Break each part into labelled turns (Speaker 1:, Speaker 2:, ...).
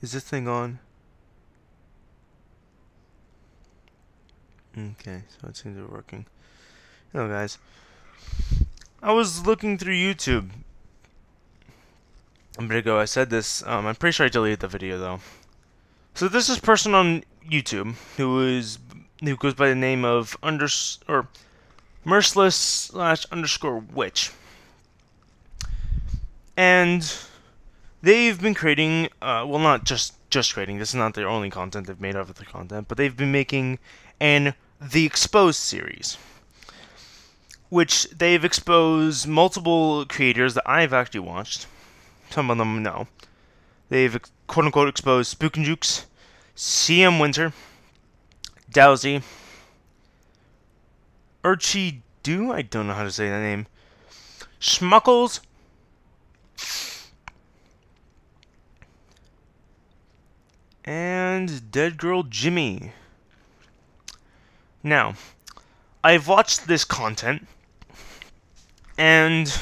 Speaker 1: Is this thing on? Okay, so it seems to be working. Hello, guys. I was looking through YouTube a minute ago. I said this. I'm pretty sure I deleted the video though. So this is a person on YouTube who goes by the name of merciless / witch, and they've been creating. Well, not just creating. This is not their only content they've made of the content, but they've been making The Exposed series, which they've exposed multiple creators that I've actually watched. Some of them know. They've quote-unquote exposed Spook and Jukes, CM Winter, Dowsy, Urchi-Do, I don't know how to say that name, Schmuckles, and Dead Girl Jimmy. Now, I've watched this content, and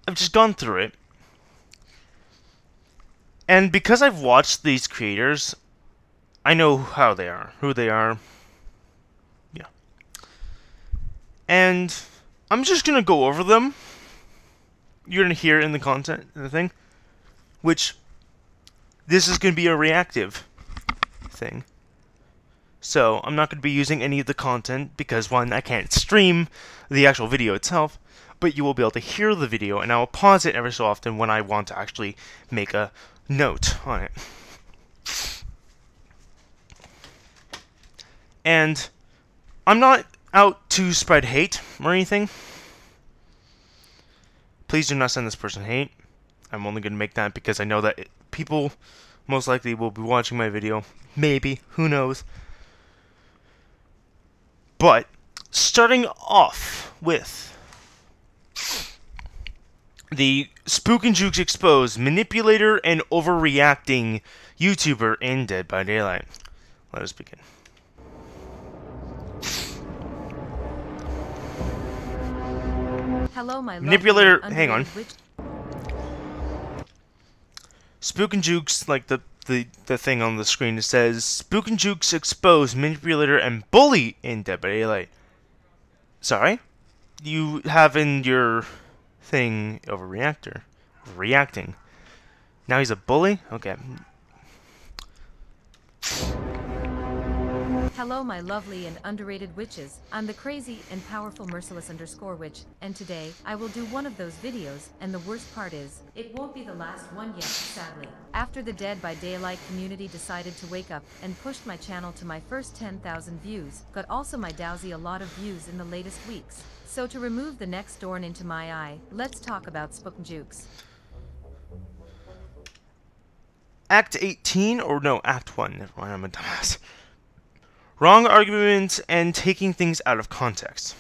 Speaker 1: I've just gone through it. And because I've watched these creators, I know how they are, who they are. Yeah. And I'm just gonna go over them. You're gonna hear in the content, the thing. Which, this is gonna be a reactive thing. So, I'm not going to be using any of the content because, one, I can't stream the actual video itself, but you will be able to hear the video, and I will pause it every so often when I want to actually make a note on it. And I'm not out to spread hate or anything. Please do not send this person hate. I'm only going to make that because I know that people most likely will be watching my video. Maybe. Who knows? But, starting off with the Spook and Jukes Exposed manipulator and overreacting YouTuber in Dead by Daylight. Let us begin.
Speaker 2: Hello, my
Speaker 1: manipulator, hang on. Spook and Jukes, like the thing on the screen, it says Spook and Jukes Exposed manipulator and bully in Dead by Daylight. Sorry? You have in your thing reacting. Now he's a bully? Okay.
Speaker 2: Hello, my lovely and underrated witches. I'm the crazy and powerful merciless _witch, and today I will do one of those videos, and the worst part is, it won't be the last one yet, sadly. After the Dead by Daylight community decided to wake up and pushed my channel to my first 10,000 views, got also my Dowsy a lot of views in the latest weeks. So to remove the next thorn into my eye, let's talk about Spook and Jukes.
Speaker 1: Act 18, or no, Act 1, never mind, I'm a dumbass. Wrong arguments and taking things out of context.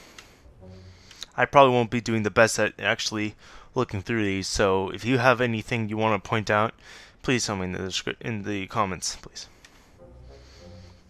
Speaker 1: I probably won't be doing the best at actually looking through these, so if you have anything you want to point out, please tell me in the comments, please.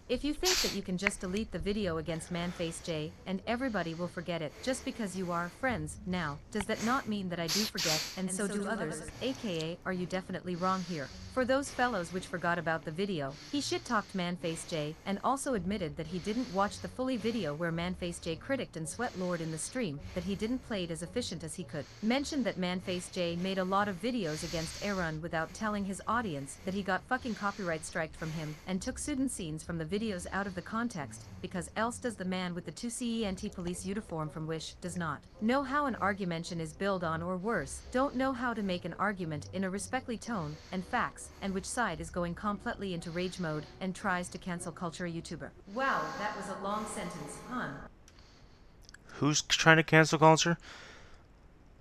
Speaker 2: If you think that you can just delete the video against Manface J and everybody will forget it just because you are friends now, does that not mean that I do forget and so do others? AKA, are you definitely wrong here? For those fellows which forgot about the video, he shit-talked Manface J and also admitted that he didn't watch the fully video where Manface J critiqued and sweat Lord in the stream, that he didn't play it as efficient as he could. Mentioned that Manface J made a lot of videos against Aaron without telling his audience that he got fucking copyright striked from him and took student scenes from the videos out of the context, because else does the man with the 2CE police uniform from Wish does not know how an argumentation is built on, or worse, don't know how to make an argument in a respectfully tone and facts, and which side is going completely into rage mode and tries to cancel culture a YouTuber. Wow, that was a long sentence, hun.
Speaker 1: Who's trying to cancel culture?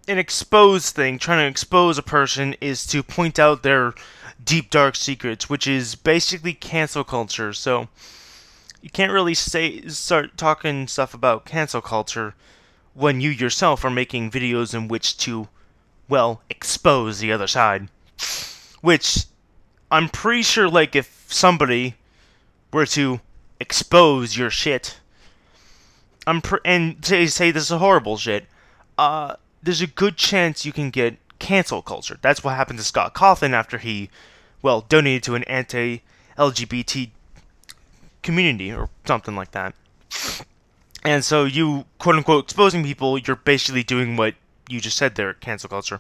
Speaker 1: An exposed thing, trying to expose a person, is to point out their deep dark secrets, which is basically cancel culture. So you can't really start talking stuff about cancel culture when you yourself are making videos in which to, well, expose the other side. Which, I'm pretty sure, like, if somebody were to expose your shit, and say this is horrible shit, there's a good chance you can get cancel culture. That's what happened to Scott Cawthon after he, well, donated to an anti-LGBT community or something like that. And so you, quote-unquote, exposing people, you're basically doing what you just said there, cancel culture.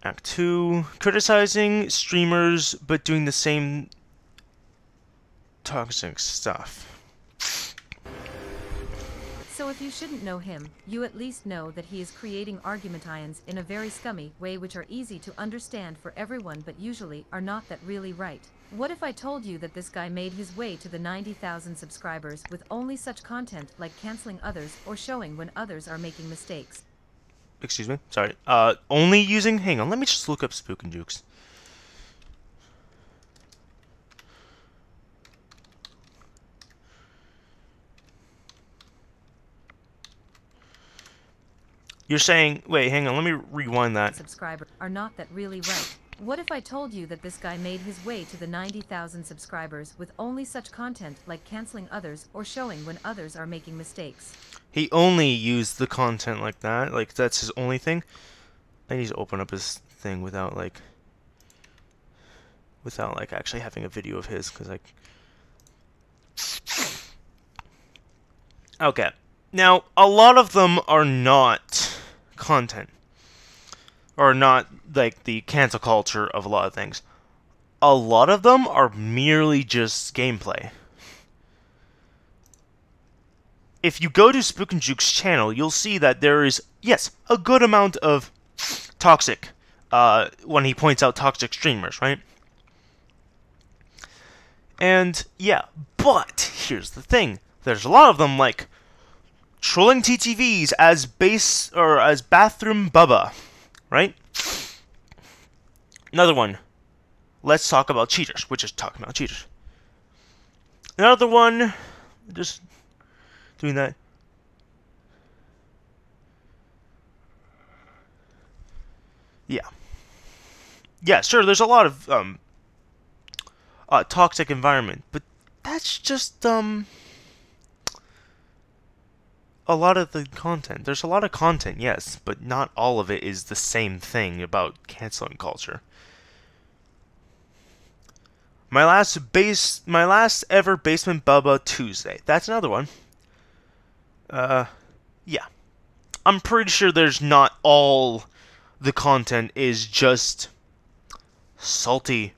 Speaker 1: Act 2, criticizing streamers, but doing the same toxic stuff.
Speaker 2: So if you shouldn't know him, you at least know that he is creating argumentations in a very scummy way which are easy to understand for everyone but usually are not that really right. What if I told you that this guy made his way to the 90,000 subscribers with only such content like canceling others or showing when others are making mistakes?
Speaker 1: Excuse me? Sorry. Only using... Hang on, let me just look up Spook and Jukes. You're saying... Wait, hang on, let me rewind that.
Speaker 2: Subscribers are not that really right. What if I told you that this guy made his way to the 90,000 subscribers with only such content like canceling others or showing when others are making mistakes?
Speaker 1: He only used the content like that? Like, that's his only thing? I need to open up his thing without, like, actually having a video of his, because, like... Okay. Now, a lot of them are not content. Or not, like, the cancel culture of a lot of things. A lot of them are merely just gameplay. If you go to Spook and Juke's channel, you'll see that there is, yes, a good amount of toxic, when he points out toxic streamers, right? And, yeah, but, here's the thing. There's a lot of them, like, trolling TTVs as as bathroom bubba, right? Another one, let's talk about cheaters, which is talking about cheaters. Another one, just doing that. Yeah. Yeah, sure, there's a lot of, toxic environment, but that's just, a lot of the content. There's a lot of content, yes, but not all of it is the same thing about canceling culture. My last ever Basement Bubba Tuesday. That's another one. Yeah. I'm pretty sure there's not all the content is just salty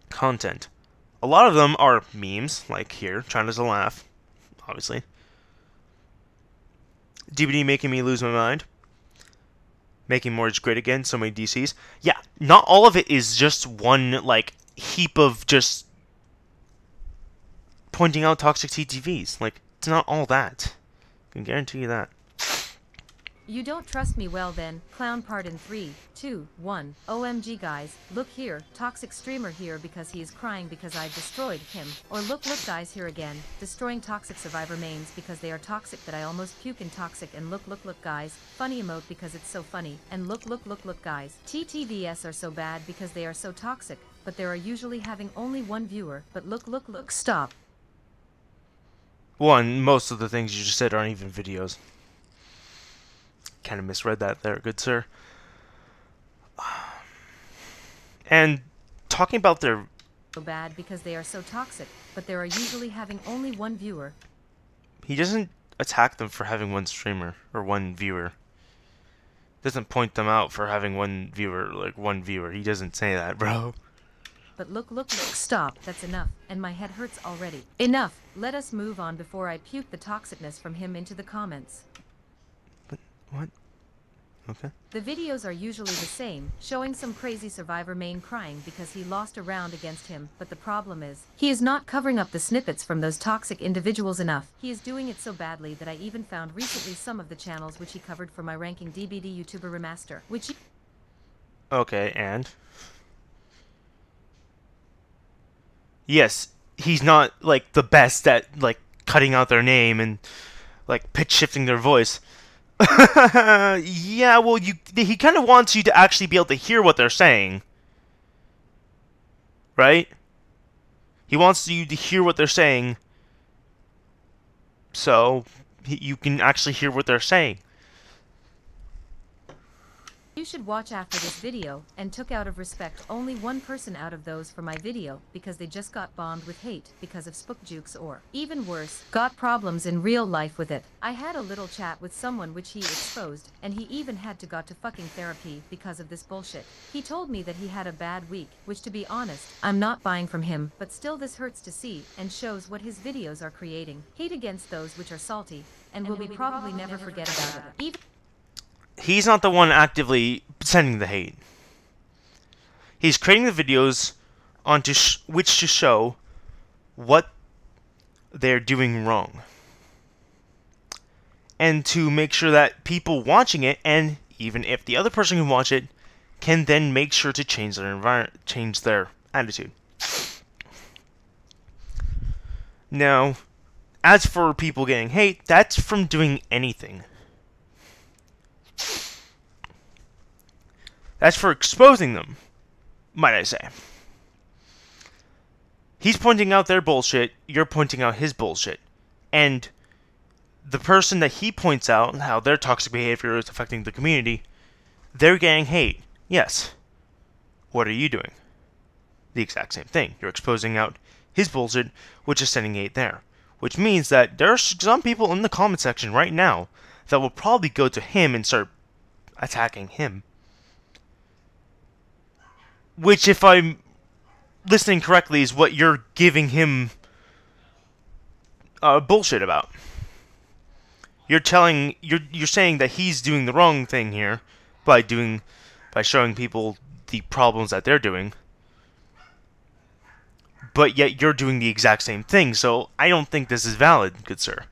Speaker 1: content. A lot of them are memes, like here, China's a laugh, obviously. DVD making me lose my mind. Making Mortgage great again, so many DCs. Yeah, not all of it is just one, like, heap of just pointing out toxic TTVs. Like, it's not all that. I can guarantee you that.
Speaker 2: You don't trust me, well then, clown part in 3, 2, 1, OMG guys, look here, toxic streamer here because he is crying because I destroyed him, or look guys here again, destroying toxic survivor mains because they are toxic that I almost puke in toxic, and look guys, funny emote because it's so funny, and look guys, TTVs are so bad because they are so toxic, but they are usually having only one viewer, but look, stop.
Speaker 1: One, most of the things you just said aren't even videos. Kind of misread that there, good sir. And talking about their...
Speaker 2: So bad because they are so toxic, but they are usually having only one viewer.
Speaker 1: He doesn't attack them for having one streamer, or one viewer. Doesn't point them out for having one viewer, like one viewer. He doesn't say that, bro.
Speaker 2: But look, stop, that's enough, and my head hurts already. Enough, let us move on before I puke the toxicness from him into the comments.
Speaker 1: What? Okay.
Speaker 2: The videos are usually the same, showing some crazy survivor main crying because he lost a round against him, but the problem is, he is not covering up the snippets from those toxic individuals enough. He is doing it so badly that I even found recently some of the channels which he covered for my ranking DBD YouTuber Remaster, which...
Speaker 1: Okay, and? Yes, he's not, like, the best at, like, cutting out their name and, like, pitch shifting their voice. Yeah, well, he kind of wants you to actually be able to hear what they're saying. Right? He wants you to hear what they're saying. So, you can actually hear what they're saying.
Speaker 2: You should watch after this video, and took out of respect only one person out of those for my video, because they just got bombed with hate because of spook jukes, or, even worse, got problems in real life with it. I had a little chat with someone which he exposed, and he even had to go to fucking therapy because of this bullshit. He told me that he had a bad week, which to be honest, I'm not buying from him, but still this hurts to see, and shows what his videos are creating. Hate against those which are salty, and will be probably never forget about it. Even
Speaker 1: He's not the one actively sending the hate. He's creating the videos onto which to show what they're doing wrong, and to make sure that people watching it, and even if the other person can watch it, can then make sure to change their environment, change their attitude. Now, as for people getting hate, that's from doing anything. That's for exposing them, might I say. He's pointing out their bullshit, you're pointing out his bullshit. And the person that he points out, how their toxic behavior is affecting the community, they're getting hate. Yes. What are you doing? The exact same thing. You're exposing out his bullshit, which is sending hate there. Which means that there are some people in the comment section right now that will probably go to him and start attacking him. Which, if I'm listening correctly, is what you're giving him bullshit about. You're saying that he's doing the wrong thing here by showing people the problems that they're doing. But yet you're doing the exact same thing, so I don't think this is valid, good sir.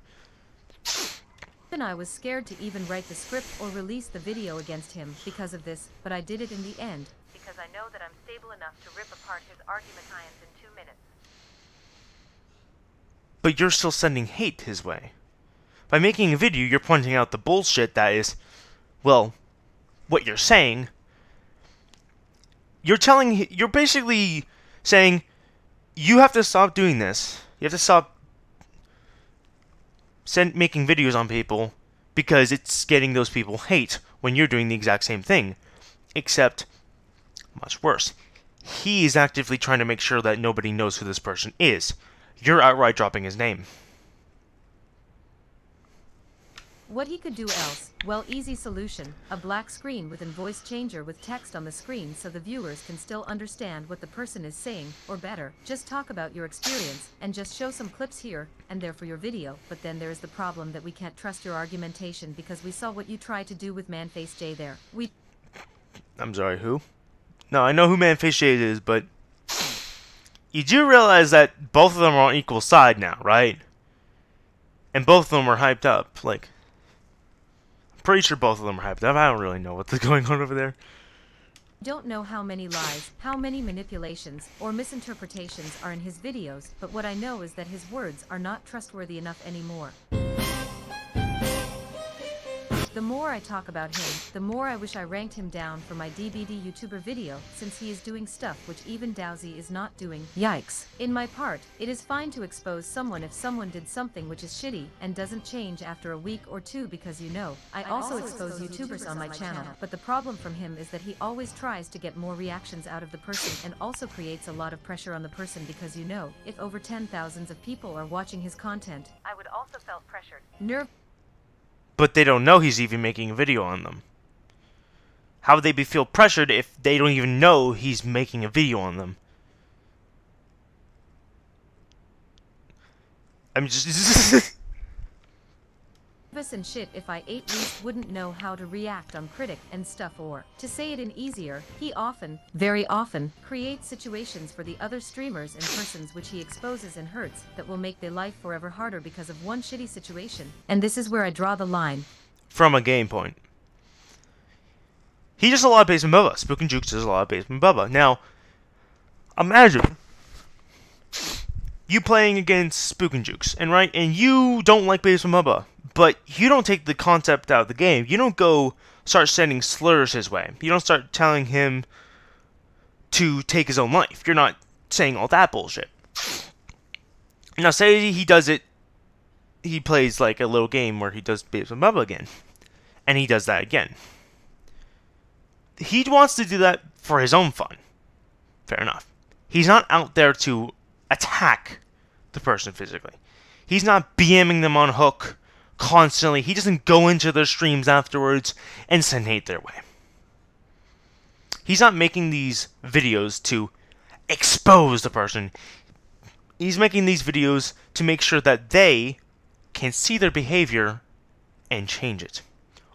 Speaker 2: I was scared to even write the script or release the video against him because of this, but I did it in the end, because I know that I'm stable enough to rip apart his argumentations in 2 minutes.
Speaker 1: But you're still sending hate his way. By making a video, you're pointing out the bullshit that is, well, what you're saying. You're basically saying, you have to stop doing this. You have to stop making videos on people because it's getting those people hate when you're doing the exact same thing. Except, much worse. He is actively trying to make sure that nobody knows who this person is. You're outright dropping his name.
Speaker 2: What he could do else? Well, easy solution. A black screen with a voice changer with text on the screen so the viewers can still understand what the person is saying, or better, just talk about your experience, and just show some clips here and there for your video. But then there's the problem that we can't trust your argumentation because we saw what you tried to do with Manface J there.
Speaker 1: I'm sorry, who? No, I know who Manface J is, but you do realize that both of them are on equal side now, right? And both of them are hyped up, like... Pretty sure both of them are hyped up. I don't really know what's going on over there.
Speaker 2: Don't know how many lies, how many manipulations, or misinterpretations are in his videos, but what I know is that his words are not trustworthy enough anymore. The more I talk about him, the more I wish I ranked him down for my DBD YouTuber video, since he is doing stuff which even Dowsy is not doing. Yikes. In my part, it is fine to expose someone if someone did something which is shitty and doesn't change after a week or two because I also expose YouTubers on my channel, but the problem from him is that he always tries to get more reactions out of the person and also creates a lot of pressure on the person because if over 10,000s of people are watching his content, I would also felt pressured.
Speaker 1: But they don't know he's even making a video on them. How would they feel pressured if they don't even know he's making a video on them? I'm just...
Speaker 2: And shit if I at least wouldn't know how to react on critic and stuff, or, to say it in easier, he often, very often, creates situations for the other streamers and persons which he exposes and hurts that will make their life forever harder because of one shitty situation. And this is where I draw the line.
Speaker 1: From a game point. He does a lot of Basement Bubba. Spook and Jukes does a lot of Basement Bubba. Now, imagine you playing against Spook and Jukes, and you don't like Basement Bubba. But you don't take the concept out of the game. You don't go start sending slurs his way. You don't start telling him to take his own life. You're not saying all that bullshit. Now, say he does it he plays like a little game where he does Babes and Bubba again. And he does that again. He wants to do that for his own fun. Fair enough. He's not out there to attack the person physically. He's not BMing them on hook constantly. He doesn't go into their streams afterwards and send hate their way. He's not making these videos to expose the person. He's making these videos to make sure that they can see their behavior and change it.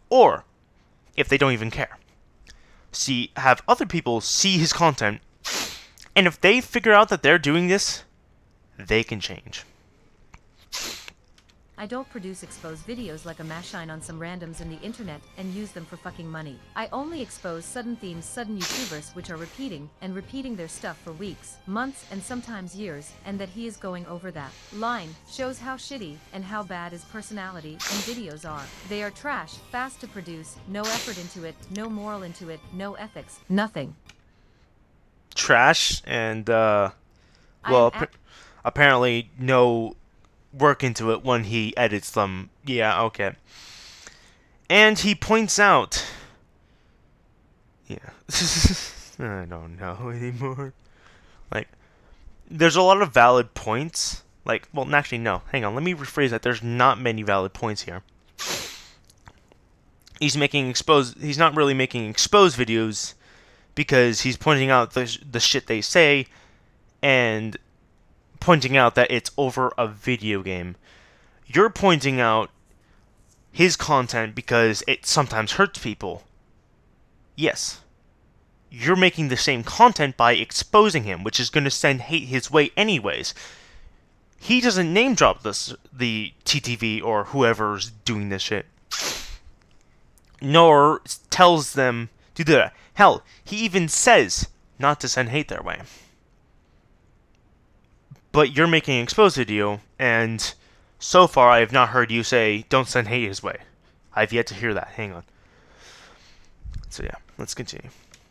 Speaker 1: Or, if they don't even care, have other people see his content, and if they figure out that they're doing this, they can change.
Speaker 2: I don't produce exposed videos like a mashine on some randoms in the internet and use them for fucking money. I only expose sudden themes, sudden YouTubers which are repeating their stuff for weeks, months, and sometimes years, and that he is going over that line shows how shitty and how bad his personality and videos are. They are trash, fast to produce, no effort into it, no moral into it, no ethics, nothing.
Speaker 1: Trash and, apparently no work into it when he edits them. Yeah, okay. And he points out... Yeah. I don't know anymore. Like, there's a lot of valid points. Like, well, actually, no. Hang on, let me rephrase that. There's not many valid points here. He's not really making exposed videos because he's pointing out the shit they say and pointing out that it's over a video game. You're pointing out his content because it sometimes hurts people. Yes. You're making the same content by exposing him, which is going to send hate his way anyways. He doesn't name drop the TTV or whoever's doing this shit. Nor tells them to do that. Hell, he even says not to send hate their way. But you're making an exposed video, and so far I have not heard you say, don't send hate his way. I've yet to hear that. Hang on. So yeah, let's continue.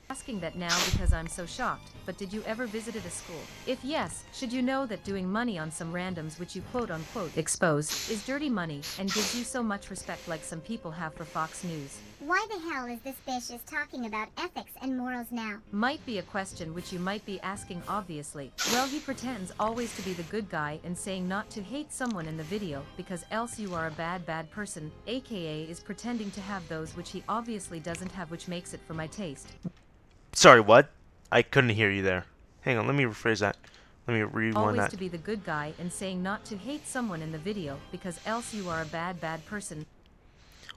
Speaker 2: Asking that now because I'm so shocked, but did you ever visit a school? If yes, should you know that doing money on some randoms which you quote-unquote expose is dirty money and gives you so much respect like some people have for Fox News?
Speaker 3: Why the hell is this bitch talking about ethics and morals now?
Speaker 2: Might be a question which you might be asking obviously. Well, he pretends always to be the good guy and saying not to hate someone in the video because else you are a bad person, aka is pretending to have those which he obviously doesn't have, which makes it for my taste.
Speaker 1: Sorry, what? I couldn't hear you there. Hang on, let me rephrase that. Let me rewind
Speaker 2: always
Speaker 1: that.
Speaker 2: To be the good guy and saying not to hate someone in the video because else you are a bad person.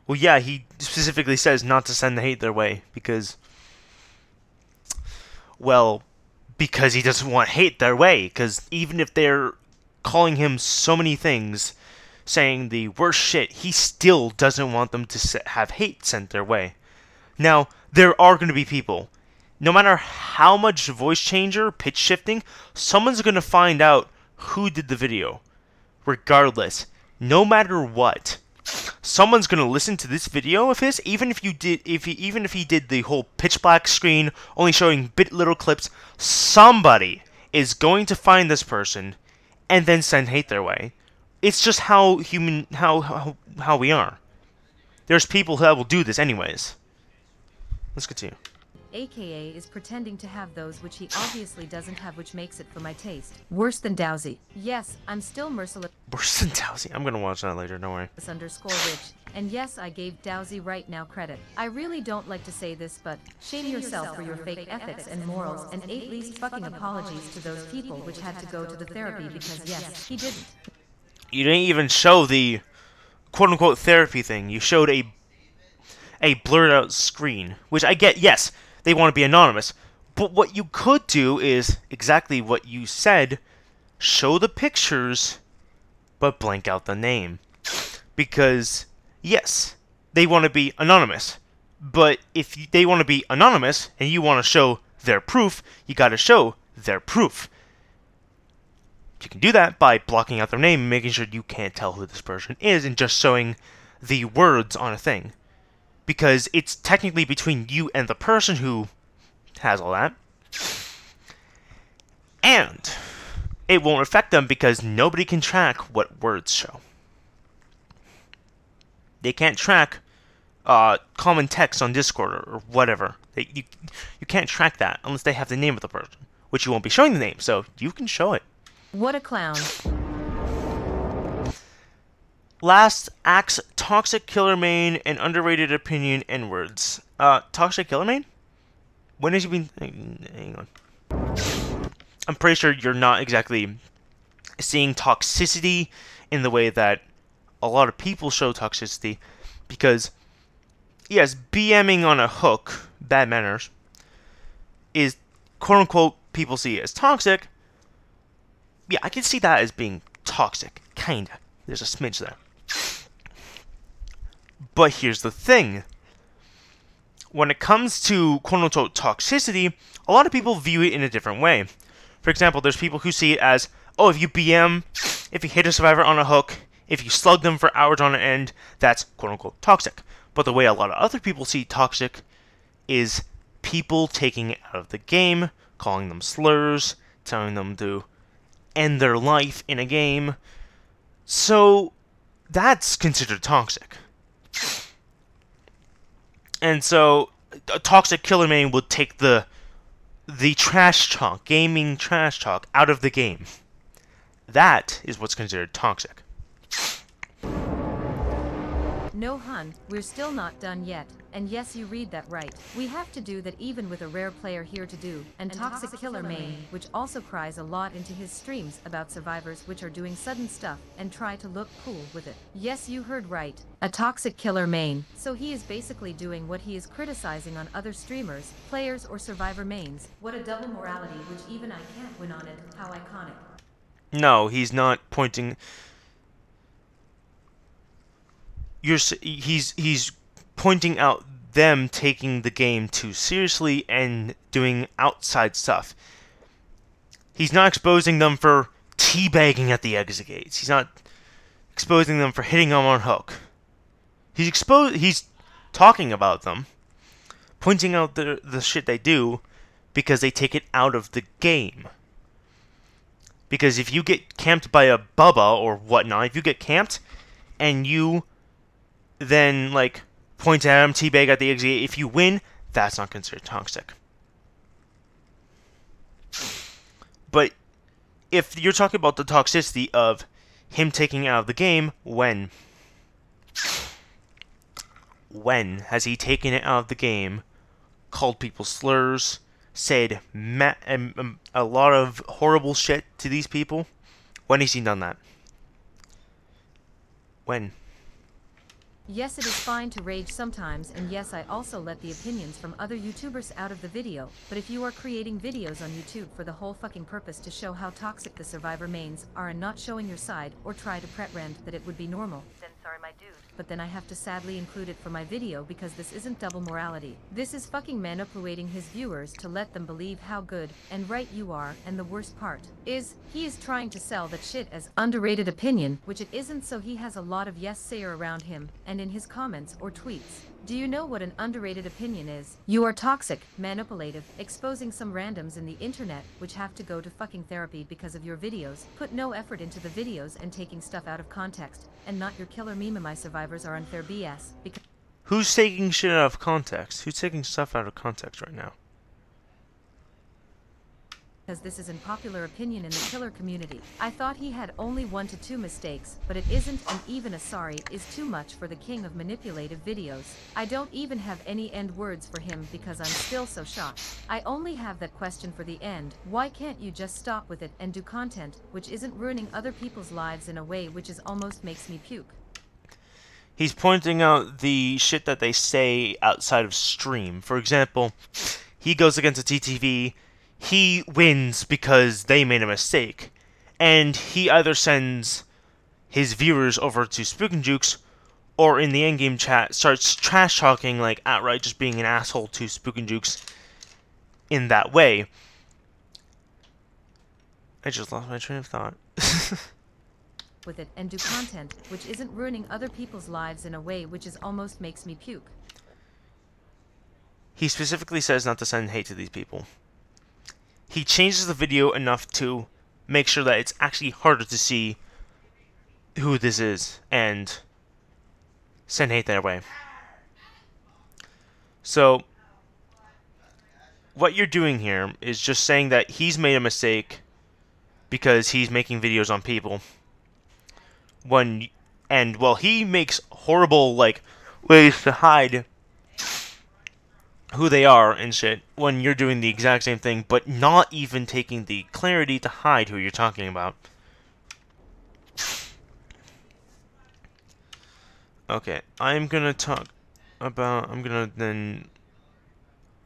Speaker 1: Well, yeah, he specifically says not to send the hate their way because... Well, because he doesn't want hate their way. Because even if they're calling him so many things, saying the worst shit, he still doesn't want them to have hate sent their way. Now, there are going to be people... No matter how much voice changer, pitch shifting, someone's going to find out who did the video. Regardless. No matter what. Someone's going to listen to this video of his, even if he did the whole pitch black screen, only showing little clips, somebody is going to find this person and then send hate their way. It's just how we are. There's people that will do this anyways. Let's continue.
Speaker 2: AKA is pretending to have those which he obviously doesn't have, which makes it for my taste. Worse than Dowsy. Yes, I'm still merciless.
Speaker 1: Worse than Dowsy. I'm gonna watch that later, don't worry.
Speaker 2: _rich. And yes, I gave Dowsy right now credit. I really don't like to say this, but shame yourself for your fake ethics and morals, and at least fucking apologies to those people which had to go to the therapy because yes, he didn't.
Speaker 1: You didn't even show the quote-unquote therapy thing. You showed a blurred out screen, which I get, yes. They want to be anonymous. But what you could do is exactly what you said. Show the pictures, but blank out the name. Because, yes, they want to be anonymous. But if they want to be anonymous, and you want to show their proof, you got to show their proof. You can do that by blocking out their name and making sure you can't tell who this person is, and just showing the words on a thing. Because it's technically between you and the person who has all that. And it won't affect them because nobody can track what words show. They can't track common text on Discord or whatever. You can't track that unless they have the name of the person, which you won't be showing the name, so you can show it.
Speaker 2: What a clown.
Speaker 1: Last, Axe, Toxic Killer Main, and Underrated Opinion N-words. Toxic Killer Main? When has you been... Hang on. I'm pretty sure you're not exactly seeing toxicity in the way that a lot of people show toxicity, because, yes, BMing on a hook, bad manners, is, quote-unquote, people see it as toxic. Yeah, I can see that as being toxic, kinda. There's a smidge there. But here's the thing. When it comes to quote-unquote toxicity, a lot of people view it in a different way. For example, there's people who see it as, oh, if you BM, if you hit a survivor on a hook, if you slug them for hours on end, that's quote-unquote toxic. But the way a lot of other people see toxic is people taking it out of the game, calling them slurs, telling them to end their life in a game. So that's considered toxic. And so a toxic killer main would take the trash talk, gaming trash talk, out of the game. That is what's considered toxic.
Speaker 2: No, hun, we're still not done yet. And yes, you read that right. We have to do that even with a rare player here to do. And Toxic Killer Main, which also cries a lot into his streams about survivors which are doing sudden stuff and try to look cool with it. Yes, you heard right. A Toxic Killer Main. So he is basically doing what he is criticizing on other streamers, players, or survivor mains. What a double morality, which even I can't win on it. How iconic.
Speaker 1: No, he's not pointing... He's pointing out them taking the game too seriously and doing outside stuff. He's not exposing them for teabagging at the exit gates. He's not exposing them for hitting them on hook. He's talking about them, pointing out the shit they do because they take it out of the game. Because if you get camped by a Bubba or whatnot, if you get camped and you then, like, point at him, teabag at the exit, if you win, that's not considered toxic. But if you're talking about the toxicity of him taking it out of the game, when has he taken it out of the game, called people slurs, said a lot of horrible shit to these people? When has he done that? When?
Speaker 2: Yes, it is fine to rage sometimes, and yes, I also let the opinions from other YouTubers out of the video, but if you are creating videos on YouTube for the whole fucking purpose to show how toxic the survivor mains are and not showing your side, or try to pretend that it would be normal, then sorry my dude. But then I have to sadly include it for my video because this isn't double morality. This is fucking manipulating his viewers to let them believe how good and right you are, and the worst part is, he is trying to sell that shit as underrated opinion, which it isn't, so he has a lot of yes-sayer around him, and in his comments or tweets. Do you know what an underrated opinion is? You are toxic, manipulative, exposing some randoms in the internet which have to go to fucking therapy because of your videos, put no effort into the videos and taking stuff out of context, and not your killer meme. My survivors are unfair BS because...
Speaker 1: Who's taking shit out of context? Who's taking stuff out of context right now?
Speaker 2: Because this is unpopular opinion in the killer community. I thought he had only 1 to 2 mistakes, but it isn't, and even a sorry is too much for the king of manipulative videos. I don't even have any end words for him because I'm still so shocked. I only have that question for the end. Why can't you just stop with it and do content which isn't ruining other people's lives in a way which is almost makes me puke?
Speaker 1: He's pointing out the shit that they say outside of stream. For example, he goes against a TTV, he wins because they made a mistake, and he either sends his viewers over to Spook and Jukes, or in the endgame chat starts trash talking, like outright just being an asshole to Spook and Jukes in that way. I just lost my train of thought.
Speaker 2: With it and do content which isn't ruining other people's lives in a way which is almost makes me puke.
Speaker 1: He specifically says not to send hate to these people. He changes the video enough to make sure that it's actually harder to see who this is and send hate their way. So, what you're doing here is just saying that he's made a mistake because he's making videos on people. Well, he makes horrible, like, ways to hide who they are and shit when you're doing the exact same thing, but not even taking the clarity to hide who you're talking about. Okay, I'm gonna then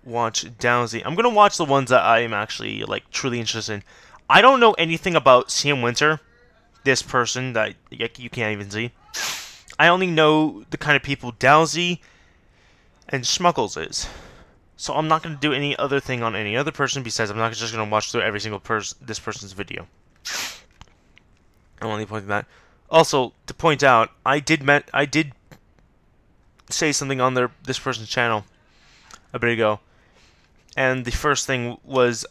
Speaker 1: watch Dowsy. I'm gonna watch the ones that I am actually, like, truly interested in. I don't know anything about Sam Winter, this person that you can't even see. I only know the kind of people Dowsy and Smuggles is. So I'm not going to do any other thing on any other person besides I'm not just going to watch through every single this person's video. I'm only pointing that. Also, to point out, I did say something on this person's channel a bit ago, and the first thing was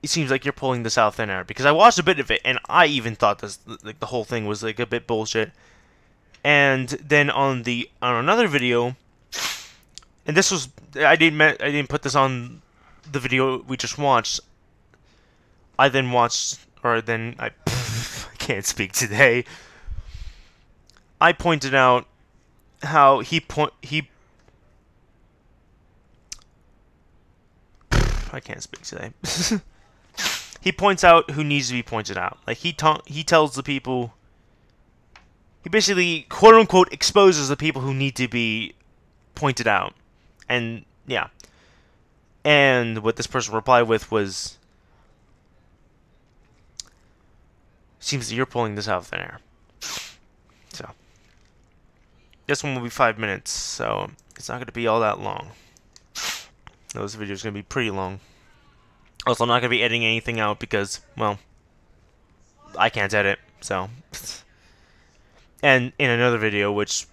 Speaker 1: it seems like you're pulling this out of thin air, because I watched a bit of it and I even thought this, like, the whole thing was like a bit bullshit. And then on another video, and this was I didn't put this on the video we just watched. I can't speak today. I pointed out how I can't speak today. He points out who needs to be pointed out. Like, he tells the people. He basically, quote unquote, exposes the people who need to be pointed out. And yeah. And what this person replied with was, seems that you're pulling this out of thin air. So this one will be 5 minutes, so it's not going to be all that long. This video is going to be pretty long. Also, I'm not going to be editing anything out because, well, I can't edit, so. And in another video, which,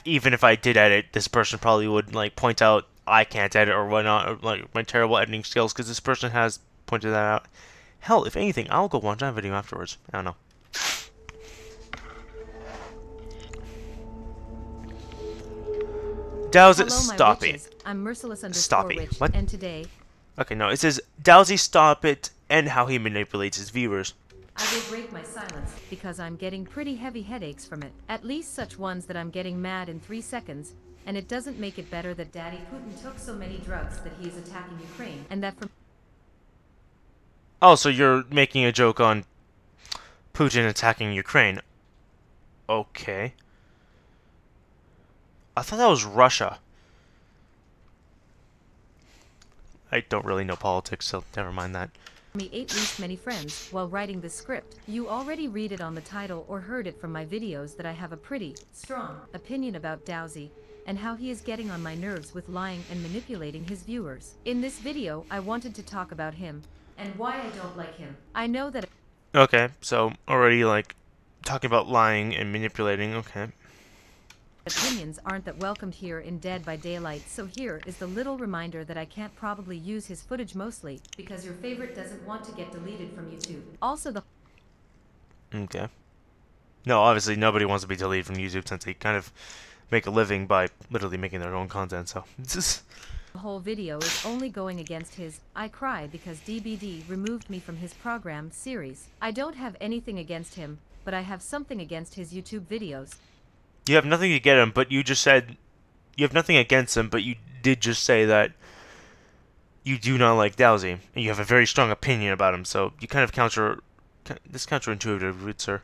Speaker 1: even if I did edit, this person probably would, like, point out I can't edit or whatnot, or, like, my terrible editing skills, because this person has pointed that out. Hell, if anything, I'll go watch that video afterwards. I don't know. Dowsy, stop it.
Speaker 2: I'm merciless
Speaker 1: Stop it.
Speaker 2: Witch,
Speaker 1: What?
Speaker 2: and today
Speaker 1: Okay, no, it says Dowsy, stop it, and how he manipulates his viewers.
Speaker 2: I will break my silence because I'm getting pretty heavy headaches from it. At least such ones that I'm getting mad in 3 seconds, and it doesn't make it better that Daddy Putin took so many drugs that he is attacking Ukraine, and that from.
Speaker 1: Oh, so you're making a joke on Putin attacking Ukraine. Okay. I thought that was Russia. I don't really know politics, so never mind that.
Speaker 2: Me ate least many friends while writing the script. You already read it on the title or heard it from my videos that I have a pretty strong opinion about Dowsy and how he is getting on my nerves with lying and manipulating his viewers. In this video, I wanted to talk about him and why I don't like him. I know that.
Speaker 1: Okay, so already, like, talking about lying and manipulating, okay.
Speaker 2: Opinions aren't that welcomed here in Dead by Daylight, so here is the little reminder that I can't probably use his footage mostly because your favorite doesn't want to get deleted from YouTube. Also the.
Speaker 1: Okay. No, obviously nobody wants to be deleted from YouTube since they kind of make a living by literally making their own content, so.
Speaker 2: The whole video is only going against his I cry because DBD removed me from his program series. I don't have anything against him, but I have something against his YouTube videos.
Speaker 1: You have nothing to get him, but you just said you have nothing against him, but you did just say that you do not like Dowsy, and you have a very strong opinion about him. So you kind of this counterintuitive, good sir.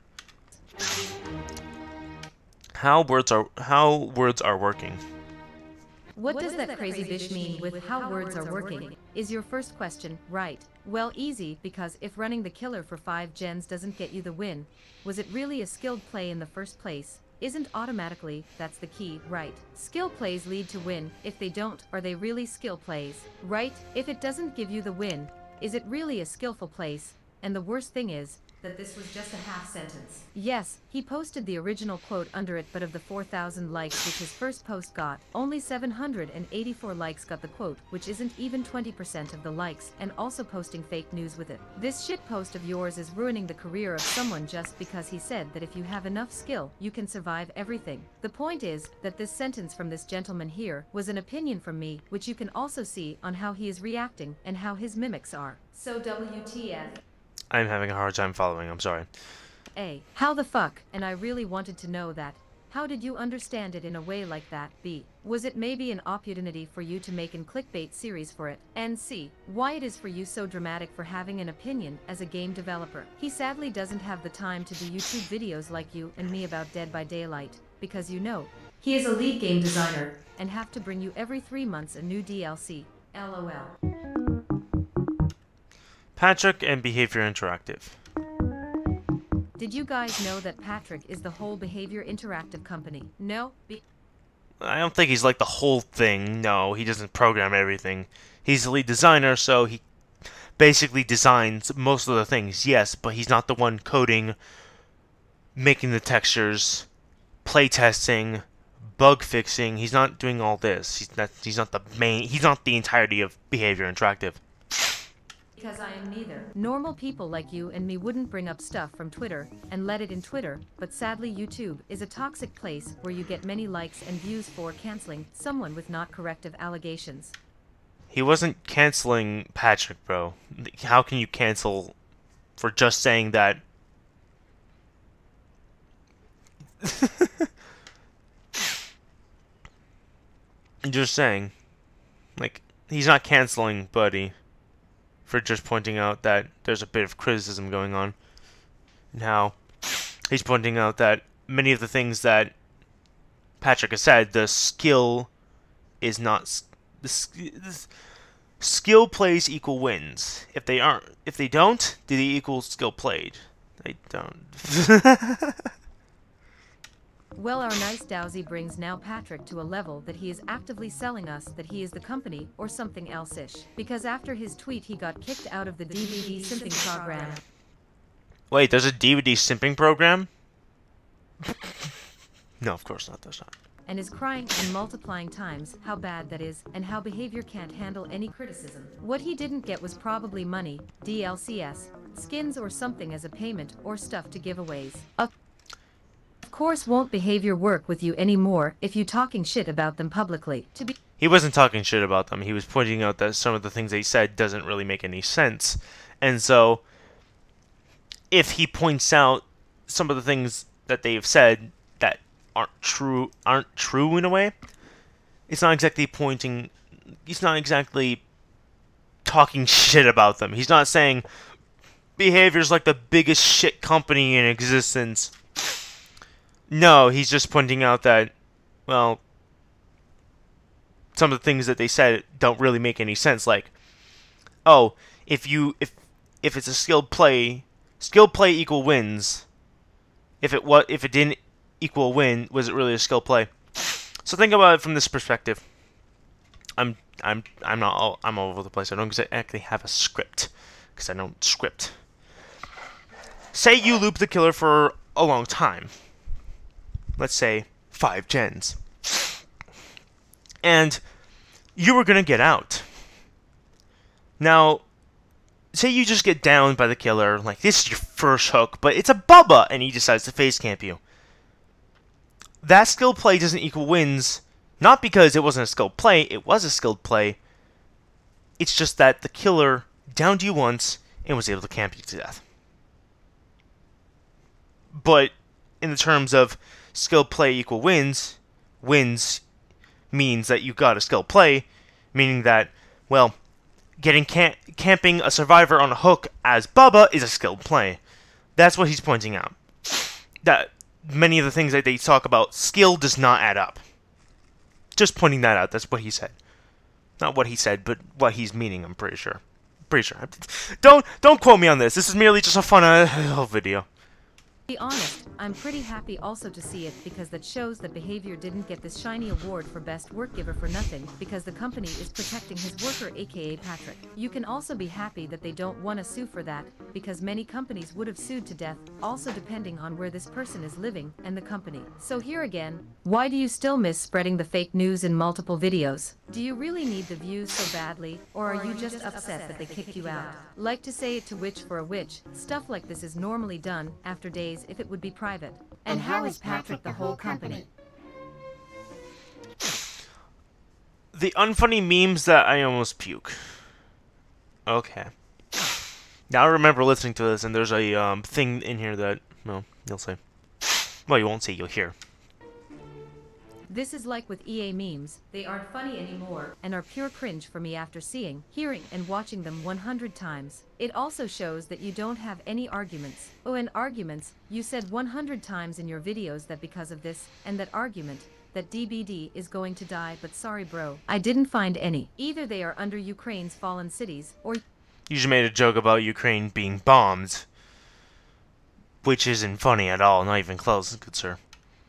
Speaker 1: How words are working.
Speaker 2: What does that crazy bitch mean with how words are working? Is your first question, right? Well, easy, because if running the killer for 5 gens doesn't get you the win, was it really a skilled play in the first place? Isn't automatically, that's the key, right? Skill plays lead to win. If they don't, are they really skill plays, right? If it doesn't give you the win, is it really a skillful place? And the worst thing is, that this was just a half sentence. Yes, he posted the original quote under it, but of the 4,000 likes which his first post got, only 784 likes got the quote, which isn't even 20% of the likes, and also posting fake news with it. This shit post of yours is ruining the career of someone just because he said that if you have enough skill, you can survive everything. The point is that this sentence from this gentleman here was an opinion from me, which you can also see on how he is reacting and how his mimics are. So WTF?
Speaker 1: I'm having a hard time following, I'm sorry.
Speaker 2: A. How the fuck? And I really wanted to know that. How did you understand it in a way like that? B. Was it maybe an opportunity for you to make a clickbait series for it? And C. Why it is for you so dramatic for having an opinion as a game developer? He sadly doesn't have the time to do YouTube videos like you and me about Dead by Daylight, because you know, he is a lead game designer, and have to bring you every 3 months a new DLC. LOL.
Speaker 1: Patrick and Behavior Interactive.
Speaker 2: Did you guys know that Patrick is the whole Behavior Interactive company? No?
Speaker 1: I don't think he's like the whole thing. No, he doesn't program everything. He's the lead designer, so he basically designs most of the things, yes, but he's not the one coding, making the textures, playtesting, bug fixing. He's not doing all this. He's not the entirety of Behavior Interactive.
Speaker 2: Because I am neither. Normal people like you and me wouldn't bring up stuff from Twitter and let it in Twitter, but sadly YouTube is a toxic place where you get many likes and views for canceling someone with not corrective allegations.
Speaker 1: He wasn't canceling Patrick, bro. How can you cancel for just saying that? I'm just saying. Like, he's not canceling Buddy for just pointing out that there's a bit of criticism going on. Now, he's pointing out that many of the things that Patrick has said, the skill is not... Skill plays equal wins. If they don't, do they equal skill played? They don't.
Speaker 2: Well, our nice Dowsy brings now Patrick to a level that he is actively selling us that he is the company or something else-ish. Because after his tweet he got kicked out of the DVD simping program.
Speaker 1: Wait, there's a DVD simping program? No, of course not, there's not.
Speaker 2: And is crying and multiplying times how bad that is and how Behavior can't handle any criticism. What he didn't get was probably money, DLCS, skins or something as a payment or stuff to giveaways. Of course won't Behavior work with you anymore if you talking shit about them publicly.
Speaker 1: He wasn't talking shit about them. He was pointing out that some of the things they said doesn't really make any sense. And so, if he points out some of the things that they've said that aren't true in a way, it's not exactly pointing... He's not exactly talking shit about them. He's not saying Behavior's like the biggest shit company in existence. No, he's just pointing out that, well, some of the things that they said don't really make any sense. Like, oh, if it's a skilled play equal wins. If it didn't equal a win, was it really a skilled play? So think about it from this perspective. I'm all over the place. I don't exactly have a script because I don't script. Say you loop the killer for a long time. Let's say 5 gens. And you were gonna get out. Now, say you just get downed by the killer, like this is your first hook, but it's a Bubba, and he decides to face camp you. That skilled play doesn't equal wins, not because it wasn't a skilled play, it was a skilled play. It's just that the killer downed you once and was able to camp you to death. But in the terms of skilled play equal wins, wins means that you got a skilled play, meaning that, well, camping a survivor on a hook as Bubba is a skilled play. That's what he's pointing out. That many of the things that they talk about, skill does not add up. Just pointing that out, that's what he said. Not what he said, but what he's meaning, I'm pretty sure. Don't quote me on this. This is merely just a fun video.
Speaker 2: Be honest, I'm pretty happy also to see it because that shows that Behavior didn't get this shiny award for best work giver for nothing because the company is protecting his worker aka Patrick. You can also be happy that they don't want to sue for that because many companies would have sued to death, also depending on where this person is living and the company. So here again, why do you still miss spreading the fake news in multiple videos? Do you really need the views so badly, or are you just upset that they kicked you out? Like to say it to witch for a witch, stuff like this is normally done after days if it would be private. And how is Patrick the whole company?
Speaker 1: The unfunny memes that I almost puke. Okay. Now I remember listening to this, and there's a thing in here that, well, you'll see. Well, you won't see, you'll hear.
Speaker 2: This is like with EA memes, they aren't funny anymore, and are pure cringe for me after seeing, hearing, and watching them 100 times. It also shows that you don't have any arguments. Oh, and arguments, you said 100 times in your videos that because of this, and that argument, that DBD is going to die, but sorry bro, I didn't find any. Either they are under Ukraine's fallen cities, or...
Speaker 1: You just made a joke about Ukraine being bombed. Which isn't funny at all, not even close, good sir.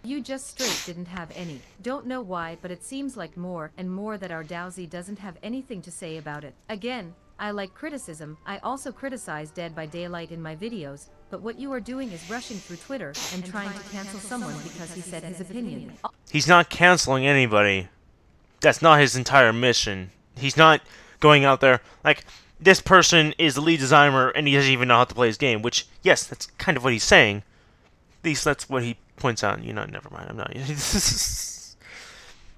Speaker 2: You just straight didn't have any. Don't know why, but it seems like more and more that our Dowsy doesn't have anything to say about it. Again, I like criticism. I also criticize Dead by Daylight in my videos, but what you are doing is rushing through Twitter and trying to cancel someone because he said his opinion.
Speaker 1: He's not canceling anybody. That's not his entire mission. He's not going out there, like, this person is the lead designer and he doesn't even know how to play his game, which, yes, that's kind of what he's saying. At least that's what he points out. You know, never mind, I'm not. This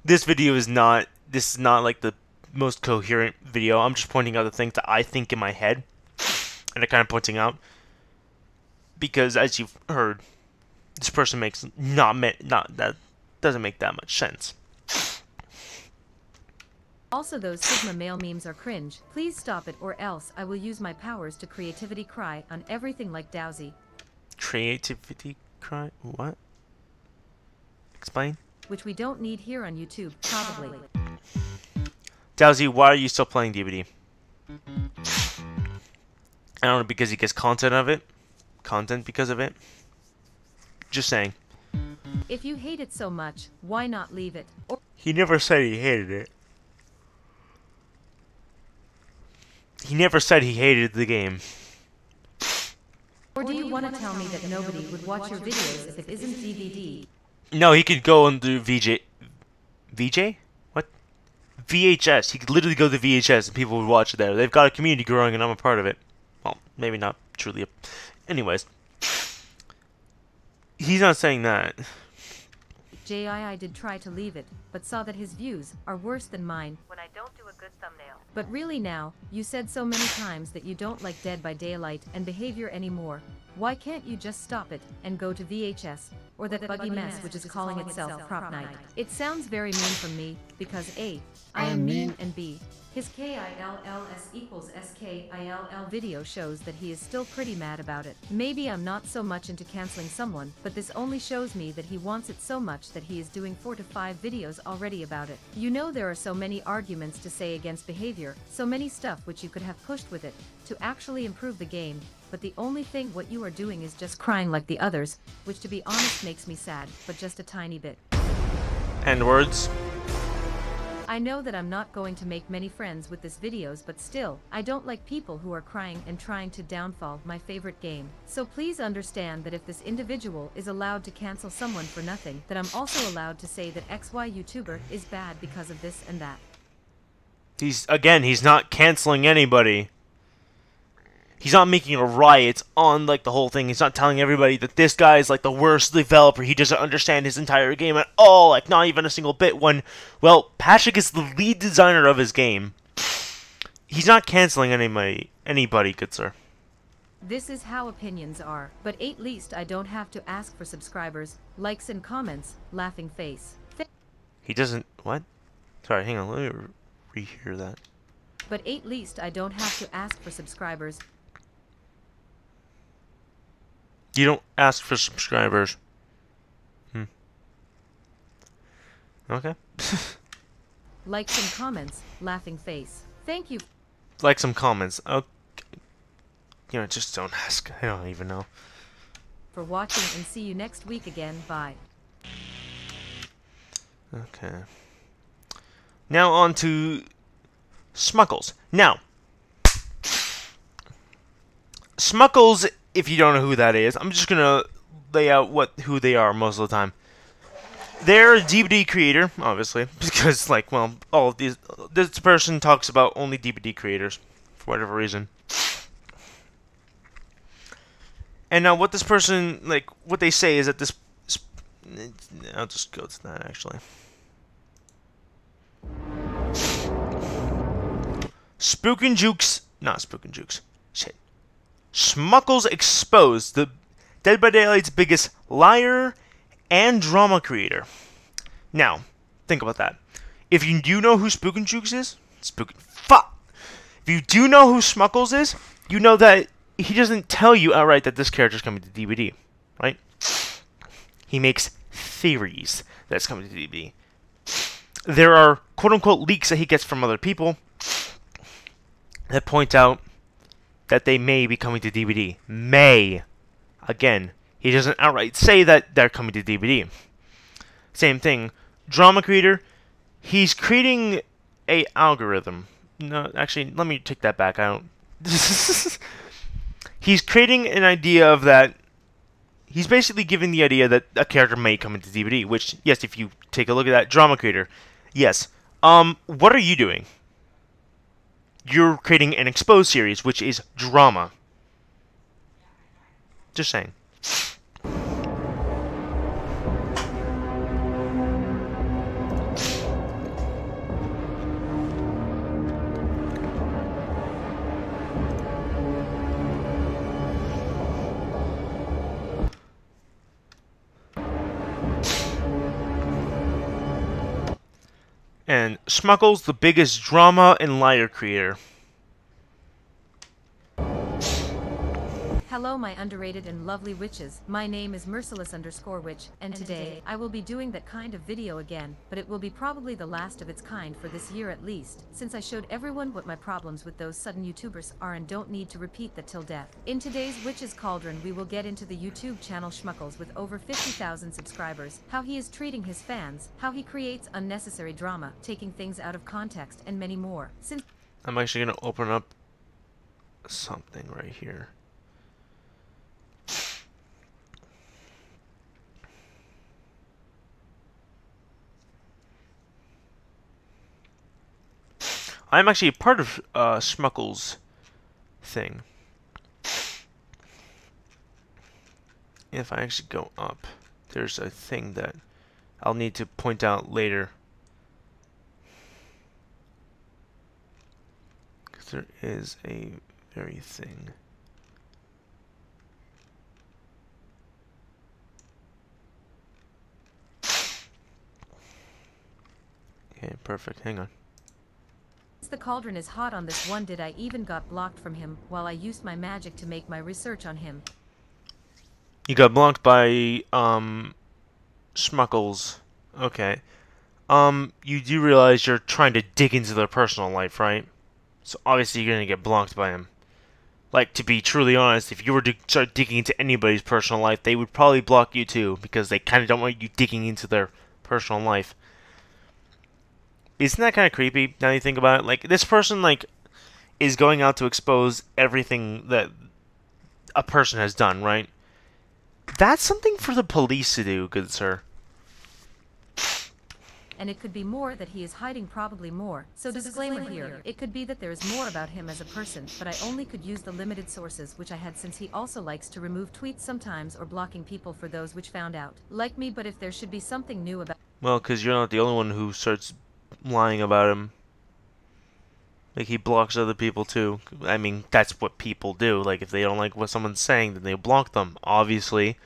Speaker 1: video is not, this is not like the most coherent video. I'm just pointing out the things that I think in my head, and I'm kind of pointing out, because as you've heard, this person makes that doesn't make that much sense.
Speaker 2: Also, those Sigma male memes are cringe. Please stop it, or else I will use my powers to creativity cry on everything like Dowsy.
Speaker 1: Creativity cry? What? Explain?
Speaker 2: Which we don't need here on YouTube, probably.
Speaker 1: Dowsy, why are you still playing DVD? I don't know, because he gets content of it? Content because of it? Just saying.
Speaker 2: If you hate it so much, why not leave it? Or
Speaker 1: He never said he hated it. He never said he hated the game.
Speaker 2: Or do you want to tell me that nobody would watch your videos if it isn't DVD?
Speaker 1: No, he could go and do VJ? What? VHS. He could literally go to VHS and people would watch it there. They've got a community growing and I'm a part of it. Well, maybe not truly. Anyways. He's not saying that.
Speaker 2: I did try to leave it, but saw that his views are worse than mine when I don't do a good thumbnail. But really now, you said so many times that you don't like Dead by Daylight and Behavior anymore. Why can't you just stop it and go to VHS, or that buggy mess which is calling itself Prop Night? It sounds very mean from me, because A, I am mean, and B, his KILLS equals SKILL video shows that he is still pretty mad about it. Maybe I'm not so much into canceling someone, but this only shows me that he wants it so much that he is doing 4 to 5 videos already about it. You know, there are so many arguments to say against Behavior, so many stuff which you could have pushed with it, to actually improve the game, but the only thing what you are doing is just crying like the others, which to be honest makes me sad, but just a tiny bit.
Speaker 1: And words.
Speaker 2: I know that I'm not going to make many friends with this videos, but still, I don't like people who are crying and trying to downfall my favorite game. So please understand that if this individual is allowed to cancel someone for nothing, that I'm also allowed to say that XY YouTuber is bad because of this and that.
Speaker 1: He's not canceling anybody. He's not making a riot on, like, the whole thing. He's not telling everybody that this guy is, like, the worst developer. He doesn't understand his entire game at all. Like, not even a single bit. When, well, Patrick is the lead designer of his game. He's not canceling anybody, good sir.
Speaker 2: This is how opinions are. But at least I don't have to ask for subscribers, likes and comments, laughing face.
Speaker 1: He doesn't... What? Sorry, hang on. Let me rehear that.
Speaker 2: But at least I don't have to ask for subscribers.
Speaker 1: You don't ask for subscribers. Okay.
Speaker 2: Like some comments, laughing face. Thank you.
Speaker 1: Like some comments. Okay. You know, just don't ask. I don't even know.
Speaker 2: for watching and see you next week again. Bye.
Speaker 1: Okay. Now on to Smuckles. Now, Smuckles, if you don't know who that is, I'm just gonna lay out who they are most of the time. They're a DVD creator, obviously, because, like, well, all of these, this person talks about only DVD creators, for whatever reason. And now what this person, like, what they say is that this, I'll just go to that, actually. Shit. Smuckles exposed, the Dead by Daylight's biggest liar and drama creator. Now, think about that. If you do know who Spook and Jukes is, If you do know who Smuckles is, you know that he doesn't tell you outright that this character's coming to DVD, right? He makes theories that it's coming to DVD. There are quote-unquote leaks that he gets from other people that point out that they may be coming to DVD. May. Again, he doesn't outright say that they're coming to DVD. Same thing. Drama creator, he's creating a algorithm. No, actually, let me take that back. I don't... He's creating an idea of that... He's basically giving the idea that a character may come into DVD, which, yes, if you take a look at that, drama creator, yes. What are you doing? You're creating an exposed series, which is drama. Just saying. And Smuckles, the biggest drama and liar creator.
Speaker 2: Hello my underrated and lovely witches, my name is merciless_witch, and today, I will be doing that kind of video again, but it will be probably the last of its kind for this year at least, since I showed everyone what my problems with those sudden YouTubers are and don't need to repeat that till death. In today's Witches Cauldron we will get into the YouTube channel Schmuckles with over 50,000 subscribers, how he is treating his fans, how he creates unnecessary drama, taking things out of context, and many more. Since
Speaker 1: I'm actually going to open up something right here. I'm actually a part of Smuckles' thing. If I actually go up, there's a thing that I'll need to point out later. Because there is a very thing. Okay, perfect. Hang on.
Speaker 2: the cauldron is hot on this one, did I even got blocked from him while I used my magic to make my research on him.
Speaker 1: You got blocked by, Smuckles. Okay. You do realize you're trying to dig into their personal life, right? So obviously you're gonna get blocked by him. Like, to be truly honest, if you were to start digging into anybody's personal life, they would probably block you too, because they kind of don't want you digging into their personal life. Isn't that kind of creepy, now you think about it? Like, this person, like, is going out to expose everything that a person has done, right? That's something for the police to do, good sir.
Speaker 2: And it could be more that he is hiding, probably more. So disclaimer here, it could be that there is more about him as a person, but I only could use the limited sources which I had, since he also likes to remove tweets sometimes or blocking people for those which found out. Like me, but if there should be something new about...
Speaker 1: Well, because you're not the only one who starts lying about him. Like, he blocks other people too. I mean, that's what people do. Like, if they don't like what someone's saying, then they block them, obviously.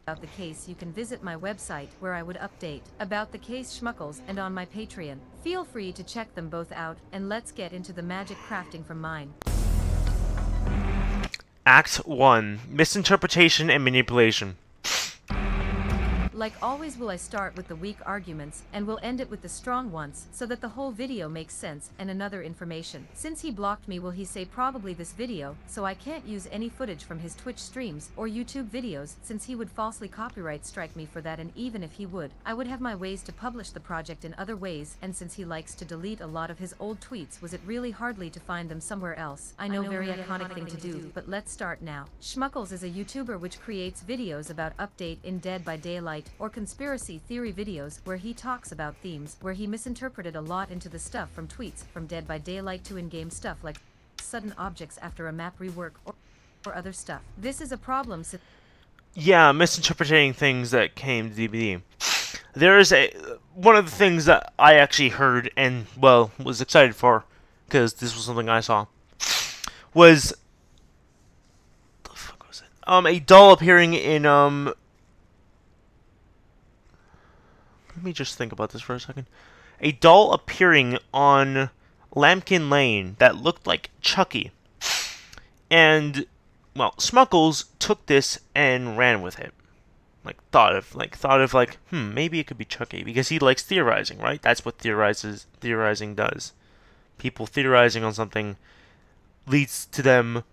Speaker 2: About the case, you can visit my website where I would update about the case Schmuckles, and on my Patreon. Feel free to check them both out, and let's get into the magic crafting from mine.
Speaker 1: Act 1. Misinterpretation and Manipulation.
Speaker 2: like always will I start with the weak arguments, and will end it with the strong ones, so that the whole video makes sense, and another information. Since he blocked me, will he say probably this video, so I can't use any footage from his Twitch streams, or YouTube videos, since he would falsely copyright strike me for that, and even if he would, I would have my ways to publish the project in other ways, and since he likes to delete a lot of his old tweets, was it really hardly to find them somewhere else? I know, very iconic thing to do, but let's start now. Schmuckles is a YouTuber which creates videos about update in Dead by Daylight, or conspiracy theory videos where he talks about themes, where he misinterpreted a lot into the stuff from tweets, from Dead by Daylight to in-game stuff like sudden objects after a map rework, or other stuff. This is a problem since...
Speaker 1: Yeah, misinterpreting things that came to DBD. There is one of the things that I actually heard and, well, was excited for, because this was something I saw, was... the fuck was it? A doll appearing in, let me just think about this for a second. A doll appearing on Lambkin Lane that looked like Chucky. And, well, Smuckles took this and ran with it. Thought of maybe it could be Chucky, because he likes theorizing, right? That's what theorizing does. People theorizing on something leads to them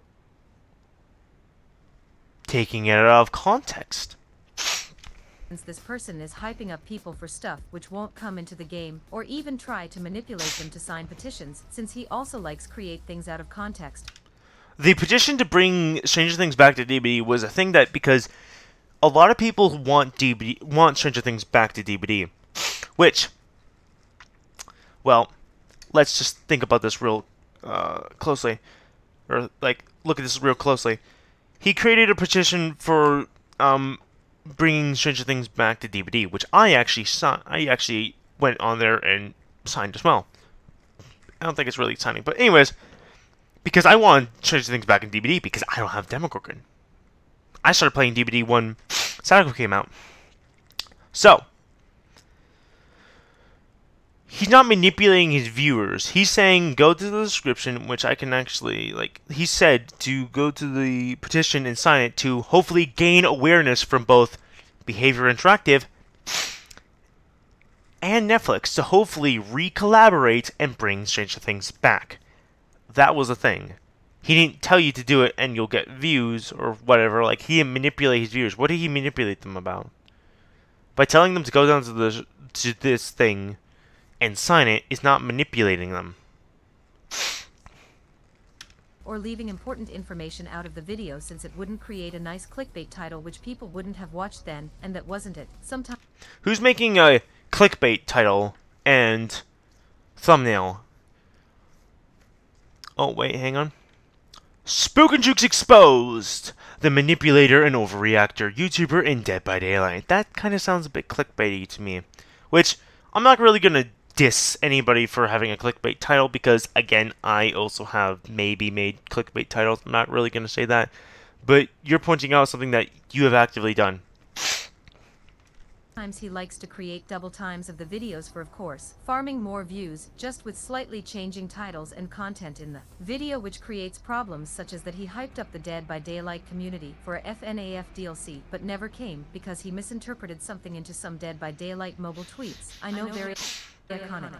Speaker 1: taking it out of context.
Speaker 2: Since this person is hyping up people for stuff which won't come into the game, or even try to manipulate them to sign petitions, since he also likes create things out of context.
Speaker 1: The petition to bring Stranger Things back to DBD was a thing that, because a lot of people want Stranger Things back to DBD, which, well, let's just think about this real closely, or look at this real closely. He created a petition for bringing Stranger Things back to DBD, which I actually went on there and signed as well. I don't think it's really signing, but anyways, because I want Stranger Things back in DBD because I don't have Demogorgon. I started playing DBD when Sadako came out. So, he's not manipulating his viewers. He's saying go to the description, which I can actually, he said to go to the petition and sign it to hopefully gain awareness from both Behavior Interactive and Netflix to hopefully re-collaborate and bring Stranger Things back. That was a thing. He didn't tell you to do it and you'll get views or whatever. He didn't manipulate his viewers. What did he manipulate them about? By telling them to go down to this thing and sign it is not manipulating them.
Speaker 2: Or leaving important information out of the video, since it wouldn't create a nice clickbait title which people wouldn't have watched then, and that wasn't it. Sometimes...
Speaker 1: Who's making a clickbait title and thumbnail? Oh, wait, hang on. Spook and Jukes exposed! The manipulator and overreactor YouTuber in Dead by Daylight. That kind of sounds a bit clickbaity to me. Which, I'm not really going to diss anybody for having a clickbait title, because, again, I also have maybe made clickbait titles. I'm not really going to say that. But you're pointing out something that you have actively done.
Speaker 2: Sometimes he likes to create double times of the videos for, of course, farming more views, just with slightly changing titles and content in the video, which creates problems such as that he hyped up the Dead by Daylight community for a FNAF DLC, but never came because he misinterpreted something into some Dead by Daylight mobile tweets. I know, very iconic.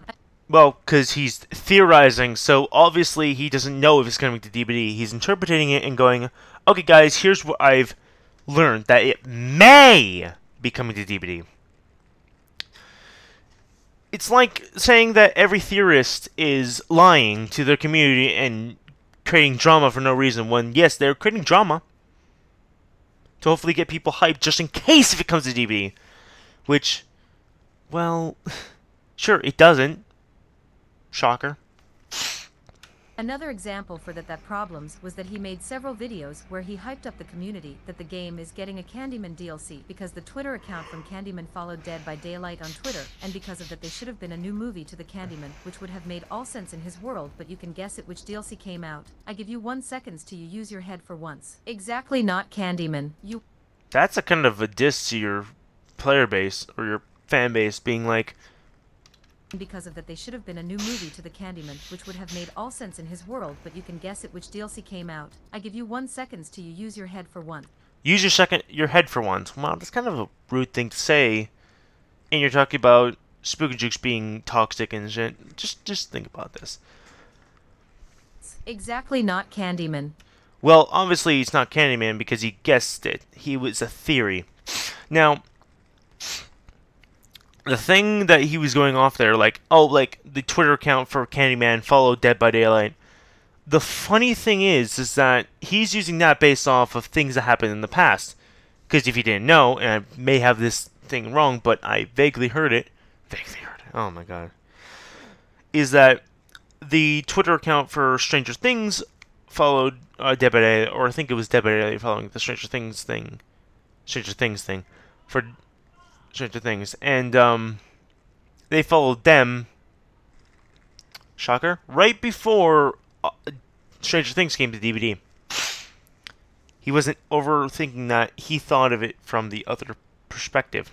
Speaker 1: Well, because he's theorizing, so obviously he doesn't know if it's coming to DBD. He's interpreting it and going, okay guys, here's what I've learned, that it may be coming to DBD. It's like saying that every theorist is lying to their community and creating drama for no reason, when, yes, they're creating drama to hopefully get people hyped just in case if it comes to DBD. Which, well, sure, it doesn't. Shocker.
Speaker 2: Another example for that problems was that he made several videos where he hyped up the community that the game is getting a Candyman DLC because the Twitter account from Candyman followed Dead by Daylight on Twitter, and because of that they should have been a new movie to the Candyman, which would have made all sense in his world, but you can guess it which DLC came out. I give you 1 second to use your head for once. Exactly, not Candyman. You...
Speaker 1: That's a kind of a diss to your player base, or your fan base, being like,
Speaker 2: because of that they should have been a new movie to the Candyman, which would have made all sense in his world, but you can guess it which DLC came out. I give you 1 second to use your head for one.
Speaker 1: Use your head for once. Wow, that's kind of a rude thing to say. And you're talking about Spooky Jukes being toxic and shit. Just think about this.
Speaker 2: Exactly, not Candyman.
Speaker 1: Well, obviously it's not Candyman because he guessed it. He was a theory. Now, the thing that he was going off there, like, oh, like, the Twitter account for Candyman followed Dead by Daylight. The funny thing is that he's using that based off of things that happened in the past. Because if you didn't know, and I may have this thing wrong, but I vaguely heard it, oh my god, is that the Twitter account for Stranger Things followed Dead by Daylight, or I think it was Dead by Daylight following the Stranger Things thing for Stranger Things, and they followed them. Shocker! Right before Stranger Things came to DVD. He wasn't overthinking that. He thought of it from the other perspective.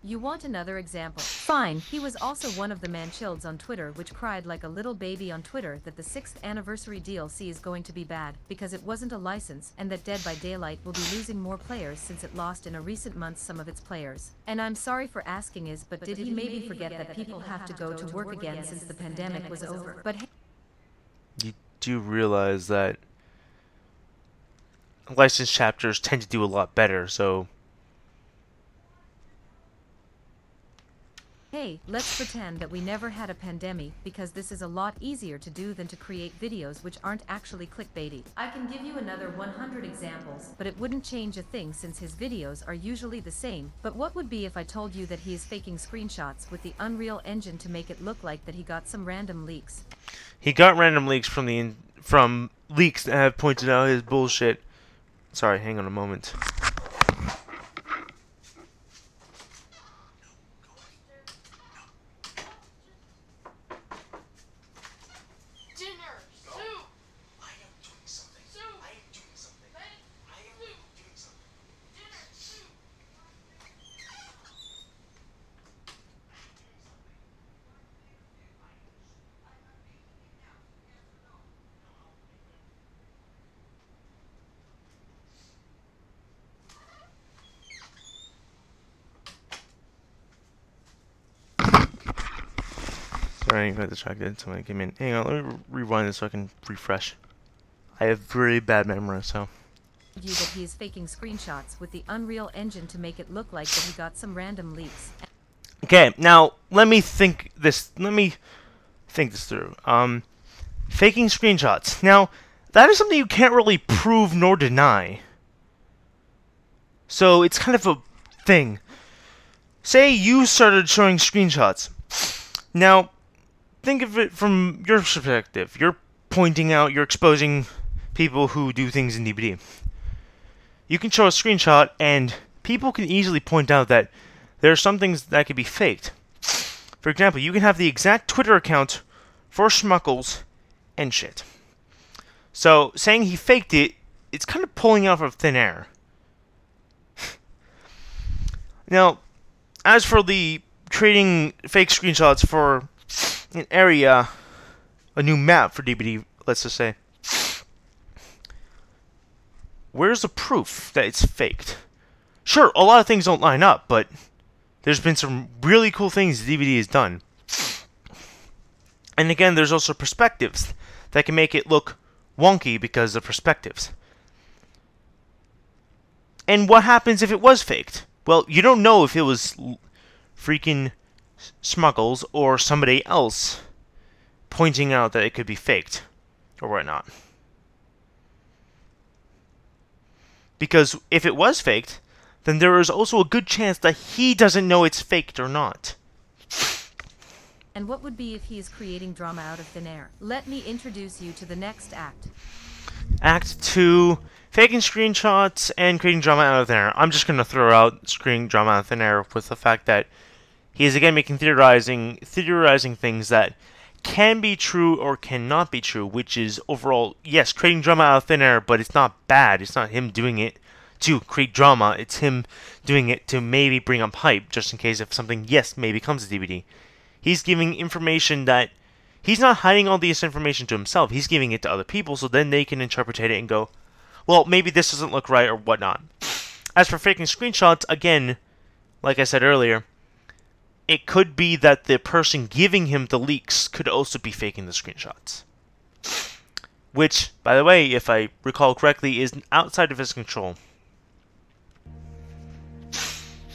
Speaker 2: You want another example? Fine, he was also one of the manchilds on Twitter which cried like a little baby on Twitter that the 6th anniversary DLC is going to be bad, because it wasn't a license, and that Dead by Daylight will be losing more players since it lost in a recent months some of its players. And I'm sorry for asking but did he maybe forget that people have to go to work again since the pandemic was over? But hey,
Speaker 1: You do realize that licensed chapters tend to do a lot better, so...
Speaker 2: Hey, let's pretend that we never had a pandemic, because this is a lot easier to do than to create videos which aren't actually clickbaity. I can give you another 100 examples, but it wouldn't change a thing since his videos are usually the same. But what would be if I told you that he is faking screenshots with the Unreal Engine to make it look like that he got some random leaks?
Speaker 1: He got random leaks from leaks that have pointed out his bullshit. Sorry, hang on a moment. Sorry, I got distracted. Somebody came in. Hang on, let me rewind this so I can refresh. I have very bad memory, so...
Speaker 2: You that he is faking screenshots with the Unreal Engine to make it look like that he got some random leaks.
Speaker 1: Okay, now, let me think this through. Faking screenshots. Now, that is something you can't really prove nor deny. So, it's kind of a thing. Say you started showing screenshots. Now, think of it from your perspective. You're pointing out, you're exposing people who do things in DBD. You can show a screenshot, and people can easily point out that there are some things that could be faked. For example, you can have the exact Twitter account for Schmuckles and shit. So, saying he faked it, it's kind of pulling out of thin air. Now, as for the creating fake screenshots for an area, a new map for DBD, let's just say, where's the proof that it's faked? Sure, a lot of things don't line up, but there's been some really cool things DBD has done. And again, there's also perspectives that can make it look wonky because of perspectives. And what happens if it was faked? Well, you don't know if it was freaking Smuggles or somebody else pointing out that it could be faked or whatnot. Because if it was faked, then there is also a good chance that he doesn't know it's faked or not.
Speaker 2: And what would be if he is creating drama out of thin air? Let me introduce you to the next act.
Speaker 1: Act 2, faking screenshots and creating drama out of thin air. I'm just going to throw out creating drama out of thin air with the fact that he is again making theorizing things that can be true or cannot be true, which is overall, yes, creating drama out of thin air, but it's not bad. It's not him doing it to create drama. It's him doing it to maybe bring up hype, just in case if something, yes, maybe comes to DVD. He's giving information that he's not hiding all this information to himself. He's giving it to other people, so then they can interpret it and go, well, maybe this doesn't look right or whatnot. As for faking screenshots, again, like I said earlier, it could be that the person giving him the leaks could also be faking the screenshots. Which, by the way, if I recall correctly, is outside of his control.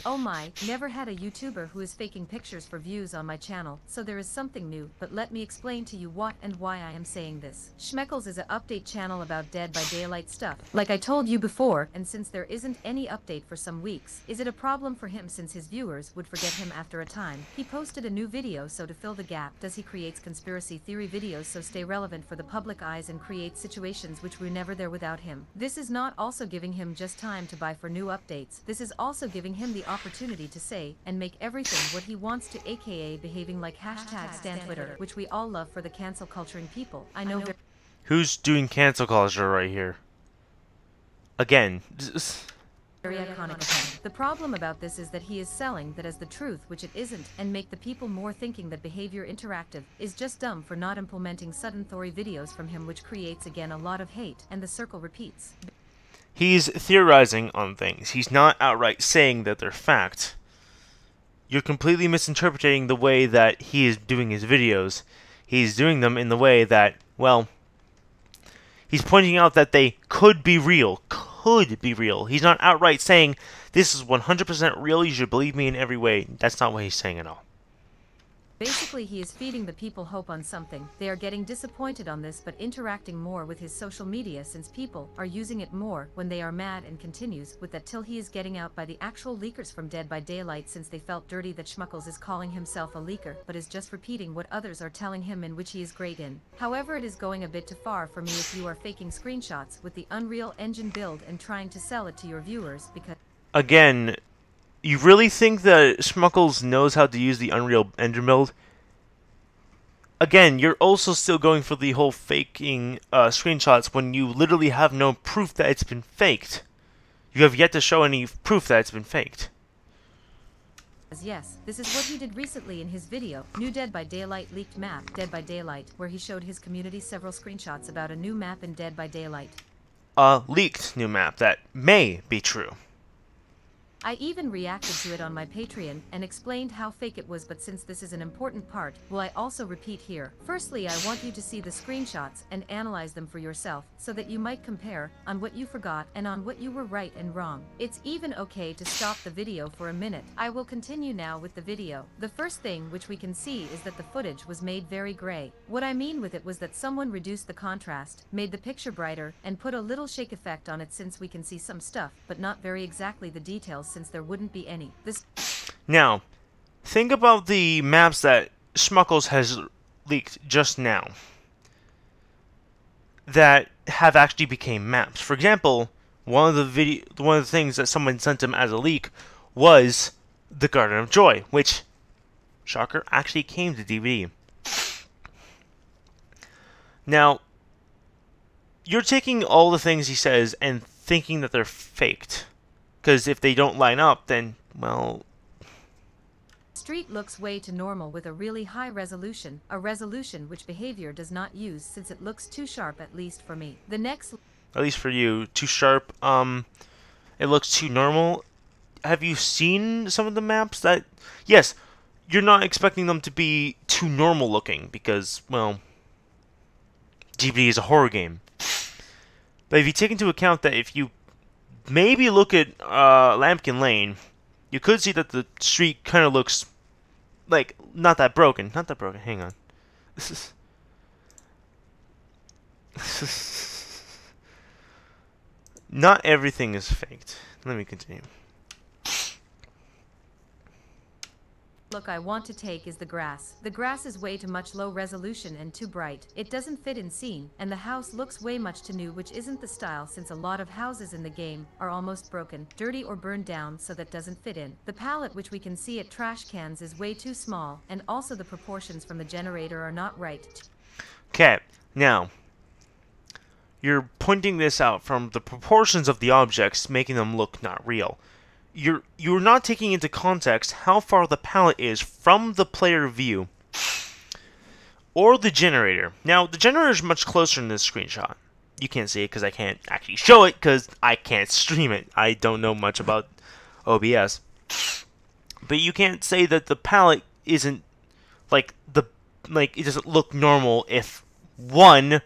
Speaker 2: Oh my, never had a YouTuber who is faking pictures for views on my channel, so there is something new, but let me explain to you what and why I am saying this. Schmeckles is an update channel about Dead by Daylight stuff, like I told you before, and since there isn't any update for some weeks, is it a problem for him since his viewers would forget him after a time? He posted a new video, so to fill the gap, he creates conspiracy theory videos so stay relevant for the public eyes and create situations which were never there without him. This is not also giving him just time to buy for new updates, this is also giving him the opportunity to say and make everything what he wants to, aka behaving like #Stan Twitter, which we all love for the cancel culturing people. I know.
Speaker 1: Who's doing cancel culture right here? Again.
Speaker 2: Very iconic of him. The problem about this is that he is selling that as the truth, which it isn't, and make the people more thinking that behavior interactive is just dumb for not implementing sudden Thori videos from him, which creates again a lot of hate, and the circle repeats.
Speaker 1: He's theorizing on things. He's not outright saying that they're fact. You're completely misinterpreting the way that he is doing his videos. He's doing them in the way that, well, he's pointing out that they could be real. Could be real. He's not outright saying, this is 100% real, you should believe me in every way. That's not what he's saying at all.
Speaker 2: Basically, he is feeding the people hope on something. They are getting disappointed on this but interacting more with his social media since people are using it more when they are mad, and continues with that till he is getting out by the actual leakers from Dead by Daylight since they felt dirty that Schmuckles is calling himself a leaker but is just repeating what others are telling him in which he is great in. However, it is going a bit too far for me if you are faking screenshots with the Unreal Engine build and trying to sell it to your viewers because...
Speaker 1: Again, you really think that Schmuckles knows how to use the Unreal Engine build? Again, you're also still going for the whole faking screenshots when you literally have no proof that it's been faked. You have yet to show any proof that it's been faked.
Speaker 2: Yes, this is what he did recently in his video, New Dead by Daylight leaked map, Dead by Daylight, where he showed his community several screenshots about a new map in Dead by Daylight.
Speaker 1: A leaked new map that may be true.
Speaker 2: I even reacted to it on my Patreon and explained how fake it was, but since this is an important part, will I also repeat here. Firstly, I want you to see the screenshots and analyze them for yourself, so that you might compare on what you forgot and on what you were right and wrong. It's even okay to stop the video for a minute. I will continue now with the video. The first thing which we can see is that the footage was made very gray. What I mean with it was that someone reduced the contrast, made the picture brighter, and put a little shake effect on it since we can see some stuff, but not very exactly the details since there wouldn't be any.
Speaker 1: Now, think about the maps that Schmuckles has leaked just now that have actually became maps. For example, one of the things that someone sent him as a leak was the Garden of Joy, which, shocker, actually came to DVD. Now, you're taking all the things he says and thinking that they're faked. Because if they don't line up, then, well...
Speaker 2: Street looks way too normal with a really high resolution, a resolution which behavior does not use since it looks too sharp, at least for me. The next...
Speaker 1: At least for you, too sharp, it looks too normal. Have you seen some of the maps that... Yes, you're not expecting them to be too normal looking, because, well... DVD is a horror game. But if you take into account that if you maybe look at Lambkin Lane, you could see that the street kind of looks like not that broken. Not that broken. Hang on. This is not everything is faked. Let me continue.
Speaker 2: Look I want to take is the grass. The grass is way too much low resolution and too bright. It doesn't fit in scene, and the house looks way much too new, which isn't the style since a lot of houses in the game are almost broken, dirty or burned down, so that doesn't fit in. The palette which we can see at trash cans is way too small, and also the proportions from the generator are not right.
Speaker 1: Okay, now you're pointing this out from the proportions of the objects, making them look not real. You're not taking into context how far the palette is from the player view or the generator. Now, the generator is much closer in this screenshot. you can't see it because I can't actually show it because I can't stream it. I don't know much about OBS. But you can't say that the palette isn't like it doesn't look normal if one,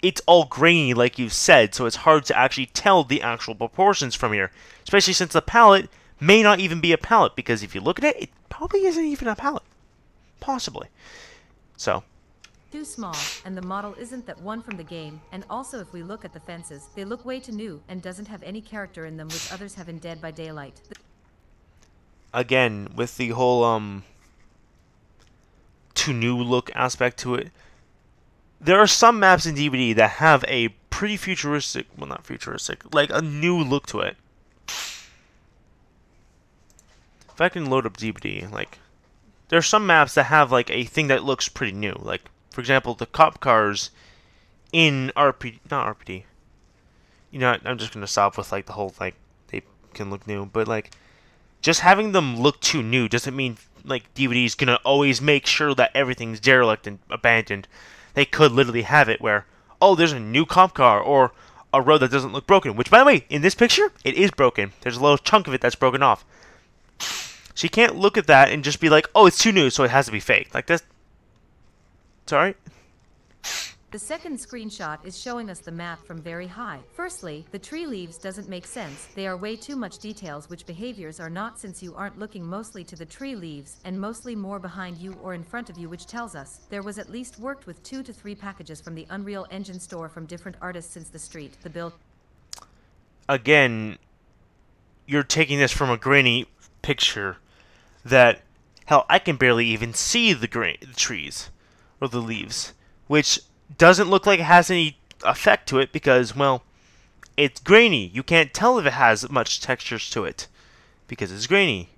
Speaker 1: it's all grainy like you said, so it's hard to actually tell the actual proportions from here. Especially since the palette may not even be a palette, because if you look at it, it probably isn't even a palette. Possibly. So.
Speaker 2: Too small, and the model isn't that one from the game, and also if we look at the fences, they look way too new, and doesn't have any character in them which others have in Dead by Daylight.
Speaker 1: Again, with the whole, too new look aspect to it, there are some maps in DVD that have a pretty futuristic, well not futuristic, like a new look to it. If I can load up DVD, like, there are some maps that have like a thing that looks pretty new, like, for example, the cop cars in RPD, not RPD. You know, I'm just gonna stop with like the whole like they can look new, but like just having them look too new doesn't mean like DVD's gonna always make sure that everything's derelict and abandoned. They could literally have it where, oh, there's a new cop car or a road that doesn't look broken. Which, by the way, in this picture, it is broken. There's a little chunk of it that's broken off. So you can't look at that and just be like, oh, it's too new, so it has to be fake. Like this. Sorry?
Speaker 2: The second screenshot is showing us the map from very high. Firstly, the tree leaves doesn't make sense. They are way too much details which behaviors are not, since you aren't looking mostly to the tree leaves and mostly more behind you or in front of you, which tells us there was at least worked with 2 to 3 packages from the Unreal Engine store from different artists since the street, the build.
Speaker 1: Again, you're taking this from a grainy picture that, hell, I can barely even see the trees or the leaves, which doesn't look like it has any effect to it because, well, it's grainy. You can't tell if it has much textures to it because it's grainy.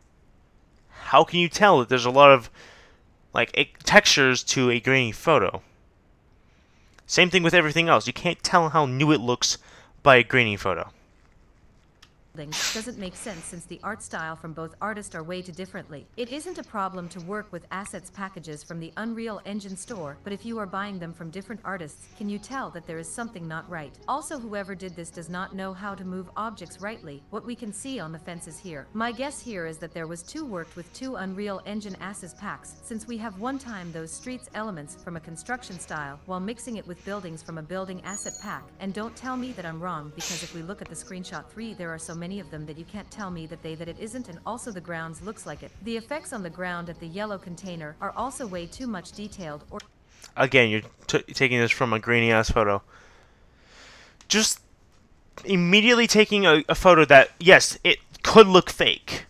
Speaker 1: How can you tell that there's a lot of like textures to a grainy photo? Same thing with everything else. You can't tell how new it looks by a grainy photo.
Speaker 2: Doesn't make sense since the art style from both artists are way too differently. It isn't a problem to work with assets packages from the Unreal Engine store, but if you are buying them from different artists, can you tell that there is something not right? Also, whoever did this does not know how to move objects rightly, what we can see on the fences here. My guess here is that there was worked with 2 Unreal Engine assets packs, since we have one time those streets elements from a construction style while mixing it with buildings from a building asset pack. And don't tell me that I'm wrong, because if we look at the screenshot 3, there are so many of them that you can't tell me that it isn't, and also the grounds looks like it. The effects on the ground at the yellow container are also way too much detailed. Or
Speaker 1: again, you're taking this from a grainy ass photo. Just immediately taking a photo that, yes, it could look fake.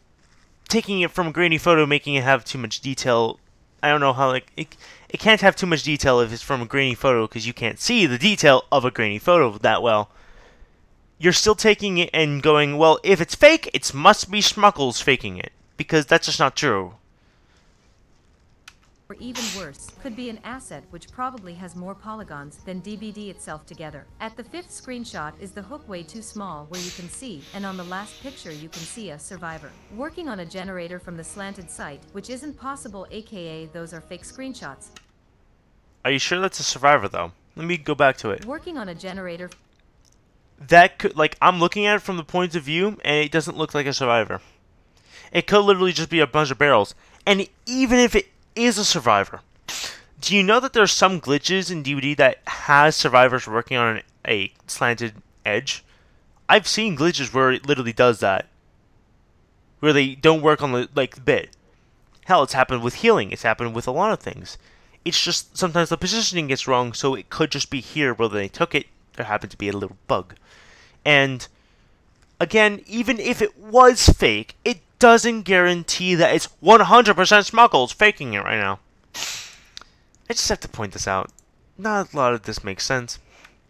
Speaker 1: Taking it from a grainy photo, making it have too much detail. I don't know how, like, it can't have too much detail if it's from a grainy photo because you can't see the detail of a grainy photo that well. You're still taking it and going, well, if it's fake, it must be Schmuckles faking it. Because that's just not true.
Speaker 2: or even worse, could be an asset which probably has more polygons than DVD itself together. At the 5th screenshot is the hook way too small where you can see, and on the last picture you can see a survivor working on a generator from the slanted site, which isn't possible, aka those are fake screenshots.
Speaker 1: Are you sure that's a survivor though? Let me go back to it.
Speaker 2: Working on a generator.
Speaker 1: That could, like, I'm looking at it from the point of view, and it doesn't look like a survivor. It could literally just be a bunch of barrels. And even if it is a survivor, do you know that there's some glitches in DVD that has survivors working on a slanted edge? I've seen glitches where it literally does that. Where they don't work on the, like, bit. Hell, it's happened with healing. It's happened with a lot of things. It's just sometimes the positioning gets wrong, so it could just be here where they took it. There happened to be a little bug. And again, even if it was fake, it doesn't guarantee that it's 100% Smuggles faking it right now. I just have to point this out. Not a lot of this makes sense.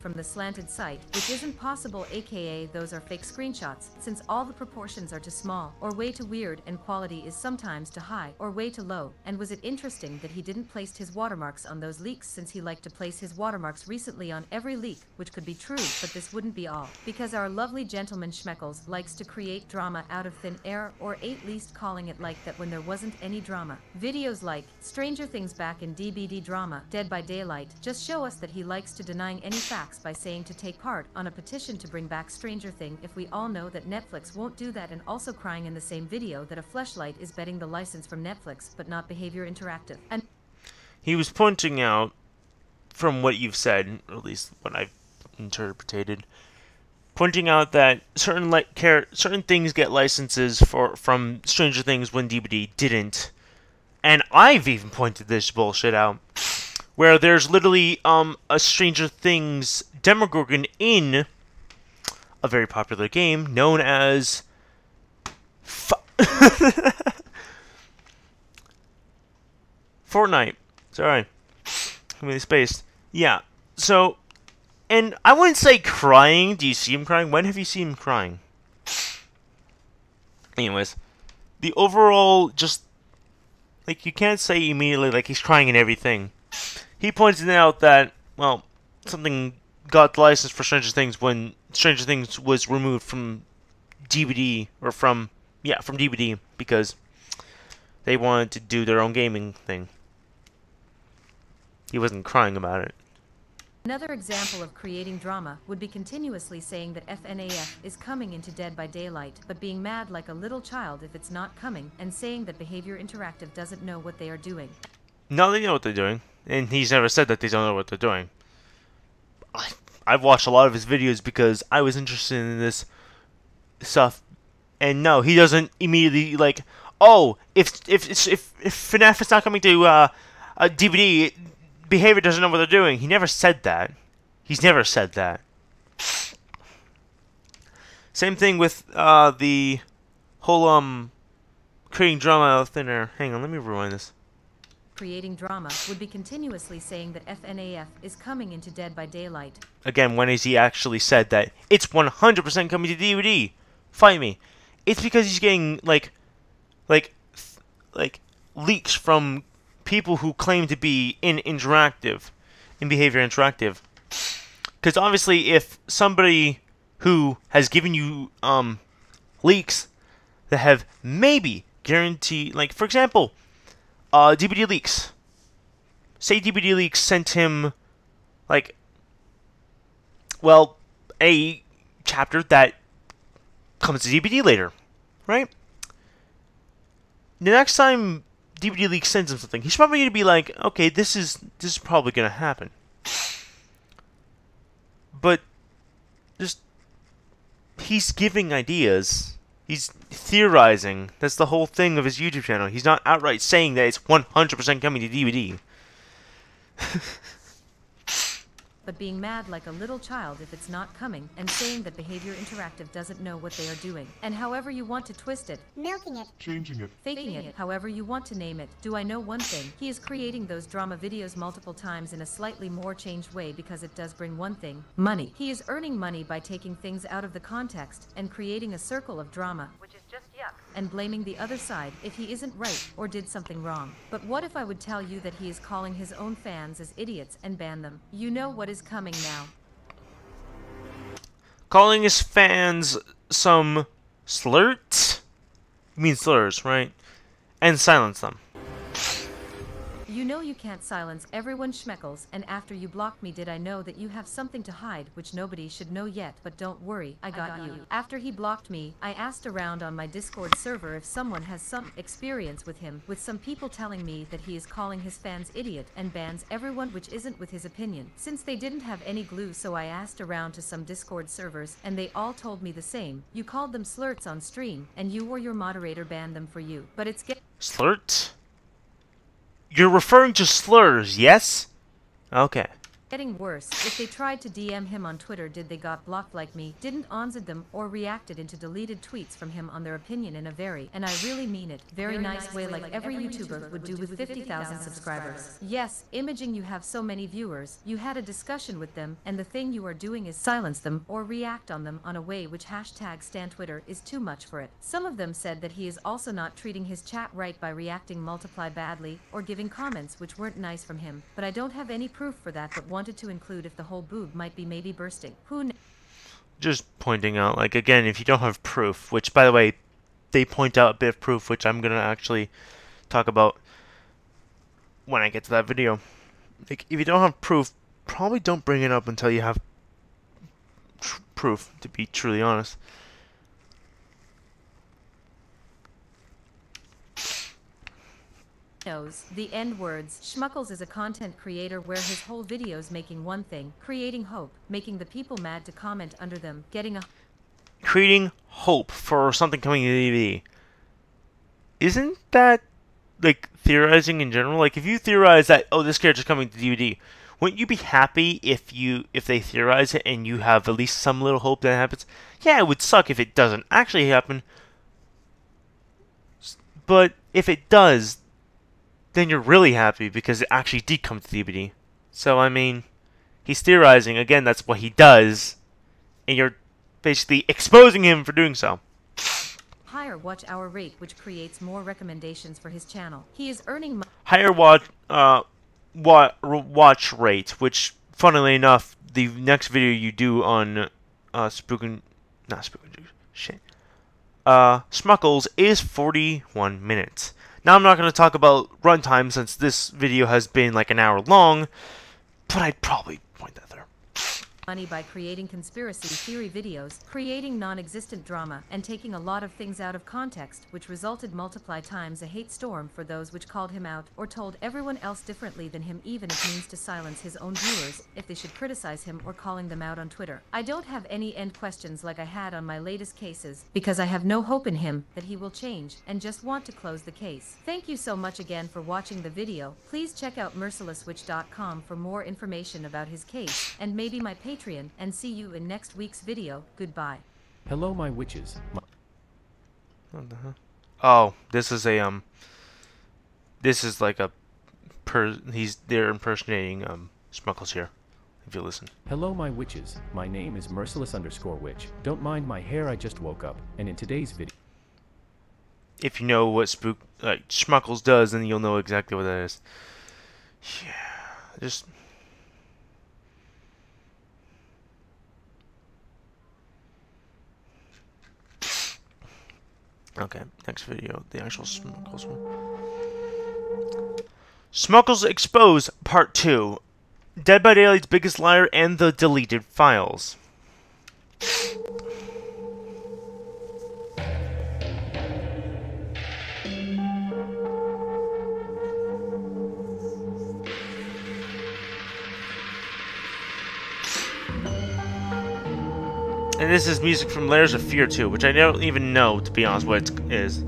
Speaker 2: from the slanted site, which isn't possible, aka those are fake screenshots, since all the proportions are too small, or way too weird, and quality is sometimes too high, or way too low. And was it interesting that he didn't place his watermarks on those leaks, since he liked to place his watermarks recently on every leak, which could be true, but this wouldn't be all. Because our lovely gentleman Schmeckles likes to create drama out of thin air, or at least calling it like that when there wasn't any drama. Videos like Stranger Things back in DBD drama, Dead by Daylight, just show us that he likes to denying any facts by saying to take part on a petition to bring back Stranger Thing if we all know that Netflix won't do that, and also crying in the same video that a fleshlight is betting the license from Netflix but not Behavior Interactive. And
Speaker 1: he was pointing out, from what you've said, or at least what I've interpreted, pointing out that certain things get licenses from Stranger Things when DBD didn't. And I've even pointed this bullshit out, where there's literally a Stranger Things Demogorgon in a very popular game known as Fortnite. Sorry, completely spaced. Yeah. So, and I wouldn't say crying. Do you see him crying? When have you seen him crying? Anyways, the overall just. Like, you can't say immediately, like, he's crying and everything. He pointed out that, well, something got the license for Stranger Things when Stranger Things was removed from DVD, or from DVD, because they wanted to do their own gaming thing. He wasn't crying about it.
Speaker 2: another example of creating drama would be continuously saying that FNAF is coming into Dead by Daylight, but being mad like a little child if it's not coming, and saying that Behavior Interactive doesn't know what they are doing.
Speaker 1: No, they know what they're doing, and he's never said that they don't know what they're doing. I've watched a lot of his videos because I was interested in this stuff, and no, he doesn't immediately like, oh, if FNAF is not coming to a DVD, Behavior doesn't know what they're doing. He never said that. He's never said that. Same thing with the whole creating drama out of thin air. Hang on, let me rewind this.
Speaker 2: Creating drama would be continuously saying that FNAF is coming into Dead by Daylight.
Speaker 1: Again, when has he actually said that it's 100% coming to DVD? Fight me. It's because he's getting like leaks from people who claim to be in Behavior Interactive. Because obviously, if somebody who has given you leaks that have maybe guaranteed, like for example, DBD Leaks. Say DBD Leaks sent him, like, well, a chapter that comes to DVD later, right? The next time DVD Leaks sends him something, he's probably going to be like, okay, this is probably going to happen. But just he's giving ideas. He's theorizing. That's the whole thing of his YouTube channel. He's not outright saying that it's 100% coming to DVD.
Speaker 2: But being mad like a little child if it's not coming, and saying that Behavior Interactive doesn't know what they are doing. And however you want to twist it,
Speaker 3: Milking it.
Speaker 4: Changing it.
Speaker 2: faking it, however you want to name it, do I know one thing? He is creating those drama videos multiple times in a slightly more changed way because it does bring one thing: money. He is earning money by taking things out of the context and creating a circle of drama, which is just yuck, and blaming the other side if he isn't right or did something wrong. But what if I would tell you that he is calling his own fans as idiots and ban them? You know what is coming now.
Speaker 1: Calling his fans some slurs? You mean slurs, right? And silence them.
Speaker 2: You know you can't silence everyone, Schmeckles, and after you blocked me did I know that you have something to hide which nobody should know yet, but don't worry, I got you. After he blocked me, I asked around on my Discord server if someone has some experience with him, with some people telling me that he is calling his fans idiot and bans everyone which isn't with his opinion. Since they didn't have any glue, so I asked around to some Discord servers, and they all told me the same. You called them slurts on stream, and you or your moderator banned them for you. But it's
Speaker 1: Slurts? You're referring to slurs, yes? Okay.
Speaker 2: Getting worse, if they tried to DM him on Twitter, did they got blocked like me, didn't answered them or reacted into deleted tweets from him on their opinion in a very, and I really mean it, very nice way like every YouTuber would do with 50,000 subscribers. Yes, imaging you have so many viewers, you had a discussion with them, and the thing you are doing is silence them or react on them on a way which #StanTwitter is too much for it. Some of them said that he is also not treating his chat right by reacting multiply badly or giving comments which weren't nice from him, but I don't have any proof for that, but wanted to include if the whole boob might be maybe bursting. Who knows?
Speaker 1: Just pointing out, like, again, if you don't have proof, which, by the way, they point out a bit of proof, which I'm going to actually talk about when I get to that video. Like, if you don't have proof, probably don't bring it up until you have proof, to be truly honest.
Speaker 2: Knows the end words. Schmuckles is a content creator where his whole videos making one thing, creating hope, making the people mad to comment under them, getting a
Speaker 1: Creating hope for something coming to DVD. Isn't that, like, theorizing in general? Like, if you theorize that, oh, this character's coming to DVD, wouldn't you be happy if they theorize it and you have at least some little hope that it happens? Yeah, it would suck if it doesn't actually happen. But if it does, then you're really happy because it actually did come to DVD. So, I mean, he's theorizing. Again, that's what he does. And you're basically exposing him for doing so.
Speaker 2: higher watch hour rate, which creates more recommendations for his channel. He is earning
Speaker 1: Higher watch rate, which, funnily enough, the next video you do on Schmuckles is 41 minutes. Now, I'm not going to talk about runtime since this video has been like an hour long, but I'd probably point that there.
Speaker 2: money by creating conspiracy theory videos, creating non-existent drama, and taking a lot of things out of context, which resulted multiply times a hate storm for those which called him out, or told everyone else differently than him, even if means to silence his own viewers, if they should criticize him or calling them out on Twitter. I don't have any end questions like I had on my latest cases, because I have no hope in him that he will change, and just want to close the case. Thank you so much again for watching the video. Please check out mercilesswitch.com for more information about his case, and maybe my Patreon, and see you in next week's video. Goodbye.
Speaker 4: Hello, my witches.
Speaker 1: What the hell? Oh, this is a this is like a they're impersonating Schmuckles here. If you listen.
Speaker 4: Hello, my witches. My name is merciless_witch. Don't mind my hair, I just woke up. And in today's video,
Speaker 1: If you know what Schmuckles does, then you'll know exactly what that is. Yeah, just. Okay, next video, the actual Schmuckles one. Schmuckles Exposed, Part 2. Dead by Daylight's Biggest Liar and the Deleted Files. And this is music from Layers of Fear 2, which I don't even know, to be honest, what it is.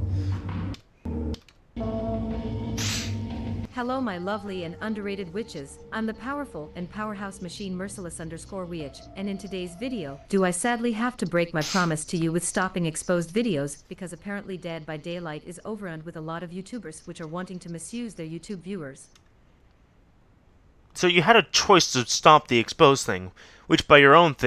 Speaker 2: Hello my lovely and underrated witches, I'm the powerful and powerhouse machine merciless_witch, and in today's video, do I sadly have to break my promise to you with stopping exposed videos, because apparently Dead by Daylight is overrun with a lot of YouTubers which are wanting to misuse their YouTube viewers.
Speaker 1: So you had a choice to stop the exposed thing, which by your own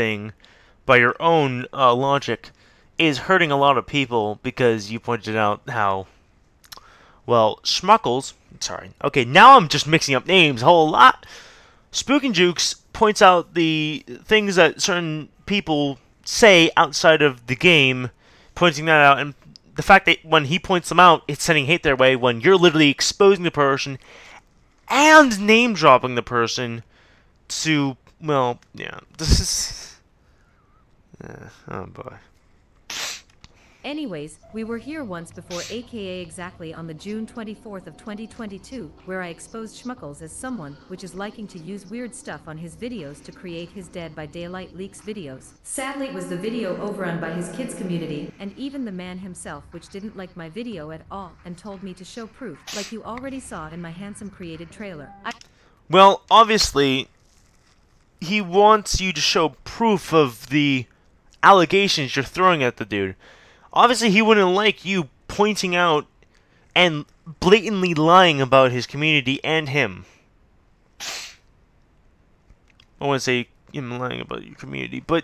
Speaker 1: logic, is hurting a lot of people because you pointed out how, well, Schmuckles, sorry, okay, now I'm just mixing up names a whole lot. Spook and Jukes points out the things that certain people say outside of the game, pointing that out, and the fact that when he points them out, it's sending hate their way when you're literally exposing the person and name-dropping the person to, well, yeah, this is... oh boy.
Speaker 2: Anyways, we were here once before, aka exactly on the June 24th of 2022, where I exposed Schmuckles as someone which is liking to use weird stuff on his videos to create his Dead by Daylight leaks videos. Sadly, it was the video overrun by his kids community, and even the man himself, which didn't like my video at all and told me to show proof, like you already saw in my handsome created trailer.
Speaker 1: Well, obviously, he wants you to show proof of the allegations you're throwing at the dude. Obviously, he wouldn't like you pointing out and blatantly lying about his community and him. I want to say him lying about your community, but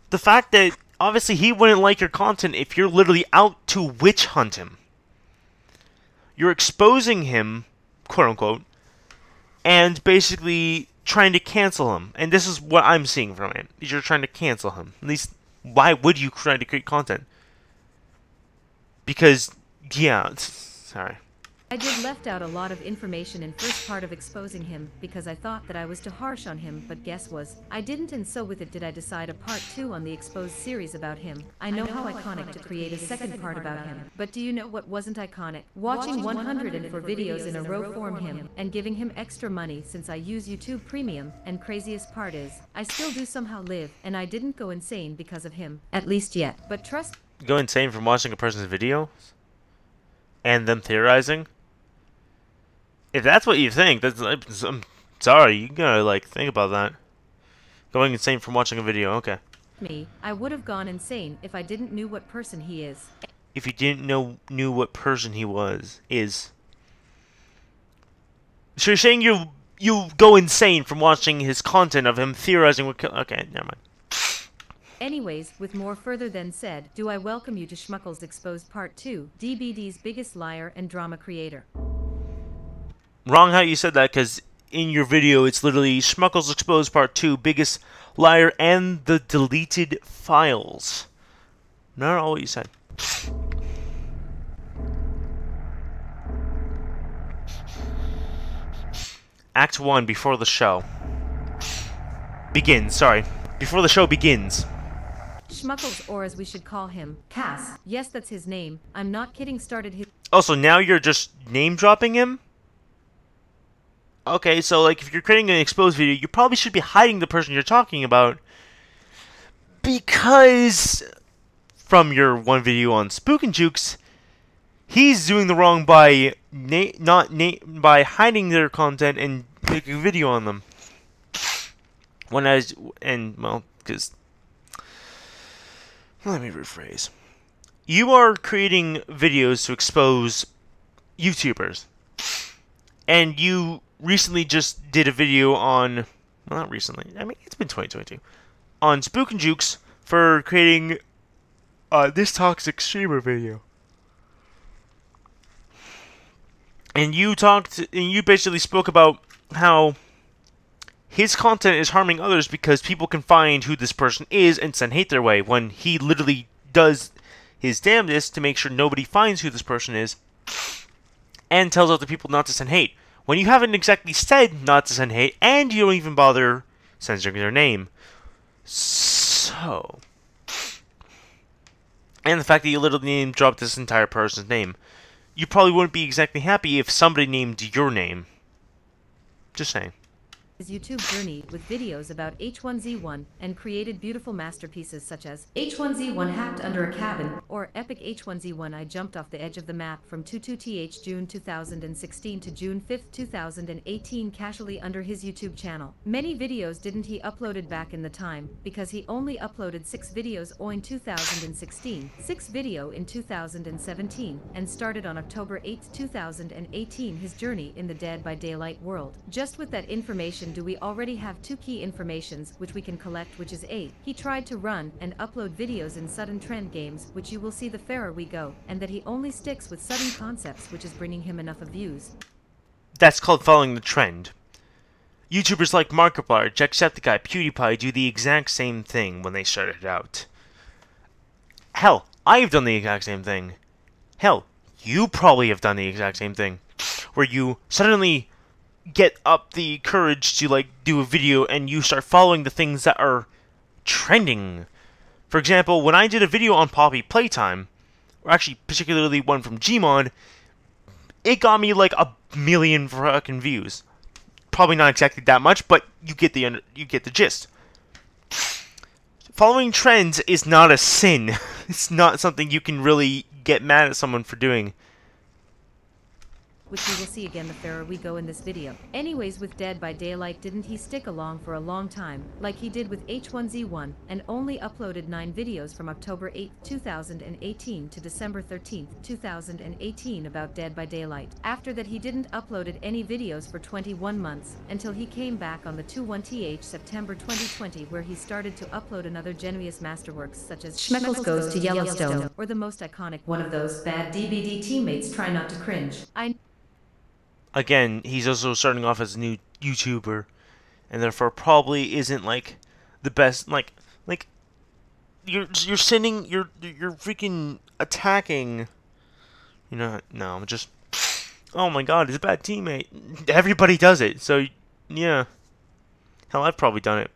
Speaker 1: the fact that obviously he wouldn't like your content if you're literally out to witch hunt him. You're exposing him, quote unquote, and basically trying to cancel him. And this is what I'm seeing from it. You're trying to cancel him. At least, why would you try to create content? Because, yeah, sorry.
Speaker 2: I did left out a lot of information in first part of exposing him, because I thought that I was too harsh on him, but guess was, I didn't, and so with it did I decide a part 2 on the exposed series about him. I know how iconic to create a second part about him, but do you know what wasn't iconic? Watching 104 videos in a row form him, and giving him extra money since I use YouTube Premium, and craziest part is, I still do somehow live, and I didn't go insane because of him, at least yet, but trust.
Speaker 1: Go insane from watching a person's video? And them theorizing? If that's what you think, that's, I'm sorry, you gotta, like, think about that. Going insane from watching a video, okay.
Speaker 2: Me, I would have gone insane if I didn't knew what person he is.
Speaker 1: If you didn't knew what person he is. So you're saying you go insane from watching his content of him theorizing what... Okay, never mind.
Speaker 2: Anyways, with more further than said, do I welcome you to Schmuckles Exposed Part 2, DBD's biggest liar and drama creator.
Speaker 1: Wrong how you said that, because in your video it's literally Schmuckles Exposed Part 2, biggest liar and the deleted files. Not all what you said. Act 1, before the show. Begins, sorry. Before the show begins.
Speaker 2: Schmuckles, or as we should call him, Cass. Yes, that's his name. I'm not kidding, started his...
Speaker 1: Also, now you're just name-dropping him? Okay, so, like, if you're creating an exposed video, you probably should be hiding the person you're talking about. Because, from your one video on Spook and Jukes, he's doing the wrong by by hiding their content and making a video on them. Well, because... Let me rephrase. You are creating videos to expose YouTubers. And you recently just did a video on... Well, not recently. I mean, it's been 2022. On Spook and Jukes for creating this toxic streamer video. And you basically spoke about how his content is harming others because people can find who this person is and send hate their way, when he literally does his damnedest to make sure nobody finds who this person is and tells other people not to send hate. When you haven't exactly said not to send hate, and you don't even bother censoring their name. So... And the fact that you literally name-dropped this entire person's name. You probably wouldn't be exactly happy if somebody named your name. Just saying.
Speaker 2: His YouTube journey with videos about H1Z1 and created beautiful masterpieces such as H1Z1 hacked under a cabin, or epic H1Z1 I jumped off the edge of the map from 22th June 2016 to June 5th 2018 casually under his YouTube channel. Many videos didn't he uploaded back in the time, because he only uploaded 6 videos in 2016, 6 video in 2017, and started on October 8, 2018 his journey in the Dead by Daylight world. Just with that information do we already have 2 key informations which we can collect, which is A, he tried to run and upload videos in sudden trend games, which you will see the fairer we go, and that he only sticks with sudden concepts, which is bringing him enough of views.
Speaker 1: That's called following the trend. YouTubers like Markiplier, Jacksepticeye, PewDiePie do the exact same thing when they started out. Hell, I've done the exact same thing. Hell, you probably have done the exact same thing. Where you suddenly get up the courage to, like, do a video and you start following the things that are trending. For example, when I did a video on Poppy Playtime, or actually particularly one from Gmod, it got me like 1 million fucking views. Probably not exactly that much, but you get the gist. Following trends is not a sin. It's not something you can really get mad at someone for doing.
Speaker 2: which we will see again the fairer we go in this video. Anyways, with Dead by Daylight, didn't he stick along for a long time, like he did with H1Z1, and only uploaded 9 videos from October 8, 2018 to December 13, 2018 about Dead by Daylight. After that he didn't uploaded any videos for 21 months, until he came back on the 21th September 2020, where he started to upload another genuine masterworks such as Schmeckles Goes to Yellowstone, or the most iconic one of those bad DBD teammates Try Not to Cringe.
Speaker 1: Again, he's also starting off as a new YouTuber, and therefore probably isn't like the best. Like you're sending, you're freaking attacking. You know, no, I'm just. Oh my God, he's a bad teammate. Everybody does it, so yeah. Hell, I've probably done it.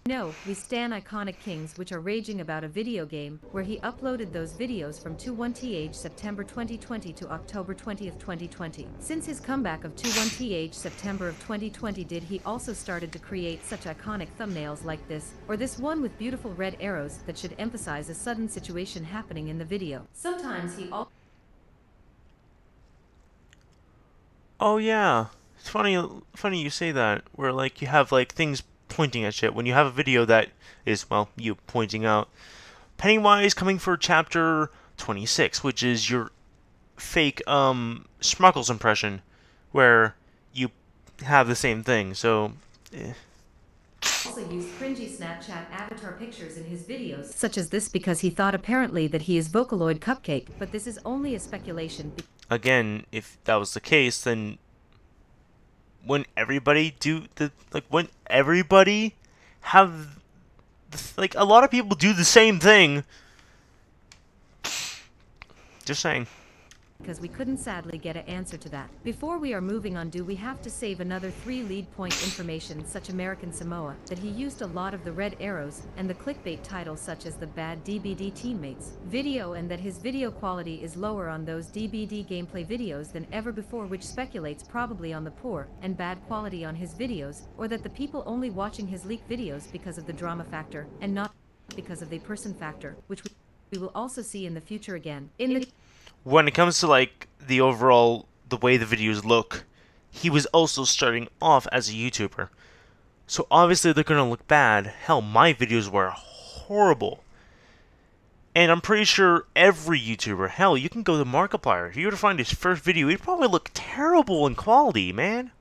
Speaker 2: No, we stan iconic kings which are raging about a video game, where he uploaded those videos from 21th September 2020 to October 20th, 2020. Since his comeback of 21th September of 2020 did he also started to create such iconic thumbnails like this, or this one with beautiful red arrows that should emphasize a sudden situation happening in the video. Sometimes he also...
Speaker 1: Oh yeah, it's funny you say that, where like you have like things pointing at shit when you have a video that is, well, you pointing out Pennywise coming for chapter 26, which is your fake Schmuckles impression, where you have the same thing. So
Speaker 2: also used cringy Snapchat avatar pictures in his videos, such as this, because he thought apparently that he is Vocaloid Cupcake, but this is only a speculation.
Speaker 1: Again, if that was the case, then when everybody when everybody have like a lot of people do the same thing. Just saying.
Speaker 2: Because we couldn't sadly get an answer to that. Before we are moving on, do we have to save another 3 lead point information, such American Samoa, that he used a lot of the red arrows, and the clickbait titles such as the bad DBD teammates video, and that his video quality is lower on those DBD gameplay videos than ever before, which speculates probably on the poor and bad quality on his videos, or that the people only watching his leak videos because of the drama factor, and not because of the person factor, which we will also see in the future again.
Speaker 1: When it comes to like the way the videos look, he was also starting off as a YouTuber. So obviously they're gonna look bad. Hell, my videos were horrible. And I'm pretty sure every YouTuber, hell, you can go to Markiplier. If you were to find his first video, he'd probably look terrible in quality, man.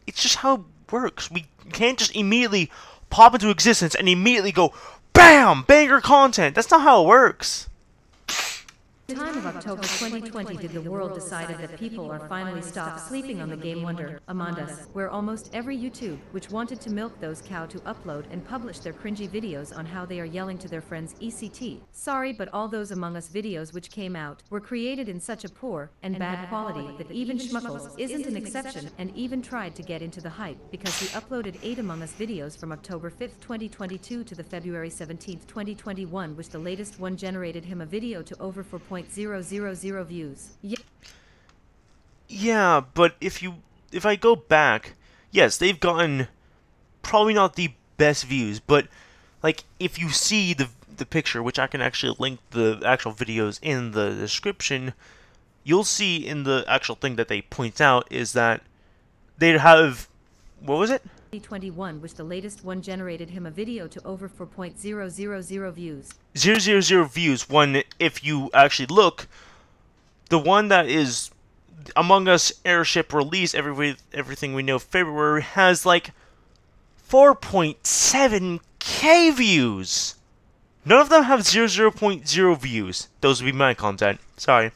Speaker 1: It's just how it works. We can't just immediately pop into existence and immediately go, BAM! Banger content! That's not how it works.
Speaker 2: The time of October 2020 did the world decided that people are finally stopped sleeping on the game wonder, Among Us, where almost every YouTube, which wanted to milk those cow to upload and publish their cringy videos on how they are yelling to their friends ECT. Sorry, but all those Among Us videos which came out were created in such a poor and bad quality that even Schmuckles isn't an exception, and even tried to get into the hype because he uploaded 8 Among Us videos from October 5th, 2022 to the February 17th, 2021, which the latest one generated him a video to over 4.000 views.
Speaker 1: Yeah, but if I go back, yes, they've gotten probably not the best views, but like if you see the picture, which I can actually link the actual videos in the description, you'll see in the actual thing that they point out is that they have, what was it?
Speaker 2: 2021, which the latest one generated him a video to over 4.000 views.
Speaker 1: 000 views, when if you actually look, the one that is Among Us Airship release, everything we know February, has like 4.7k views. None of them have 0.0 views. Those would be my content. Sorry.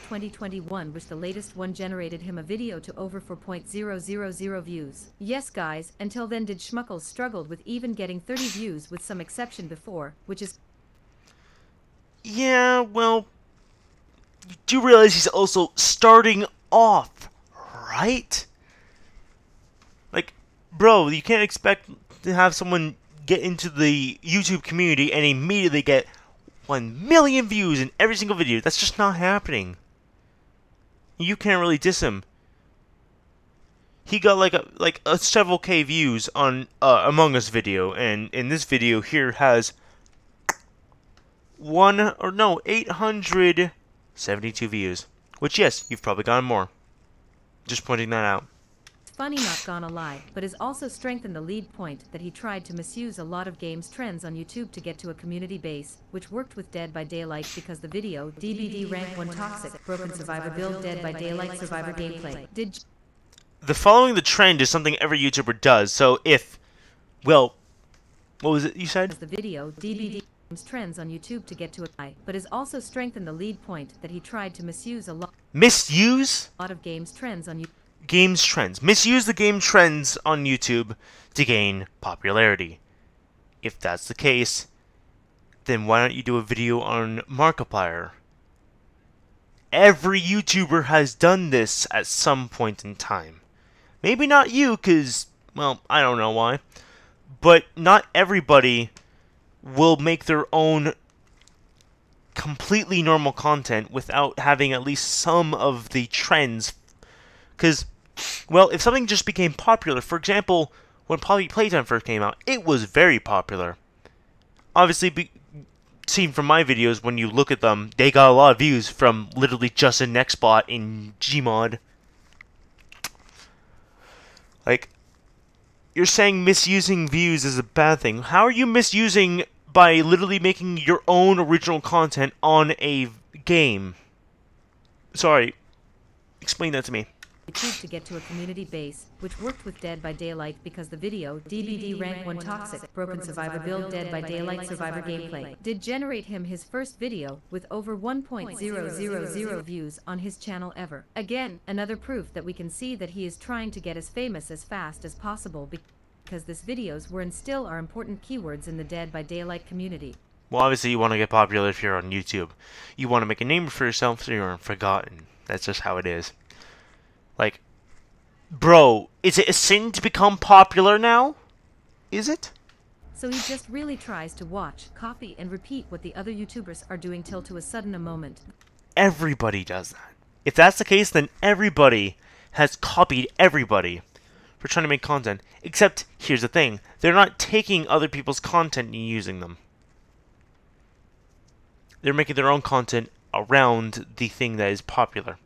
Speaker 2: 2021, which the latest one generated him a video to over 4.000 views. Yes guys, until then did Schmuckles struggled with even getting 30 views with some exception before, which is...
Speaker 1: Yeah, well, you do realize he's also starting off, right? Like, bro, you can't expect to have someone get into the YouTube community and immediately get 1 million views in every single video. That's just not happening. You can't really diss him. He got like a several K views on Among Us video, and in this video here has 872 views. Which, yes, you've probably gotten more. Just pointing that out.
Speaker 2: Funny, not gonna lie, but has also strengthened the lead point that he tried to misuse a lot of games trends on YouTube to get to a community base, which worked with Dead by Daylight because the video DBD Rank 1 Toxic Broken Survivor Build Dead by Daylight Survivor gameplay did.
Speaker 1: The following the trend is something every YouTuber does, so if, well, what was it you said?
Speaker 2: The video DBD trends on YouTube to get to a but has also strengthened the lead point that he tried to misuse a lot
Speaker 1: of
Speaker 2: games trends on YouTube.
Speaker 1: Games trends. Misuse the game trends on YouTube to gain popularity. If that's the case, then why don't you do a video on Markiplier? Every YouTuber has done this at some point in time. Maybe not you, because, well, I don't know why. But not everybody will make their own completely normal content without having at least some of the trends. Because, well, if something just became popular, for example, when Poppy Playtime first came out, it was very popular. Obviously, seen from my videos, when you look at them, they got a lot of views from literally just a Nextbot in Gmod. Like, you're saying misusing views is a bad thing. How are you misusing by literally making your own original content on a game? Sorry, explain that to me.
Speaker 2: YouTube to get to a community base, which worked with Dead by Daylight because the video DBD Rank 1 Toxic Broken Survivor Build Dead by Daylight Survivor gameplay did generate him his first video with over 1.000 views on his channel ever. Again, another proof that we can see that he is trying to get as famous as fast as possible because this videos were and still are important keywords in the Dead by Daylight community.
Speaker 1: Well, obviously you want to get popular if you're on YouTube. You want to make a name for yourself so you aren't forgotten. That's just how it is. Like, bro, is it a sin to become popular now? Is it?
Speaker 2: So he just really tries to watch, copy, and repeat what the other YouTubers are doing till to a sudden a moment.
Speaker 1: Everybody does that. If that's the case, then everybody has copied everybody for trying to make content. Except, here's the thing. They're not taking other people's content and using them. They're making their own content around the thing that is popular.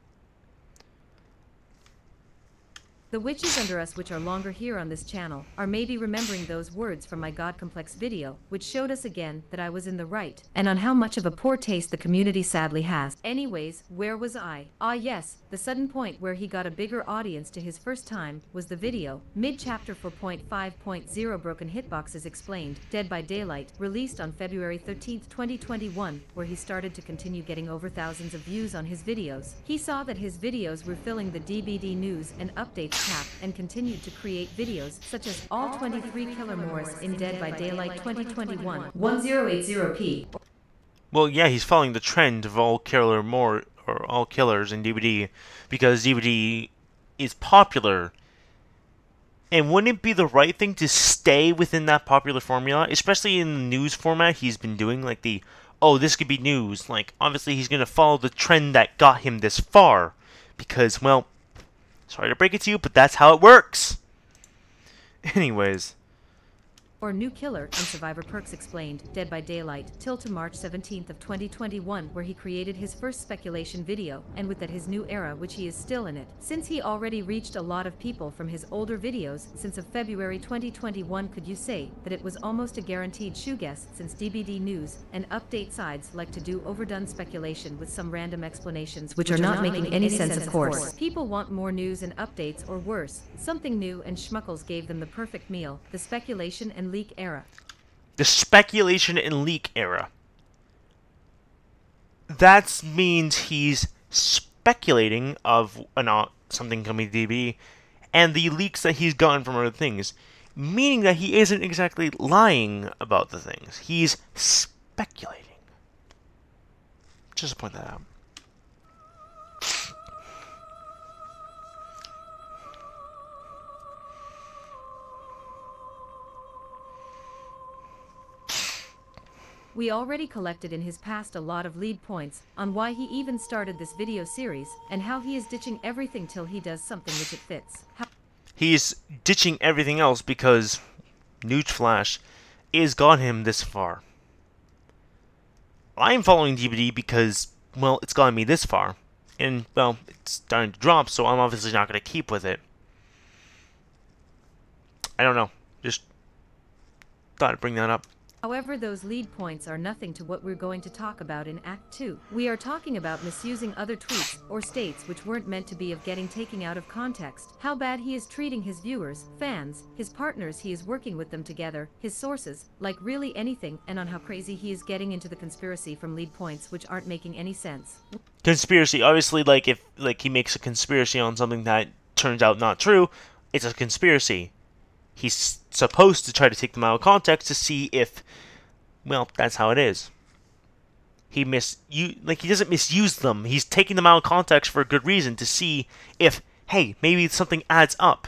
Speaker 2: The witches under us which are longer here on this channel are maybe remembering those words from my God Complex video, which showed us again that I was in the right, and on how much of a poor taste the community sadly has. Anyways, where was I? Ah yes, the sudden point where he got a bigger audience to his first time was the video, mid-chapter 4.5.0 Broken Hitboxes Explained, Dead by Daylight, released on February 13th, 2021, where he started to continue getting over thousands of views on his videos. He saw that his videos were filling the DBD news and updates tab and continued to create videos such as All 23 Killer Morris in Dead by Daylight 2021 1080p.
Speaker 1: Well, yeah, he's following the trend of all killers in DVD because DVD is popular. And wouldn't it be the right thing to stay within that popular formula, especially in the news format he's been doing, like the, oh, this could be news. Like, obviously he's going to follow the trend that got him this far because, well, sorry to break it to you, but that's how it works. Anyways.
Speaker 2: Or New Killer and Survivor Perks Explained, Dead by Daylight, till to March 17th of 2021 where he created his first speculation video, and with that his new era which he is still in it. Since he already reached a lot of people from his older videos since of February 2021, could you say that it was almost a guaranteed shoe guess since DBD News and update sides like to do overdone speculation with some random explanations which are not making any sense of course. People want more news and updates or worse, something new, and Schmuckles gave them the perfect meal, the speculation and leak era.
Speaker 1: The speculation and leak era. That means he's speculating of something coming to DB, and the leaks that he's gotten from other things, meaning that he isn't exactly lying about the things. He's speculating. Just to point that out.
Speaker 2: We already collected in his past a lot of lead points on why he even started this video series and how he is ditching everything till he does something which it fits.
Speaker 1: He's ditching everything else because newsflash is got him this far. I'm following DVD because, well, it's gotten me this far. And, well, it's starting to drop, so I'm obviously not going to keep with it. I don't know. Just thought I'd bring that up.
Speaker 2: However, those lead points are nothing to what we're going to talk about in Act 2. We are talking about misusing other tweets or states which weren't meant to be of getting taken out of context, how bad he is treating his viewers, fans, his partners he is working with them together, his sources, like really anything, and on how crazy he is getting into the conspiracy from lead points which aren't making any sense.
Speaker 1: Conspiracy, obviously, like if he makes a conspiracy on something that turns out not true, it's a conspiracy. He's supposed to try to take them out of context to see if, well, that's how it is. He doesn't misuse them. He's taking them out of context for a good reason to see if, hey, maybe something adds up.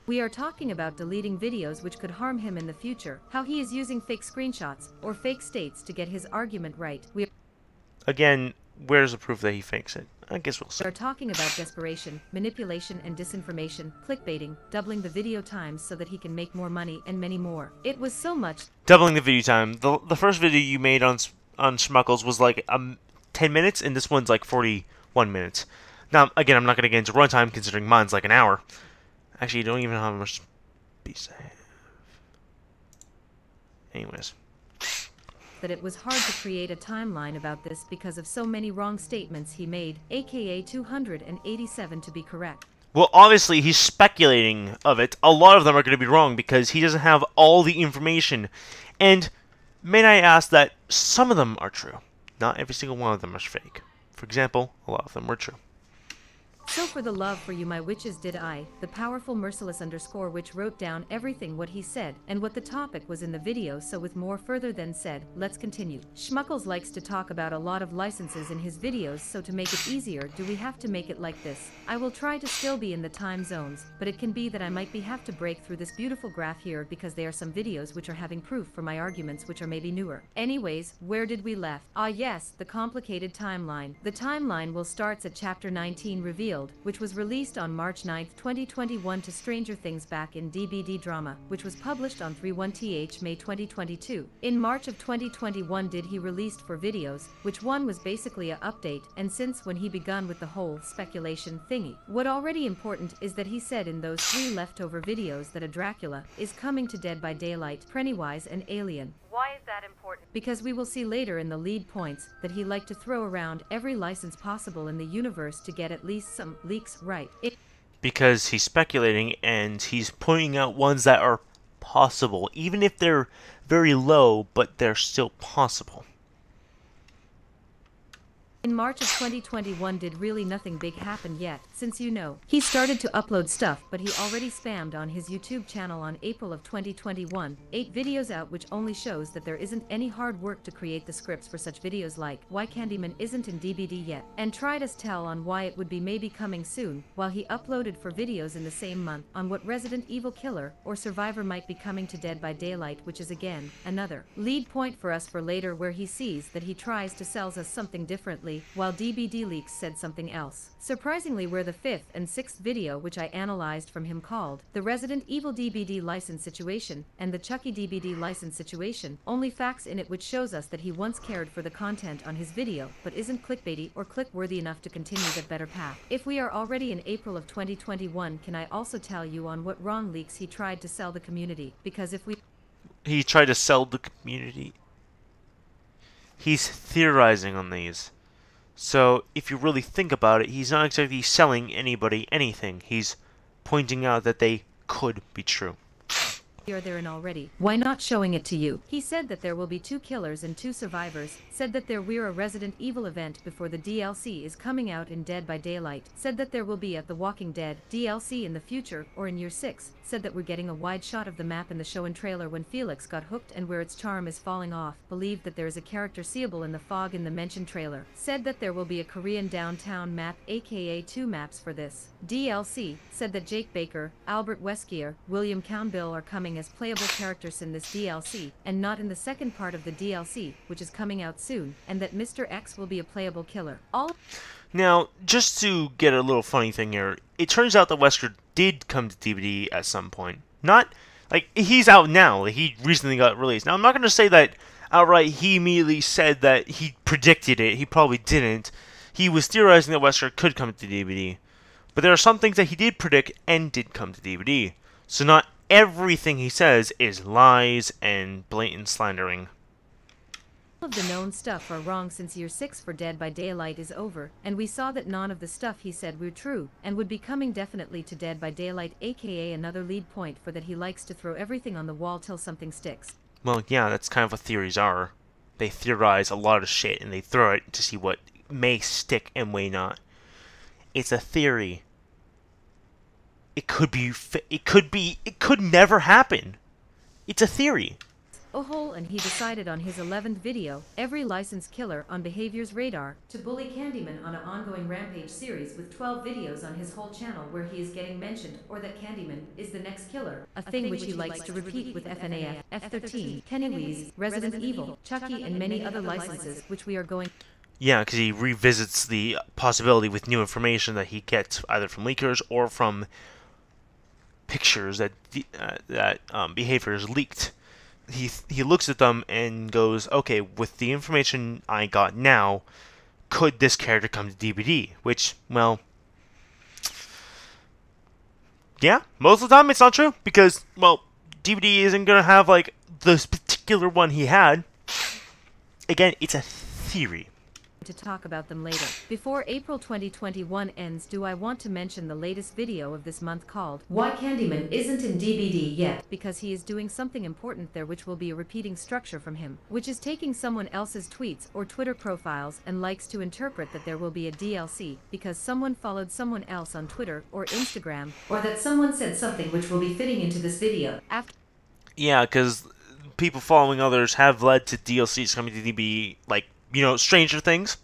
Speaker 2: We are talking about deleting videos which could harm him in the future, how he is using fake screenshots or fake states to get his argument right.
Speaker 1: Again, where's the proof that he fakes it? I guess we'll see.
Speaker 2: We are talking about desperation, manipulation and disinformation, clickbaiting, doubling the video times so that he can make more money, and many more. It was so much.
Speaker 1: Doubling the video time. The first video you made on Schmuckles was like 10 minutes, and this one's like 41 minutes. Now, again, I'm not going to get into runtime, considering mine's like an hour. Actually, you don't even know how much space I have. Anyways.
Speaker 2: That it was hard to create a timeline about this because of so many wrong statements he made, aka 287 to be correct.
Speaker 1: Well, obviously, he's speculating of it. A lot of them are going to be wrong because he doesn't have all the information. And may I ask that some of them are true. Not every single one of them is fake. For example, a lot of them were true.
Speaker 2: So for the love for you my witches did I, the powerful merciless underscore witch wrote down everything what he said, and what the topic was in the video, so with more further than said, let's continue. Schmuckles likes to talk about a lot of licenses in his videos, so to make it easier, do we have to make it like this? I will try to still be in the time zones, but it can be that I might have to break through this beautiful graph here because there are some videos which are having proof for my arguments which are maybe newer. Anyways, where did we left? Ah yes, the complicated timeline. The timeline will starts at chapter 19 revealed, which was released on March 9, 2021 to Stranger Things back in DBD Drama, which was published on 31th May 2022. In March of 2021 did he released for videos, which one was basically a update, and since when he begun with the whole speculation thingy. What already important is that he said in those 3 leftover videos that a Dracula is coming to Dead by Daylight, Pennywise and Alien. Why is that important? Because we will see later in the lead points that he liked to throw around every license possible in the universe to get at least some leaks right.
Speaker 1: Because he's speculating and he's pointing out ones that are possible, even if they're very low, but they're still possible.
Speaker 2: In March of 2021 did really nothing big happen yet, since you know, he started to upload stuff but he already spammed on his YouTube channel on April of 2021, 8 videos out which only shows that there isn't any hard work to create the scripts for such videos like why Candyman isn't in DBD yet, and tried us tell on why it would be maybe coming soon, while he uploaded for videos in the same month on what Resident Evil Killer or Survivor might be coming to Dead by Daylight, which is again, another lead point for us for later where he sees that he tries to sells us something differently, while DBD Leaks said something else. Surprisingly, where the 5th and 6th video which I analyzed from him called the Resident Evil DBD license situation and the Chucky DBD license situation, only facts in it which shows us that he once cared for the content on his video but isn't clickbaity or click-worthy enough to continue the better path. If we are already in April of 2021, can I also tell you on what wrong leaks he tried to sell the community? Because if
Speaker 1: he tried to sell the community. He's theorizing on these. So, if you really think about it, he's not exactly selling anybody anything. He's pointing out that they could be true.
Speaker 2: You're there and already. Why not showing it to you? He said that there will be 2 killers and 2 survivors, said that there we're a Resident Evil event before the DLC is coming out in Dead by Daylight, said that there will be at The Walking Dead DLC in the future or in year 6, said that we're getting a wide shot of the map in the show and trailer when Felix got hooked and where its charm is falling off, believed that there is a character seeable in the fog in the mentioned trailer, said that there will be a Korean downtown map aka 2 maps for this DLC, said that Jake Baker, Albert Weskier, William Campbell are coming as playable characters in this DLC, and not in the second part of the DLC, which is coming out soon, and that Mr. X will be a playable killer.
Speaker 1: Now, just to get a little funny thing here, it turns out that Wesker did come to DVD at some point. Not, like, he's out now, like, he recently got released. Now, I'm not going to say that outright he immediately said that he predicted it, he probably didn't. he was theorizing that Wesker could come to DVD. But there are some things that he did predict and did come to DVD. So not everything he says is lies and blatant slandering.
Speaker 2: All of the known stuff are wrong since year 6 for Dead by Daylight is over, and we saw that none of the stuff he said were true, and would be coming definitely to Dead by Daylight, aka another lead point for that he likes to throw everything on the wall till something sticks.
Speaker 1: Well, yeah, that's kind of what theories are. They theorize a lot of shit and they throw it to see what may stick and may not. It's a theory. It could never happen. It's a theory.
Speaker 2: Oh, and he decided on his 11th video, every licensed killer on Behavior's radar, to bully Candyman on an ongoing Rampage series with 12 videos on his whole channel where he is getting mentioned, or that Candyman is the next killer, a thing which he likes to repeat with FNAF, F13, Pennywise, Resident Evil, Chucky, and many other licenses, which we are going.
Speaker 1: Yeah, because he revisits the possibility with new information that he gets either from leakers or from pictures that Behavior has leaked. He looks at them and goes, okay, with the information I got now, could this character come to DVD? Which, well, yeah, most of the time it's not true, because, well, DVD isn't going to have, like, this particular one he had. Again, it's a theory.
Speaker 2: To talk about them later. Before April 2021 ends, do I want to mention the latest video of this month called Why Candyman Isn't in DVD Yet, because he is doing something important there which will be a repeating structure from him, which is taking someone else's tweets or Twitter profiles and likes to interpret that there will be a DLC because someone followed someone else on Twitter or Instagram, or that someone said something which will be fitting into this video.
Speaker 1: Yeah, because people following others have led to DLCs coming to DVD, like, you know, Stranger Things.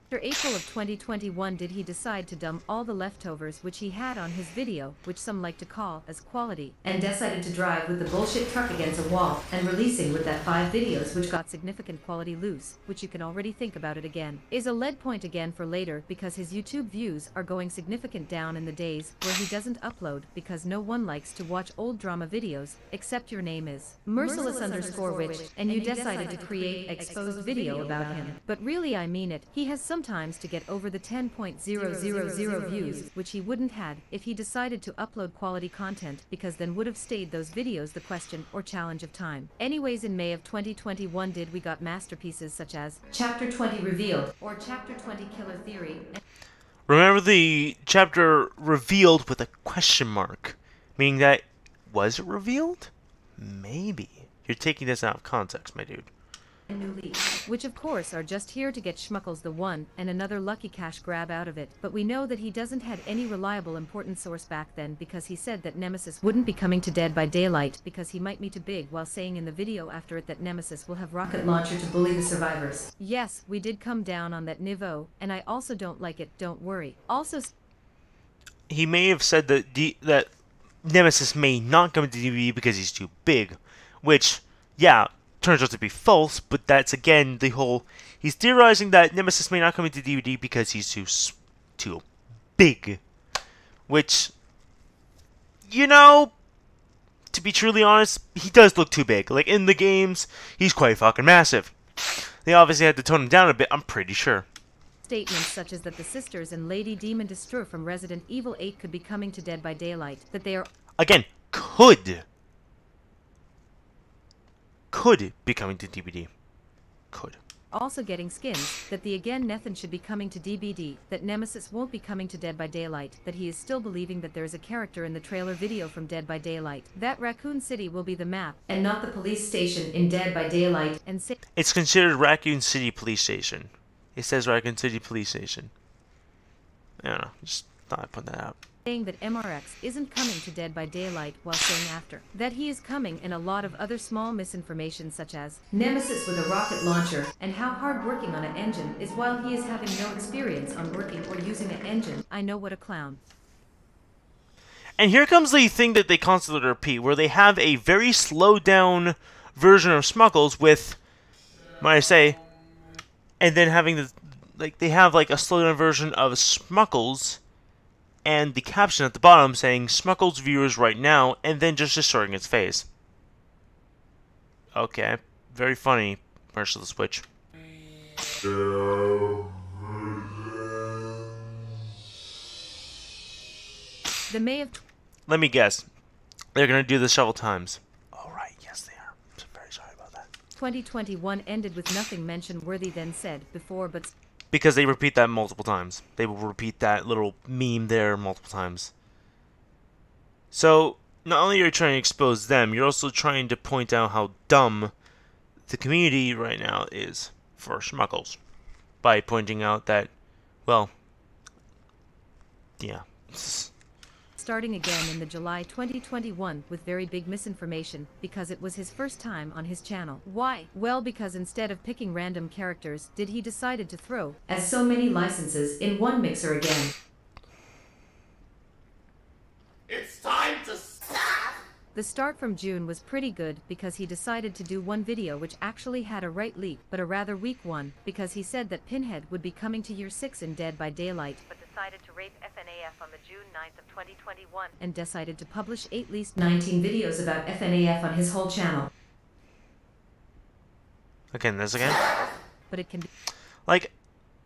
Speaker 2: After April of 2021 did he decide to dump all the leftovers which he had on his video, which some like to call as quality, and decided to drive with the bullshit truck against a wall, and releasing with that 5 videos which got significant quality loose, which you can already think about it again, is a lead point again for later because his YouTube views are going significant down in the days where he doesn't upload because no one likes to watch old drama videos, except your name is merciless_witch, and you decided to create exposed video about him. But really I mean it, he has sometimes to get over the 10,000 views, which he wouldn't had if he decided to upload quality content, because then would have stayed those videos the question or challenge of time. Anyways, in May of 2021 we got masterpieces such as Chapter 20 Revealed or Chapter 20 Killer Theory.
Speaker 1: Remember the chapter revealed with a question mark, meaning that, was it revealed? Maybe. You're taking this out of context, my dude.
Speaker 2: New leaks, which of course are just here to get Schmuckles the one and another lucky cash grab out of it, but we know that he doesn't had any reliable important source back then because he said that Nemesis wouldn't be coming to Dead by Daylight because he might be too big, while saying in the video after it that Nemesis will have rocket launcher to bully the survivors. Yes, we did come down on that niveau, and I also don't like it, don't worry. Also,
Speaker 1: he may have said that that Nemesis may not come to DVD because he's too big, which, yeah, turns out to be false, but that's again the whole, he's theorizing that Nemesis may not come into DVD because he's too big, which, you know, to be truly honest, he does look too big. Like, in the games, he's quite fucking massive. They obviously had to tone him down a bit, I'm pretty sure.
Speaker 2: Statements such as that the sisters and Lady Demon Destroyer from Resident Evil 8 could be coming to Dead by Daylight, that they are,
Speaker 1: again, could be coming to DVD. Could.
Speaker 2: Also getting skins, that the again Nethan should be coming to DVD, that Nemesis won't be coming to Dead by Daylight, that he is still believing that there is a character in the trailer video from Dead by Daylight, that Raccoon City will be the map, and not the police station in Dead by Daylight, and
Speaker 1: it's considered Raccoon City Police Station. It says Raccoon City Police Station. I don't know, just thought I'd put that out.
Speaker 2: Saying that MRX isn't coming to Dead by Daylight, while saying after that he is coming, and a lot of other small misinformation such as Nemesis with a rocket launcher, and how hard working on an engine is while he is having no experience on working or using an engine. I know, what a clown.
Speaker 1: And here comes the thing that they constantly repeat, where they have a very slowed down version of Smuggles with, might I say, and then having the, like, they have like a slowed down version of Smuggles and the caption at the bottom saying Smuggles viewers right now, and then just destroying its face. Okay, very funny, Merciless Witch.
Speaker 2: The May of
Speaker 1: Let me guess. They're gonna do this several times. Oh, right. Yes, they are. I'm very sorry about that.
Speaker 2: 2021 ended with nothing mention-worthy than said before, but
Speaker 1: Because they repeat that multiple times. They will repeat that little meme there multiple times. So, not only are you trying to expose them, you're also trying to point out how dumb the community right now is for schmuckles. By pointing out that, well, yeah.
Speaker 2: starting again in the July 2021 with very big misinformation because it was his first time on his channel. Why? Well, because instead of picking random characters, he decided to throw as so many licenses in one mixer again.
Speaker 5: It's time to stop!
Speaker 2: The start from June was pretty good because he decided to do one video which actually had a right leak, but a rather weak one, because he said that Pinhead would be coming to year 6 in Dead by Daylight, but decided to rape FNAF on the June 9th of 2021, and decided to publish at least 19 videos about FNAF on his whole channel.
Speaker 1: Again, this again?
Speaker 2: But it can be...
Speaker 1: Like,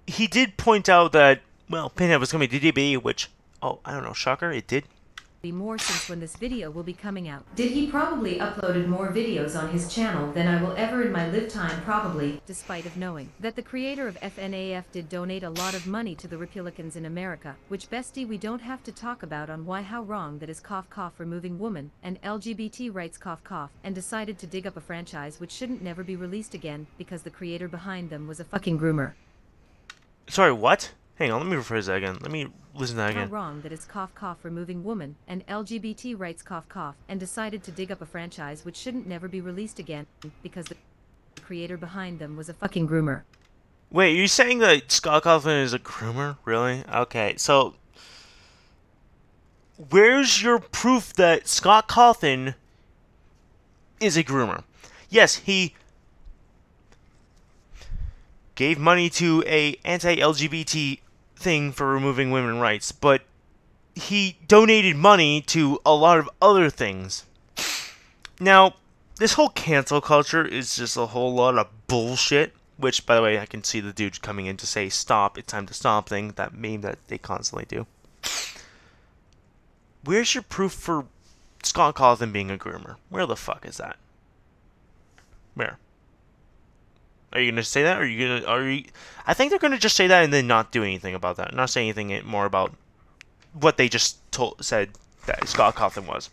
Speaker 1: he did point out that, well, Pinhead was coming to DDB, which, oh, I don't know, shocker, it did.
Speaker 2: Be more since when this video will be coming out. Did he probably uploaded more videos on his channel than I will ever in my lifetime probably, despite of knowing that the creator of FNAF did donate a lot of money to the Republicans in America, which bestie we don't have to talk about on why how wrong that is cough cough removing woman and LGBT rights cough cough, and decided to dig up a franchise which shouldn't never be released again because the creator behind them was a fucking groomer.
Speaker 1: Sorry, what? Hang on, let me rephrase that again. Let me listen to that again.
Speaker 2: How wrong that is cough cough removing woman and LGBT rights cough cough, and decided to dig up a franchise which shouldn't never be released again because the creator behind them was a fucking groomer.
Speaker 1: Wait, you're saying that Scott Cawthon is a groomer? Really? Okay, so where's your proof that Scott Cawthon is a groomer? Yes, he gave money to a anti-LGBT thing for removing women's rights, but he donated money to a lot of other things. Now, this whole cancel culture is just a whole lot of bullshit, which, by the way, I can see the dude coming in to say, stop, it's time to stop thing, that meme that they constantly do. Where's your proof for Scott Cawthon being a groomer? Where the fuck is that? Where? Are you gonna say that, or are you? I think they're gonna just say that and then not do anything about that. Not say anything more about what they just said that Scott Cawthon was.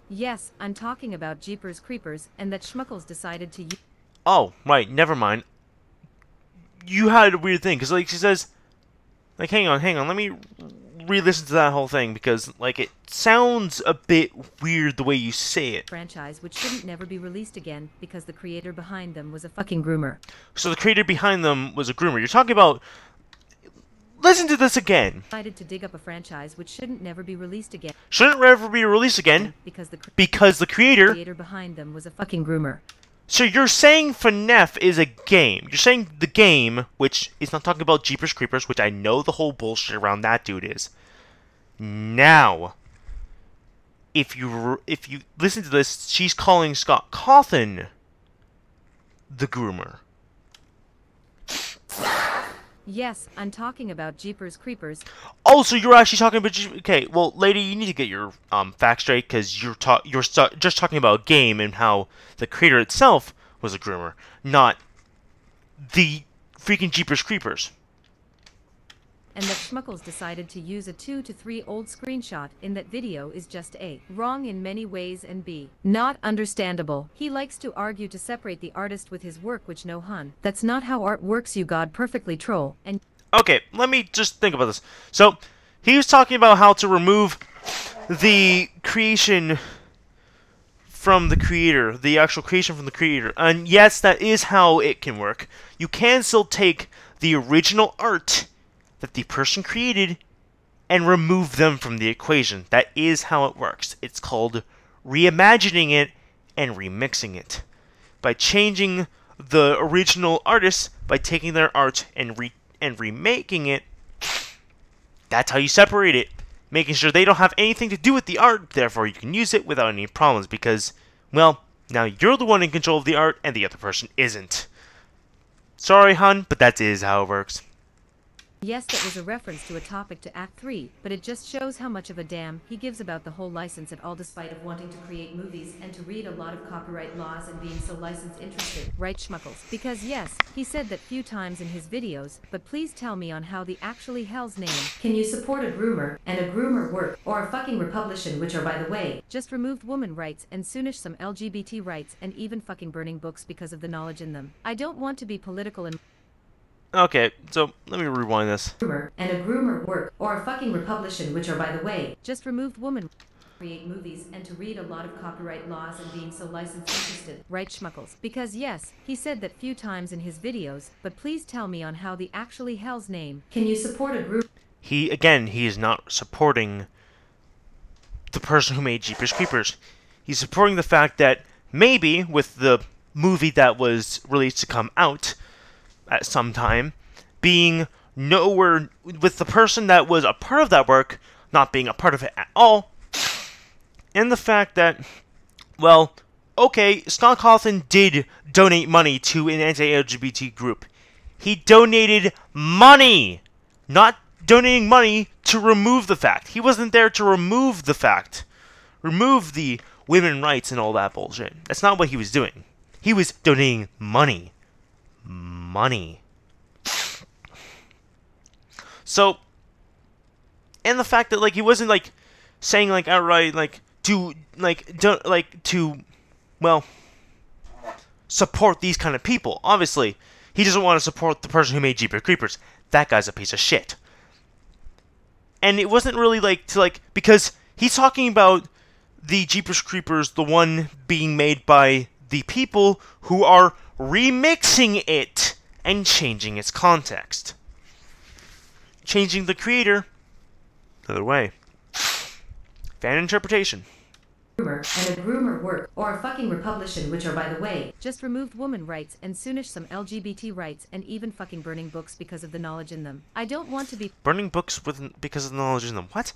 Speaker 2: Yes, I'm talking about Jeepers Creepers, and that Schmuckles decided to use...
Speaker 1: Oh, right, never mind. You had a weird thing, because, like, she says... Like, hang on, let me re-listen to that whole thing, because, like, it sounds a bit weird the way you say it.
Speaker 2: Franchise which shouldn't never be released again, because the creator behind them was a fucking groomer.
Speaker 1: So the creator behind them was a groomer. You're talking about... Listen to this again.
Speaker 2: Decided to dig up a franchise which shouldn't never be released again.
Speaker 1: Shouldn't ever be released again,
Speaker 2: because
Speaker 1: the creator
Speaker 2: behind them was a fucking groomer.
Speaker 1: So you're saying FNAF is a game. You're saying the game, which is not talking about Jeepers Creepers, which I know the whole bullshit around that dude is. Now, if you listen to this, she's calling Scott Cawthon the groomer.
Speaker 2: Yes, I'm talking about Jeepers Creepers.
Speaker 1: Oh, so you're actually talking about... Okay, well, lady, you need to get your facts straight, because you're just talking about a game and how the creator itself was a groomer, not the freaking Jeepers Creepers.
Speaker 2: And that Schmuckles decided to use a 2 to 3 old screenshot in that video is just A, wrong in many ways, and B, not understandable. He likes to argue to separate the artist with his work, which no hun. That's not how art works, you god perfectly troll. And
Speaker 1: okay, let me just think about this. So, he was talking about how to remove the creation from the creator, the actual creation from the creator. And yes, that is how it can work. You can still take the original art that the person created and remove them from the equation. That is how it works. It's called reimagining it and remixing it. By changing the original artist, by taking their art and remaking it, that's how you separate it. Making sure they don't have anything to do with the art, therefore you can use it without any problems, because, well, now you're the one in control of the art and the other person isn't. Sorry, hun, but that is how it works.
Speaker 2: Yes, that was a reference to a topic to Act 3, but it just shows how much of a damn he gives about the whole license at all, despite of wanting to create movies and to read a lot of copyright laws and being so license interested, right Schmuckles? Because yes, he said that few times in his videos, but please tell me on how the actually hell's name can you support a groomer and a groomer work or a fucking republication, which are by the way, just removed woman rights and soonish some LGBT rights and even fucking burning books because of the knowledge in them. I don't want to be political and
Speaker 1: Okay, so let me rewind this.
Speaker 2: groomer and a groomer work or a fucking republication, which are by the way, just removed woman create movies and to read a lot of copyright laws and being so license interested, right Schmuckles? Because yes, he said that few times in his videos, but please tell me on how the actually hell's name can you support a group.
Speaker 1: He is not supporting the person who made Jeepers Creepers. He's supporting the fact that maybe with the movie that was released to come out at some time, being nowhere with the person that was a part of that work not being a part of it at all, and the fact that, well, okay, Scott Cawthon did donate money to an anti-LGBT group. He donated money, not donating money to remove the fact. He wasn't there to remove the fact, remove the women's rights and all that bullshit. That's not what he was doing. He was donating money. Money. So, and the fact that, like, he wasn't, like, saying, like, outright, like, well, support these kind of people. Obviously, he doesn't want to support the person who made Jeepers Creepers. That guy's a piece of shit. And it wasn't really, like, because he's talking about the Jeepers Creepers, the one being made by the people who are remixing it and changing its context. Changing the creator the other way. Fan interpretation.
Speaker 2: Groomer and a groomer work or a fucking republication, which are by the way, just removed woman rights and soonish some LGBT rights and even fucking burning books because of the knowledge in them. I don't want to be
Speaker 1: Burning books because of the knowledge in them. What?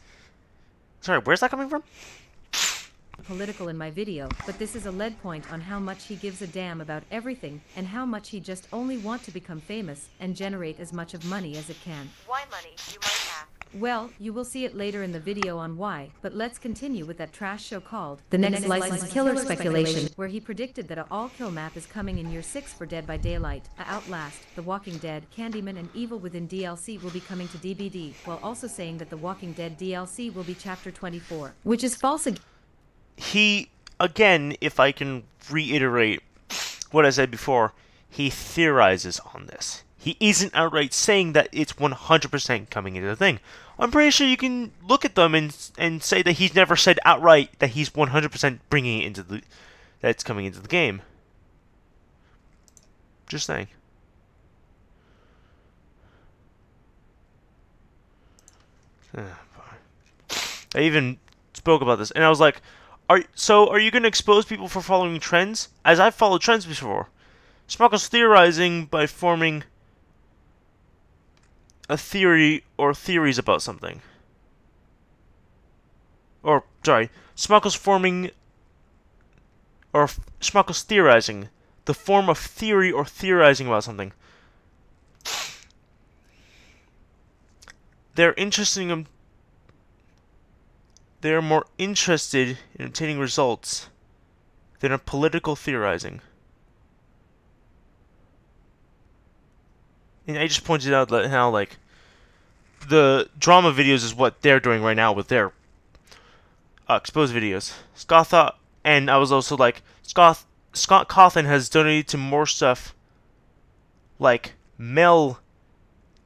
Speaker 1: Sorry, where's that coming from?
Speaker 2: political in my video, but this is a lead point on how much he gives a damn about everything and how much he just only want to become famous and generate as much of money as it can.
Speaker 6: Why money, you might ask?
Speaker 2: Well, you will see it later in the video on why, but let's continue with that trash show called The Next Licensed Killer Speculation, where he predicted that a all-kill map is coming in Year 6 for Dead by Daylight, Outlast, The Walking Dead, Candyman and Evil Within DLC will be coming to DVD, while also saying that The Walking Dead DLC will be Chapter 24, which is false again.
Speaker 1: He, again, if I can reiterate what I said before, he theorizes on this. He isn't outright saying that it's 100% coming into the thing. I'm pretty sure you can look at them and say that he's never said outright that he's 100% bringing it into the... that it's coming into the game. Just saying. I even spoke about this, and I was like, are you going to expose people for following trends? As I've followed trends before. Sparkle's theorizing by forming a theory or theories about something. Or, sorry, Sparkle's forming, or Sparkle's theorizing, the form of theory or theorizing about something. They're more interested in obtaining results than a political theorizing. And I just pointed out that how, like, the drama videos is what they're doing right now with their exposed videos. Scott thought, and I was also like, Scott Cawthon has donated to more stuff like Mel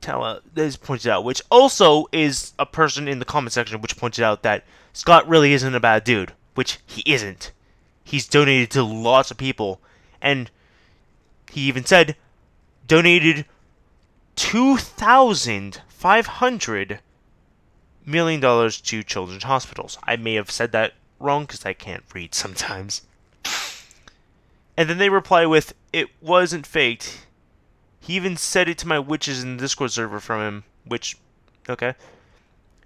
Speaker 1: Tella is pointed out, which also is a person in the comment section which pointed out that Scott really isn't a bad dude, which he isn't. He's donated to lots of people, and he even said donated $2,500 million to children's hospitals. I may have said that wrong because I can't read sometimes. And then they reply with, it wasn't faked. He even said it to my witches in the Discord server from him, which, okay.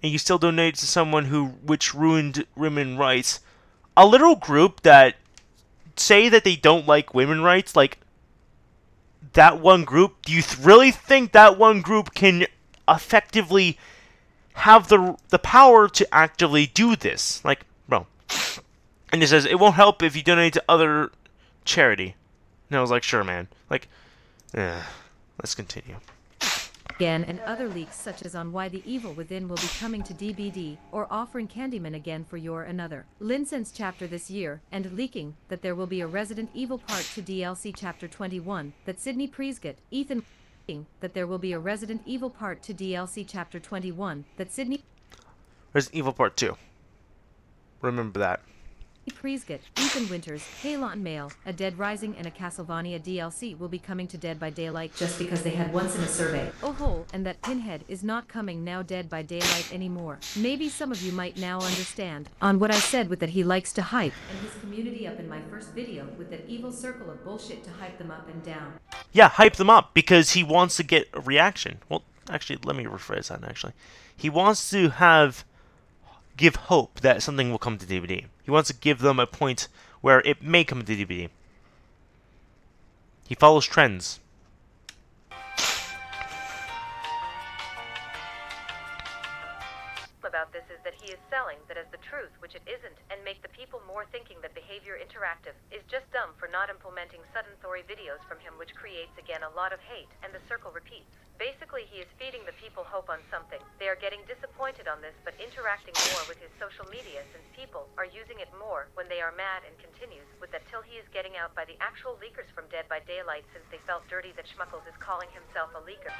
Speaker 1: And you still donate to someone which ruined women's rights. A little group that say that they don't like women's rights, like, that one group, do you really think that one group can effectively have the power to actively do this. Like, bro. And it says, it won't help if you donate to other charity. And I was like, sure, man. Like, let's continue.
Speaker 2: Again, and other leaks such as on why the evil within will be coming to DBD, or offering Candyman again for your another License chapter this year, and leaking that there will be a Resident Evil Part 2 DLC chapter 21, that Sydney Prescott, Ethan that there will be a Resident Evil Part 2 DLC chapter 21, that Sydney
Speaker 1: Resident Evil Part 2. Remember that.
Speaker 2: Prescott, Ethan Winters, Halon Mail, a Dead Rising and a Castlevania DLC will be coming to Dead by Daylight just because they had once in a survey. Oh ho, and that Pinhead is not coming now Dead by Daylight anymore. Maybe some of you might now understand on what I said with that he likes to hype and his community up in my first video with that evil circle of bullshit to hype them up and down.
Speaker 1: Yeah, hype them up because he wants to get a reaction. Well, actually, let me rephrase that actually. He wants to give hope that something will come to DVD. He wants to give them a point where it may come to DVD. He follows trends.
Speaker 2: About this is that he is selling that as the truth, which it isn't, and make the people more thinking that behavior interactive is just dumb for not implementing sudden Thori videos from him, which creates again a lot of hate, and the circle repeats. Basically, he is feeding the people hope on something. They are getting disappointed on this, but interacting more with his social media since people are using it more when they are mad, and continues with that till he is getting out by the actual leakers from Dead by Daylight since they felt dirty that Schmuckles is calling himself a leaker.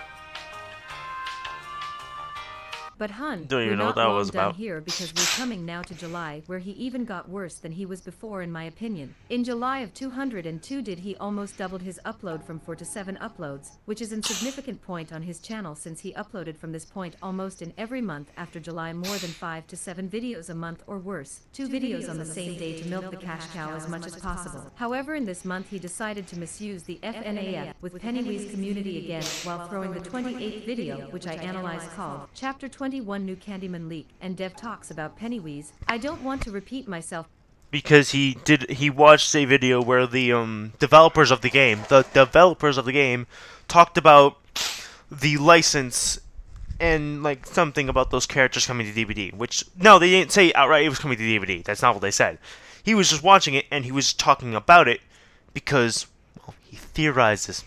Speaker 2: But hun,
Speaker 1: don't even
Speaker 2: we're
Speaker 1: know what
Speaker 2: not
Speaker 1: that
Speaker 2: long
Speaker 1: was
Speaker 2: done
Speaker 1: about.
Speaker 2: here because we're coming now to July, where he even got worse than he was before in my opinion. In July of 202 did he almost doubled his upload from 4 to 7 uploads, which is a significant point on his channel since he uploaded from this point almost in every month after July more than 5 to 7 videos a month or worse, 2 videos on the same day to milk the cash cow as much as possible. However, in this month he decided to misuse the FNAF with Pennywise community again while throwing the 28th video, which I analyzed, called Chapter 21 New Candyman Leak, and Dev talks about Pennywise. I don't want to repeat myself
Speaker 1: because he watched a video where the developers of the game talked about the license and like something about those characters coming to DVD, which no, they didn't say outright it was coming to DVD. That's not what they said. He was just watching it and he was talking about it because, well, he theorizes.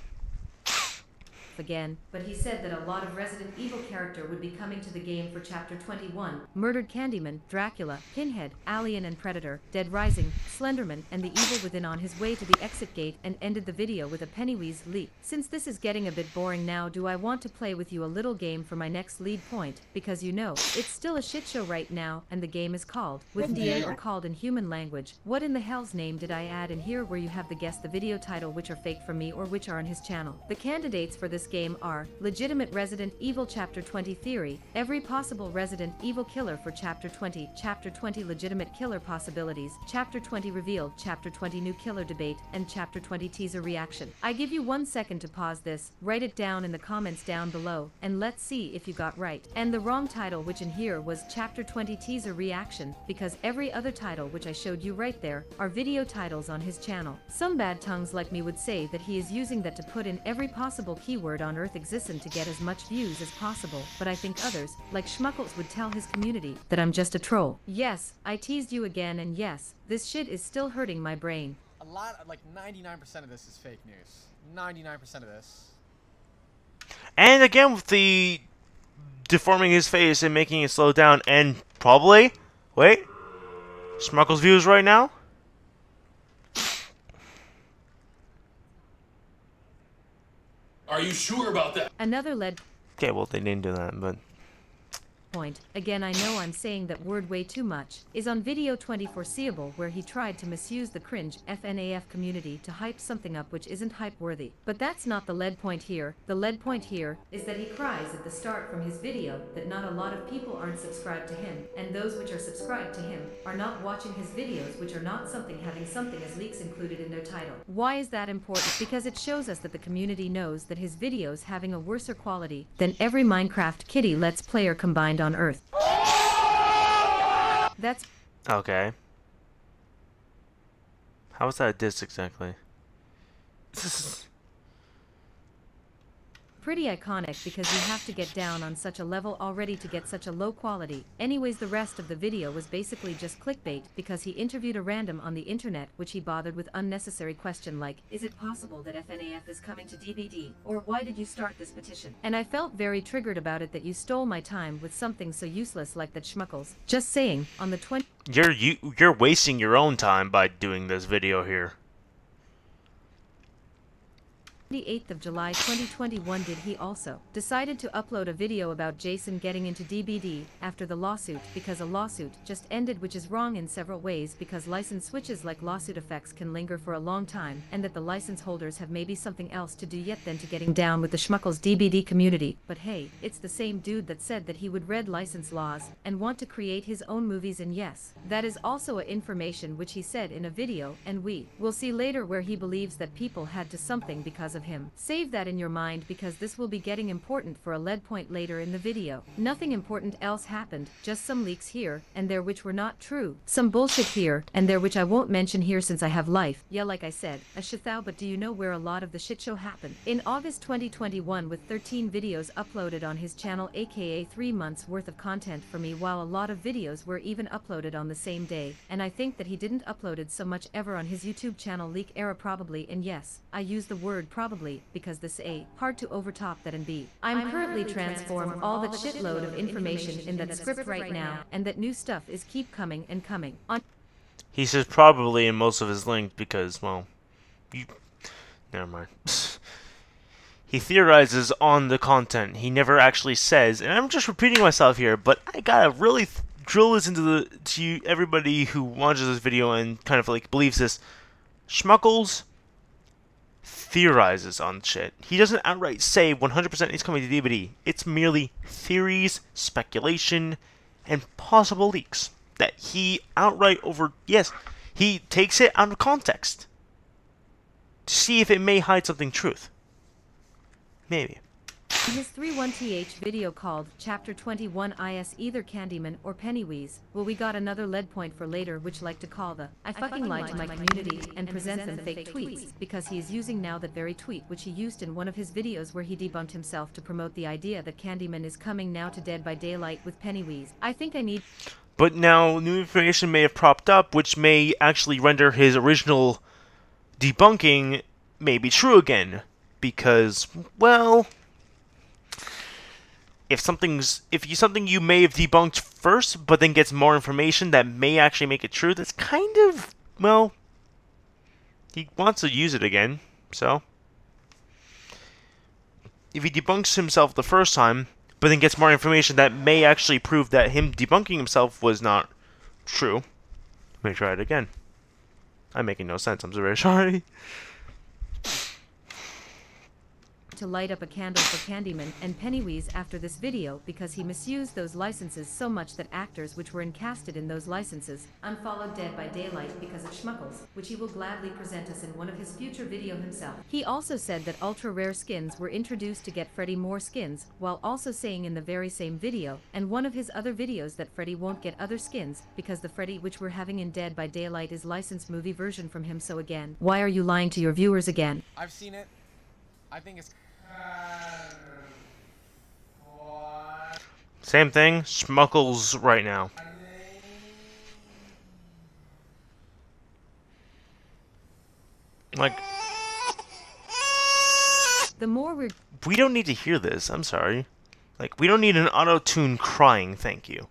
Speaker 2: Again, but he said that a lot of Resident Evil character would be coming to the game for Chapter 21, Murdered Candyman, Dracula, Pinhead, Alien and Predator, Dead Rising, Slenderman, and the Evil Within on his way to the exit gate, and ended the video with a Pennywise leak. Since this is getting a bit boring now, do I want to play with you a little game for my next lead point, because you know, it's still a shit show right now, and the game is called, with DA or called in human language. What in the hell's name did I add in here where you have to guess the video title which are fake from me or which are on his channel? The candidates for this game are legitimate Resident Evil Chapter 20 theory, every possible Resident Evil killer for Chapter 20, Chapter 20 legitimate killer possibilities, Chapter 20 revealed, Chapter 20 new killer debate, and Chapter 20 teaser reaction. I give you 1 second to pause this, write it down in the comments down below, and let's see if you got right. And the wrong title which in here was Chapter 20 teaser reaction, because every other title which I showed you right there are video titles on his channel. Some bad tongues like me would say that he is using that to put in every possible keyword on Earth existent to get as much views as possible, but I think others, like Schmuckles, would tell his community that I'm just a troll. Yes, I teased you again, and yes, this shit is still hurting my brain.
Speaker 6: A lot, like 99% of this is fake news. 99% of this.
Speaker 1: And again with the deforming his face and making it slow down, and probably, wait, Schmuckles views right now?
Speaker 5: Are you sure about that?
Speaker 2: Another lead
Speaker 1: Okay, well they didn't do that, but
Speaker 2: point, again I know I'm saying that word way too much, is on video 20 foreseeable where he tried to misuse the cringe FNAF community to hype something up which isn't hype worthy. But that's not the lead point here. The lead point here is that he cries at the start from his video that not a lot of people aren't subscribed to him, and those which are subscribed to him are not watching his videos, which are not something having something as leaks included in their title. Why is that important? Because it shows us that the community knows that his videos having a worser quality than every Minecraft Kitty Let's Player combined on Earth. That's
Speaker 1: okay. How is that a diss exactly?
Speaker 2: pretty iconic because you have to get down on such a level already to get such a low quality. Anyways, the rest of the video was basically just clickbait because he interviewed a random on the internet which he bothered with unnecessary question like, is it possible that FNAF is coming to DVD? Or why did you start this petition? And I felt very triggered about it that you stole my time with something so useless like that schmuckles. Just saying, on the 20
Speaker 1: You're wasting your own time by doing this video here.
Speaker 2: 28th of July 2021 did he also decided to upload a video about Jason getting into DBD after the lawsuit because a lawsuit just ended, which is wrong in several ways because license switches like lawsuit effects can linger for a long time, and that the license holders have maybe something else to do yet than to getting down with the schmuckles DBD community. But hey, it's the same dude that said that he would read license laws and want to create his own movies, and yes, that is also a information which he said in a video, and we will see later where he believes that people had to something because of him. Save that in your mind because this will be getting important for a lead point later in the video. Nothing important else happened, just some leaks here and there which were not true. Some bullshit here and there which I won't mention here since I have life. Yeah, like I said, a shithou, but do you know where a lot of the shit show happened? In August 2021 with 13 videos uploaded on his channel, aka 3 months worth of content for me, while a lot of videos were even uploaded on the same day, and I think that he didn't uploaded so much ever on his YouTube channel leak era probably, and yes, I use the word probably because this A, hard to overtop that, and B, I'm currently transform all that shitload of information in that script right now, and that new stuff is keep coming and coming. On
Speaker 1: He says probably in most of his links because, well, never mind. He theorizes on the content. He never actually says, and I'm just repeating myself here, but I gotta really drill this to everybody who watches this video and kind of like believes this. Schmuckles theorizes on shit. He doesn't outright say 100% he's coming to DVD. It's merely theories, speculation, and possible leaks that he outright yes, he takes it out of context to see if it may hide something truth. Maybe.
Speaker 2: in his 31th video called Chapter 21 is either Candyman or Pennywise, well, we got another lead point for later which like to call the I fucking lie to my community and present them fake tweets because he is using now that very tweet which he used in one of his videos where he debunked himself to promote the idea that Candyman is coming now to Dead by Daylight with Pennywise. I think I need
Speaker 1: But now new information may have propped up which may actually render his original debunking may be true again because, well, if something you may have debunked first, but then gets more information that may actually make it true, that's kind of, well, he wants to use it again, so. If he debunks himself the first time, but then gets more information that may actually prove that him debunking himself was not true, let me try it again. I'm making no sense, I'm so very sorry.
Speaker 2: to light up a candle for Candyman and Pennywise after this video because he misused those licenses so much that actors which were encasted in those licenses unfollowed Dead by Daylight because of schmuckles, which he will gladly present us in one of his future video himself. He also said that ultra rare skins were introduced to get Freddy more skins, while also saying in the very same video and one of his other videos that Freddy won't get other skins because the Freddy which we're having in Dead by Daylight is licensed movie version from him. So again, why are you lying to your viewers again?
Speaker 6: I've seen it. I think it's...
Speaker 1: Same thing, schmuckles right now. Like,
Speaker 2: The more
Speaker 1: we don't need to hear this, I'm sorry. Like, we don't need an auto-tune crying, thank you.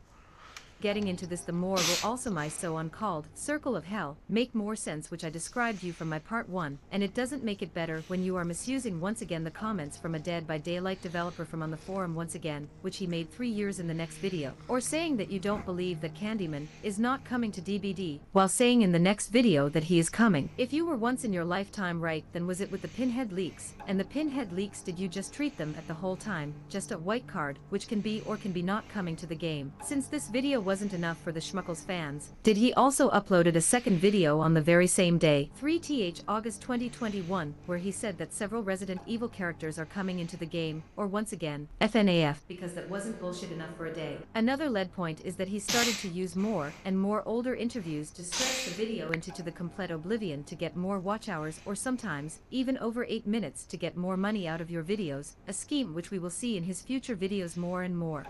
Speaker 2: getting into this, the more will also my so uncalled circle of hell make more sense, which I described you from my part 1, and it doesn't make it better when you are misusing once again the comments from a Dead by Daylight developer from on the forum once again, which he made 3 years in the next video, or saying that you don't believe that Candyman is not coming to DBD, while saying in the next video that he is coming. If you were once in your lifetime right, then was it with the Pinhead leaks? And the Pinhead leaks, did you just treat them at the whole time just a white card, which can be or can be not coming to the game? Since this video wasn't enough for the Schmuckles fans, did he also uploaded a second video on the very same day, 3th August 2021, where he said that several Resident Evil characters are coming into the game, or once again, FNAF, because that wasn't bullshit enough for a day. Another lead point is that he started to use more and more older interviews to stretch the video into the complete oblivion to get more watch hours, or sometimes, even over 8 minutes to get more money out of your videos, a scheme which we will see in his future videos more and more.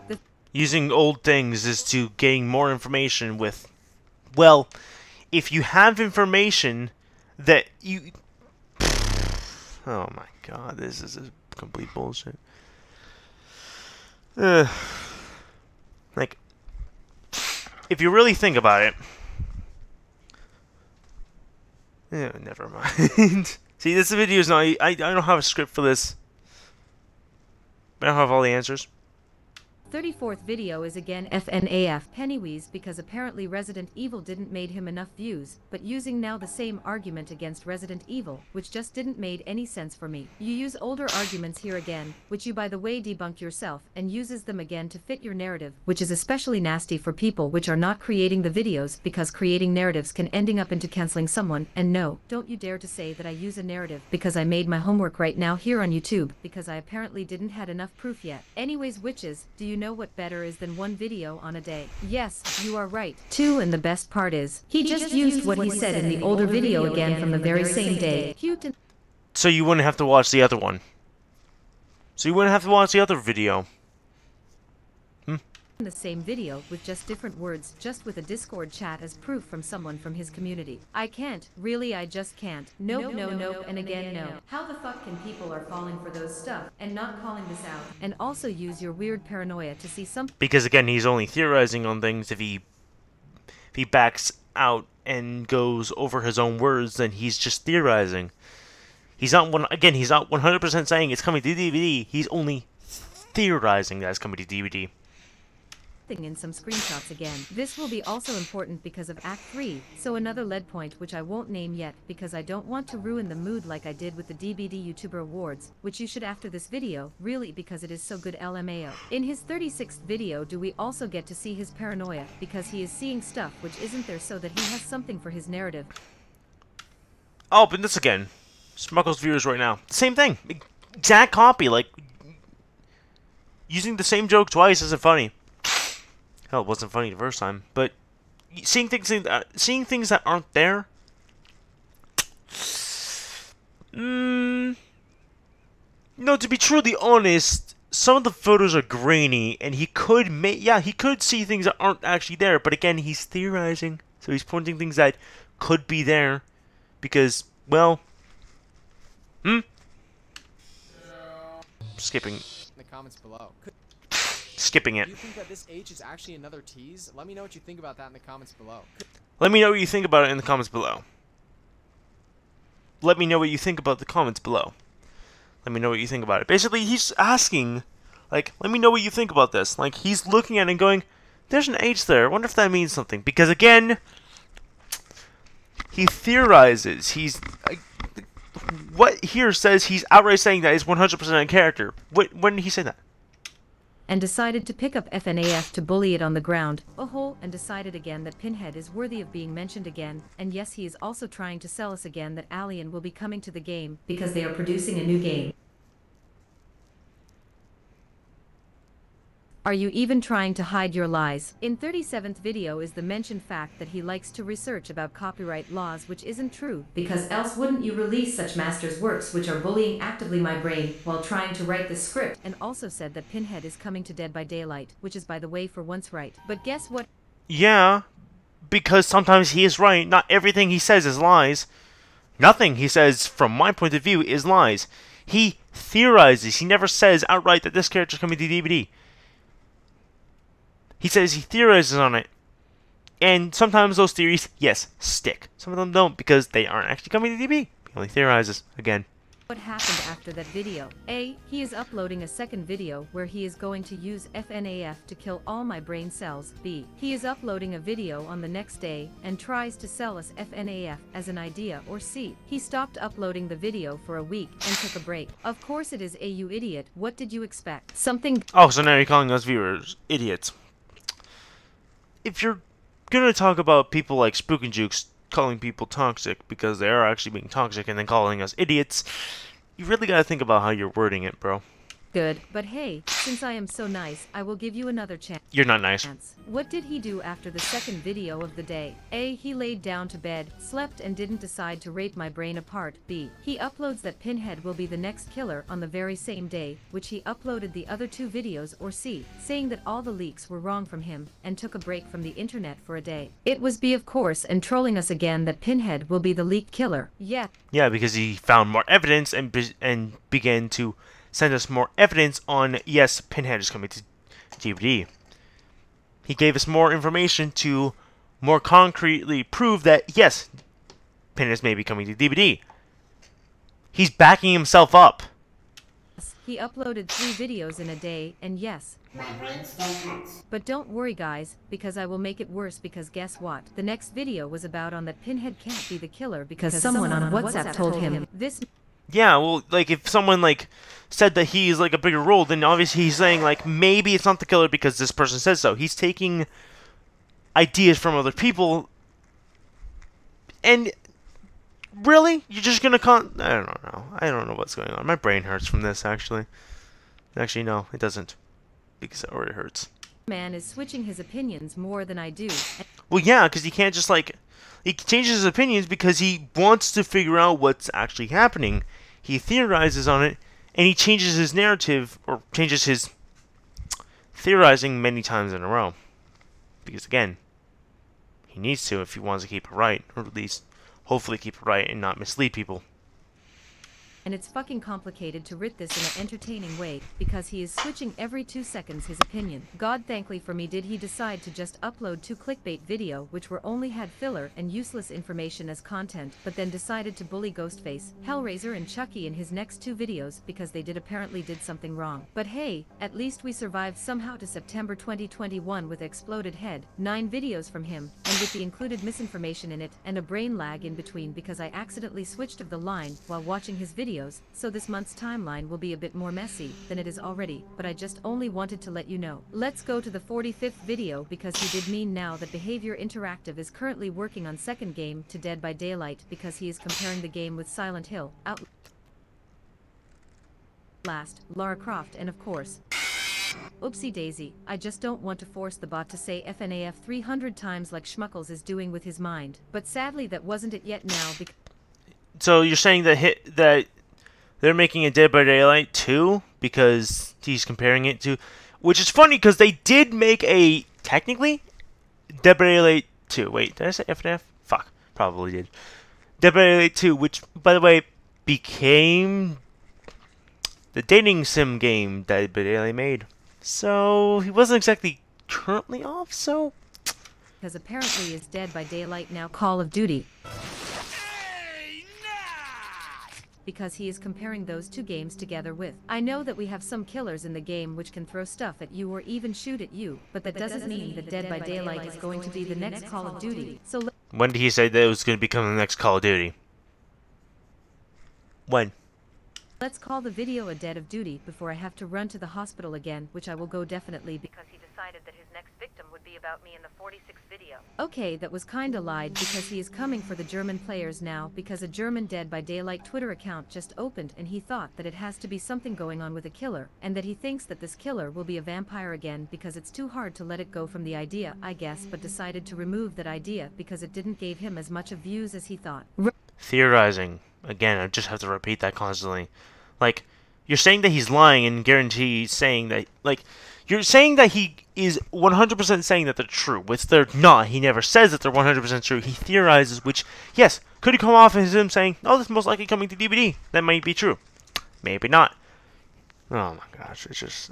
Speaker 1: Using old things is to gain more information with... Well, if you have information that you... Oh my god, this is a complete bullshit. Like, if you really think about it... never mind. See, this video is not... I don't have a script for this. I don't have all the answers.
Speaker 2: 34th video is again FNAF Pennywise because apparently Resident Evil didn't made him enough views, but using now the same argument against Resident Evil, which just didn't made any sense for me. You use older arguments here again, which you by the way debunked yourself, and uses them again to fit your narrative, which is especially nasty for people which are not creating the videos, because creating narratives can ending up into canceling someone, and no, don't you dare to say that I use a narrative, because I made my homework right now here on YouTube, because I apparently didn't had enough proof yet. Anyways, witches, do you know what better is than one video on a day? Yes, you are right. 2, and the best part is, he just used what he said in the older video again from the very same day. Cute and
Speaker 1: So you wouldn't have to watch the other one. So you wouldn't have to watch the other video.
Speaker 2: the same video with just different words, just with a Discord chat as proof from someone from his community. I can't, really I just can't. Nope, no, and again no. How the fuck can people are falling for those stuff, and not calling this out? And also use your weird paranoia to see something.
Speaker 1: Because again, he's only theorizing on things. If he backs out and goes over his own words, then he's just theorizing. He's not 100% saying it's coming to DVD. He's only theorizing that it's coming to DVD.
Speaker 2: In some screenshots again. This will be also important because of Act 3, so another lead point which I won't name yet because I don't want to ruin the mood like I did with the DVD YouTuber Awards, which you should after this video, really because it is so good LMAO. In his 36th video do we also get to see his paranoia, because he is seeing stuff which isn't there so that he has something for his narrative.
Speaker 1: I'll open this again. Smuggles viewers right now. Same thing. Exact copy, like... Using the same joke twice isn't funny. Hell, it wasn't funny the first time, but seeing things that aren't there. No, to be truly honest, some of the photos are grainy, and he could see things that aren't actually there. But again, he's theorizing, so he's pointing things that could be there, because well, skipping.
Speaker 6: In the comments below.
Speaker 1: Skipping it.
Speaker 6: Do you think that this H is actually another tease? Let me know what you think about that in the comments below.
Speaker 1: Let me know what you think about it in the comments below. Let me know what you think about the comments below. Let me know what you think about it. Basically, he's asking, like, let me know what you think about this. Like, he's looking at it and going, there's an H there. I wonder if that means something. Because, again, he theorizes. He's... what here says he's outright saying that he's 100% a character. When did he say that?
Speaker 2: And decided to pick up FNAF to bully it on the ground, and decided again that Pinhead is worthy of being mentioned again, and yes, he is also trying to sell us again that Alien will be coming to the game, because they are producing a new game. Are you even trying to hide your lies? In 37th video is the mentioned fact that he likes to research about copyright laws, which isn't true, because else wouldn't you release such master's works which are bullying actively my brain while trying to write the script, and also said that Pinhead is coming to Dead by Daylight, which is by the way for once right. But guess what?
Speaker 1: Yeah, because sometimes he is right. Not everything he says is lies. Nothing he says, from my point of view, is lies. He theorizes. He never says outright that this character is coming to DVD. He says he theorizes on it. And sometimes those theories, yes, stick. Some of them don't because they aren't actually coming to DVD. He only theorizes. Again.
Speaker 2: What happened after that video? A. He is uploading a second video where he is going to use FNAF to kill all my brain cells. B. He is uploading a video on the next day and tries to sell us FNAF as an idea. Or C. He stopped uploading the video for a week and took a break. Of course it is A, you idiot. What did you expect? Something...
Speaker 1: Oh, so now you're calling us viewers idiots. if you're gonna talk about people like Spook and Jukes calling people toxic because they are actually being toxic and then calling us idiots, you really gotta think about how you're wording it, bro.
Speaker 2: Good, but hey, since I am so nice, I will give you another chance.
Speaker 1: You're not nice.
Speaker 2: What did he do after the second video of the day? A. He laid down to bed, slept and didn't decide to rape my brain apart. B. He uploads that Pinhead will be the next killer on the very same day, which he uploaded the other 2 videos. Or C. Saying that all the leaks were wrong from him, and took a break from the internet for a day. It was B, of course, and trolling us again that Pinhead will be the leaked killer. Yeah.
Speaker 1: Yeah, because he found more evidence and began to send us more evidence on, yes, Pinhead is coming to DVD. He gave us more information to more concretely prove that, yes, Pinhead may be coming to DVD. He's backing himself up.
Speaker 2: He uploaded 3 videos in a day, and yes.
Speaker 3: My brain still hurts.
Speaker 2: But don't worry guys, because I will make it worse, because guess what? The next video was about on that Pinhead can't be the killer because someone on WhatsApp told him this.
Speaker 1: Yeah, well, like, if someone, like, said that he's, like, a bigger role, then obviously he's saying, like, maybe it's not the killer because this person says so. He's taking ideas from other people, and really? You're just gonna I don't know. I don't know what's going on. My brain hurts from this, actually. Actually, no, it doesn't, because it already hurts.
Speaker 2: Man is switching his opinions more than I do.
Speaker 1: Well, yeah, because he can't just, like, he changes his opinions because he wants to figure out what's actually happening. He theorizes on it, and he changes his narrative, or changes his theorizing many times in a row. Because, again, he needs to if he wants to keep it right, or at least, hopefully keep it right and not mislead people.
Speaker 2: And it's fucking complicated to write this in an entertaining way, because he is switching every 2 seconds his opinion. God thankfully for me did he decide to just upload 2 clickbait video which were only had filler and useless information as content, but then decided to bully Ghostface, Hellraiser and Chucky in his next 2 videos because they apparently did something wrong. But hey, at least we survived somehow to September 2021 with exploded head, 9 videos from him, and with the included misinformation in it, and a brain lag in between because I accidentally switched of the line while watching his videos, so this month's timeline will be a bit more messy than it is already, but I just only wanted to let you know. Let's go to the 45th video because he did mean now that Behavior Interactive is currently working on second game to Dead by Daylight because he is comparing the game with Silent Hill, Outlast, Lara Croft and of course, oopsie daisy, I just don't want to force the bot to say FNAF 300 times like Schmuckles is doing with his mind, but sadly that wasn't it yet now because...
Speaker 1: So you're saying that they're making a Dead by Daylight 2 because he's comparing it to... Which is funny because they did make a, technically, Dead by Daylight 2. Wait, did I say FNAF? Fuck, probably did. Dead by Daylight 2, which, by the way, became the dating sim game Dead by Daylight made. So, he wasn't exactly currently off, so...
Speaker 2: Because apparently is Dead by Daylight now Call of Duty. Because he is comparing those 2 games together with. I know that we have some killers in the game which can throw stuff at you or even shoot at you, but that doesn't mean that Dead by Daylight is going to be the next Call of Duty. So
Speaker 1: when did he say that it was going to become the next Call of Duty? When?
Speaker 2: let's call the video a Dead of Duty before I have to run to the hospital again, which I will go definitely because he decided that his next victim would be about me in the 46th video. Okay, that was kinda lied because he is coming for the German players now because a German Dead by Daylight Twitter account just opened and he thought that it has to be something going on with a killer and that he thinks that this killer will be a vampire again because it's too hard to let it go from the idea, I guess, but decided to remove that idea because it didn't give him as much of views as he thought.
Speaker 1: Theorizing. Again, I just have to repeat that constantly. Like, you're saying that he's lying and guarantee saying that, like, you're saying that he is 100% saying that they're true, which they're not. He never says that they're 100% true. He theorizes, which, yes, could come off as him saying, oh, this is most likely coming to DVD. That might be true. Maybe not. Oh my gosh, it's just,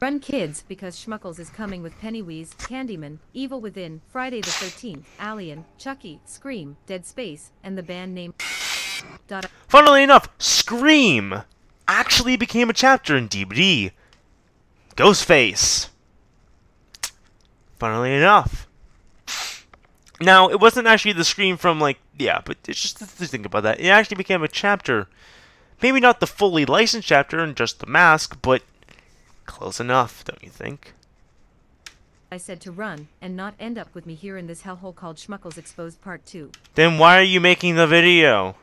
Speaker 2: Run kids, because Schmuckles is coming with Pennywise, Candyman, Evil Within, Friday the 13th, Alien, Chucky, Scream, Dead Space, and the band name...
Speaker 1: Funnily enough, Scream actually became a chapter in DVD. Ghostface. Funnily enough. Now, it wasn't actually the Scream from, like, yeah, but it's just to think about that. It actually became a chapter. Maybe not the fully licensed chapter and just the mask, but close enough, don't you think?
Speaker 2: I said to run, and not end up with me here in this hellhole called Schmuckles Exposed Part 2.
Speaker 1: Then why are you making the video?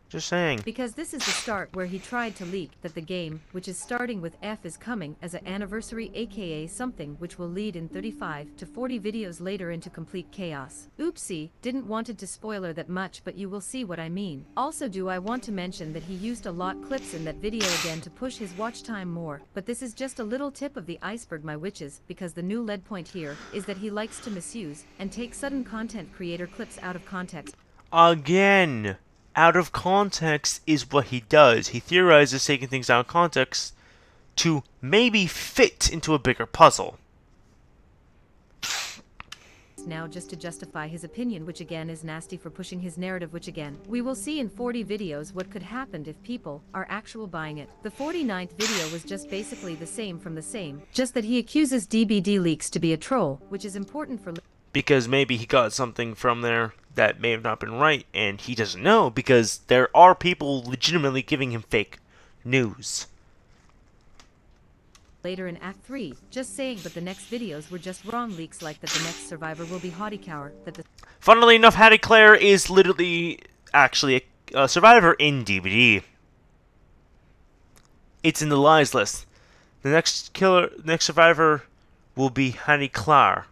Speaker 1: Just saying.
Speaker 2: Because this is the start where he tried to leak that the game, which is starting with F, is coming as an anniversary, aka something which will lead in 35 to 40 videos later into complete chaos. Oopsie, didn't wanted to spoiler that much, but you will see what I mean. Also, do I want to mention that he used a lot clips in that video again to push his watch time more, but this is just a little tip of the iceberg, my witches, because the new lead point here is that he likes to misuse and take sudden content creator clips out of context.
Speaker 1: Again, out of context is what he does. He theorizes taking things out of context to maybe fit into a bigger puzzle.
Speaker 2: Now just to justify his opinion, which again is nasty, for pushing his narrative, which again we will see in 40 videos what could happen if people are actual buying it. The 49th video was just basically the same from the same, just that he accuses DBD leaks to be a troll, which is important for
Speaker 1: because maybe he got something from there that may have not been right, and he doesn't know, because there are people legitimately giving him fake news.
Speaker 2: Later in Act 3, just saying, but the next videos were just wrong leaks, like that the next survivor will be Hottie Cower, that the...
Speaker 1: Funnily enough, Hattie Claire is literally actually a survivor in DBD. It's in the lies list. The next survivor will be Hattie Claire,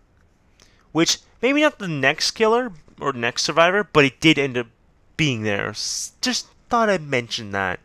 Speaker 1: which maybe not the next killer or next survivor, but it did end up being there. Just thought I'd mention that.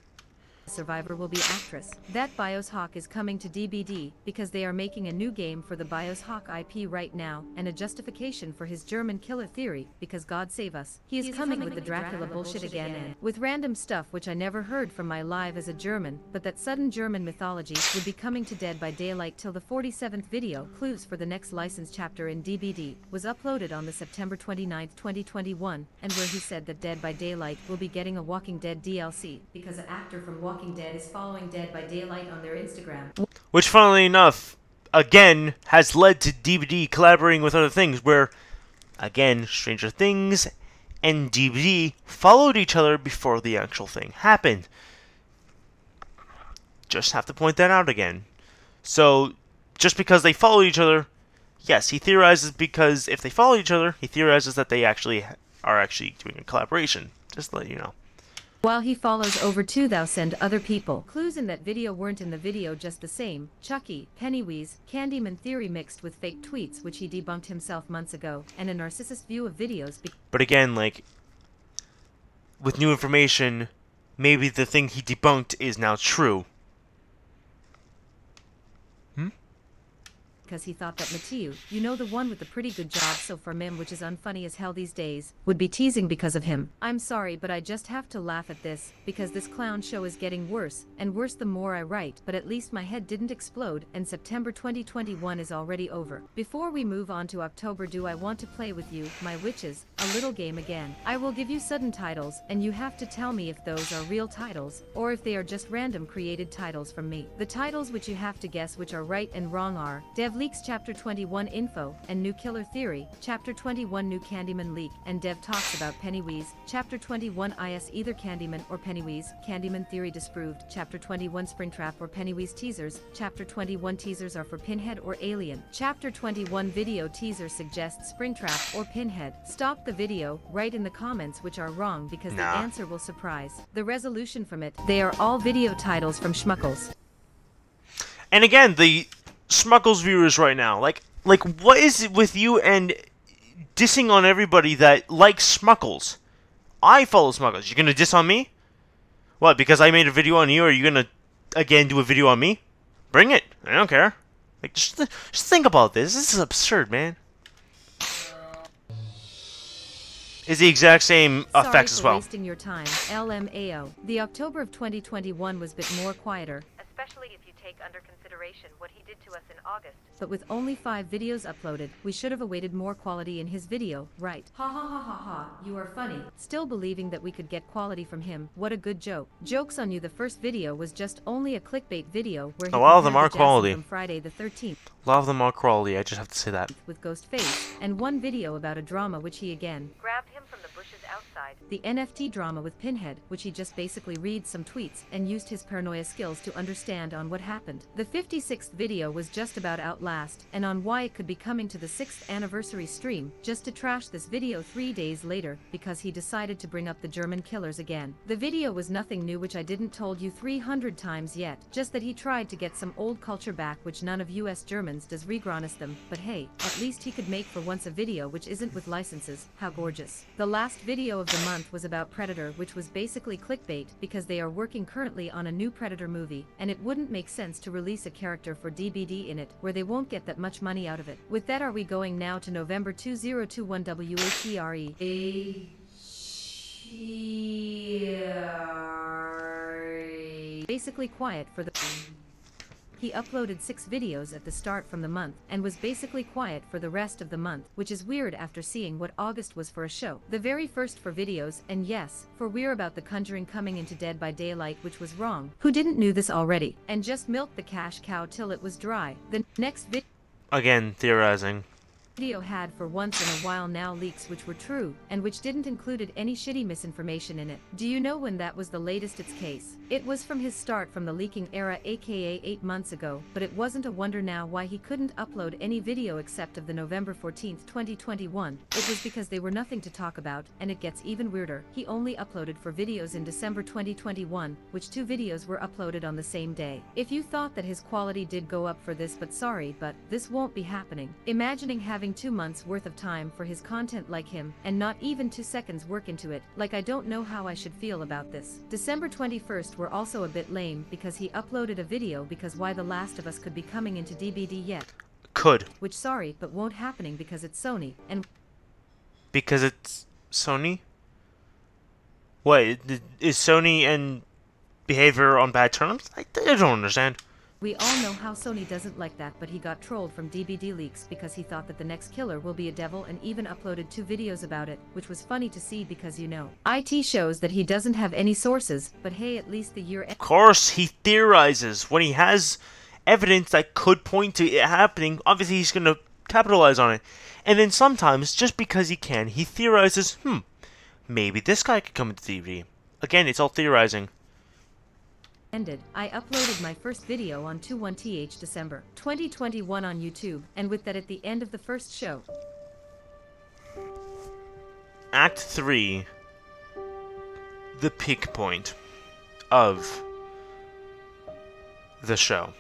Speaker 2: Survivor will be actress. That BIOS Hawk is coming to DBD because they are making a new game for the BIOS Hawk IP right now, and a justification for his German killer theory, because God save us, he is coming with the Dracula bullshit again, and with random stuff which I never heard from my life as a German, but that sudden German mythology would be coming to Dead by Daylight till the 47th video. Clues for the next licensed chapter in DBD was uploaded on the September 29th, 2021, and where he said that Dead by Daylight will be getting a Walking Dead DLC because an actor from Walking Dead is following Dead by Daylight on their Instagram.
Speaker 1: Which, funnily enough, again, has led to DBD collaborating with other things, where, again, Stranger Things and DBD followed each other before the actual thing happened. Just have to point that out again. So, just because they follow each other, yes, he theorizes because if they follow each other, he theorizes that they actually are doing a collaboration. Just to let you know.
Speaker 2: While he follows over to thou send other people. Clues in that video weren't in the video just the same. Chucky, Pennywise, Candyman theory mixed with fake tweets which he debunked himself months ago, and a narcissist view of videos.
Speaker 1: But again, like, with new information, maybe the thing he debunked is now true.
Speaker 2: Because he thought that Mathieu, you know, the one with the pretty good job so far meme, which is unfunny as hell these days, would be teasing because of him. I'm sorry, but I just have to laugh at this, because this clown show is getting worse, and worse the more I write, but at least my head didn't explode, and September 2021 is already over. Before we move on to October, do I want to play with you, my witches, a little game again. I will give you sudden titles, and you have to tell me if those are real titles, or if they are just random created titles from me. The titles which you have to guess which are right and wrong are Dev Leaks Chapter 21 Info and New Killer Theory, Chapter 21 New Candyman Leak, and Dev Talks about Pennywise, Chapter 21 is either Candyman or Pennywise, Candyman Theory Disproved, Chapter 21 Springtrap or Pennywise Teasers, Chapter 21 Teasers are for Pinhead or Alien, Chapter 21 Video Teaser suggests Springtrap or Pinhead. Stop the video, write in the comments which are wrong because the answer will surprise. The resolution from it, they are all video titles from Schmuckles.
Speaker 1: And again, the Schmuckles viewers right now, like what is it with you and dissing on everybody that likes Schmuckles? I follow Schmuckles. You gonna diss on me? What, because I made a video on you, are you gonna again do a video on me? Bring it. I don't care. Like, just think about this. This is absurd, man. Is the exact same effects as well.
Speaker 2: Sorry for wasting your time, LMAO. The October of 2021 was a bit more quieter, especially if you take under consideration what he did to us in August. But with only 5 videos uploaded, we should have awaited more quality in his video, right? Ha ha ha ha ha, you are funny. Still believing that we could get quality from him, what a good joke. Joke's on you, the first video was just only a clickbait video where he
Speaker 1: a lot of them
Speaker 2: compared
Speaker 1: are
Speaker 2: the Jackson
Speaker 1: quality.
Speaker 2: from Friday the 13th.
Speaker 1: A lot of them are quality, I just have to say that.
Speaker 2: With Ghostface, and one video about a drama which he again grabbed him from the bushes outside. The NFT drama with Pinhead, which he just basically read some tweets and used his paranoia skills to understand on what happened. happened. The 56th video was just about out last, and on why it could be coming to the 6th anniversary stream, just to trash this video 3 days later, because he decided to bring up the German killers again. The video was nothing new, which I didn't told you 300 times yet, just that he tried to get some old culture back, which none of US Germans does regronish them, but hey, at least he could make for once a video which isn't with licenses. How gorgeous. The last video of the month was about Predator, which was basically clickbait, because they are working currently on a new Predator movie, and it wouldn't make sense to release a character for DVD in it, where they won't get that much money out of it. With that, are we going now to November 2021 WATRE? Basically quiet for the... He uploaded 6 videos at the start from the month, and was basically quiet for the rest of the month, which is weird after seeing what August was for a show. The very first for videos, and yes, for we're about The Conjuring coming into Dead by Daylight, which was wrong. Who didn't knew this already? And just milked the cash cow till it was dry. The next
Speaker 1: Again, theorizing.
Speaker 2: video had for once in a while now leaks which were true, and which didn't included any shitty misinformation in it. Do you know when that was the latest its case? It was from his start from the leaking era, aka 8 months ago, but it wasn't a wonder now why he couldn't upload any video except of the November 14th 2021. It was because they were nothing to talk about, and it gets even weirder. He only uploaded 4 videos in December 2021, which 2 videos were uploaded on the same day. If you thought that his quality did go up for this, but sorry, but this won't be happening. Imagining having 2 months worth of time for his content like him, and not even 2 seconds work into it, like I don't know how I should feel about this. December 21st were also a bit lame, because he uploaded a video because why The Last of Us could be coming into DVD yet.
Speaker 1: Could.
Speaker 2: Which sorry, but won't happening because it's Sony, and...
Speaker 1: Because it's Sony? What, is Sony and behavior on bad terms? I don't understand.
Speaker 2: We all know how Sony doesn't like that, but he got trolled from DVD leaks because he thought that the next killer will be a devil, and even uploaded 2 videos about it, which was funny to see because you know. IT shows that he doesn't have any sources, but hey, at least the year...
Speaker 1: Of course, he theorizes. When he has evidence that could point to it happening, obviously he's going to capitalize on it. And then sometimes, just because he can, he theorizes, maybe this guy could come into DVD. Again, it's all theorizing.
Speaker 2: Ended. I uploaded my first video on 21th December 2021 on YouTube, and with that at the end of the first show.
Speaker 1: Act 3. The peak point of the show.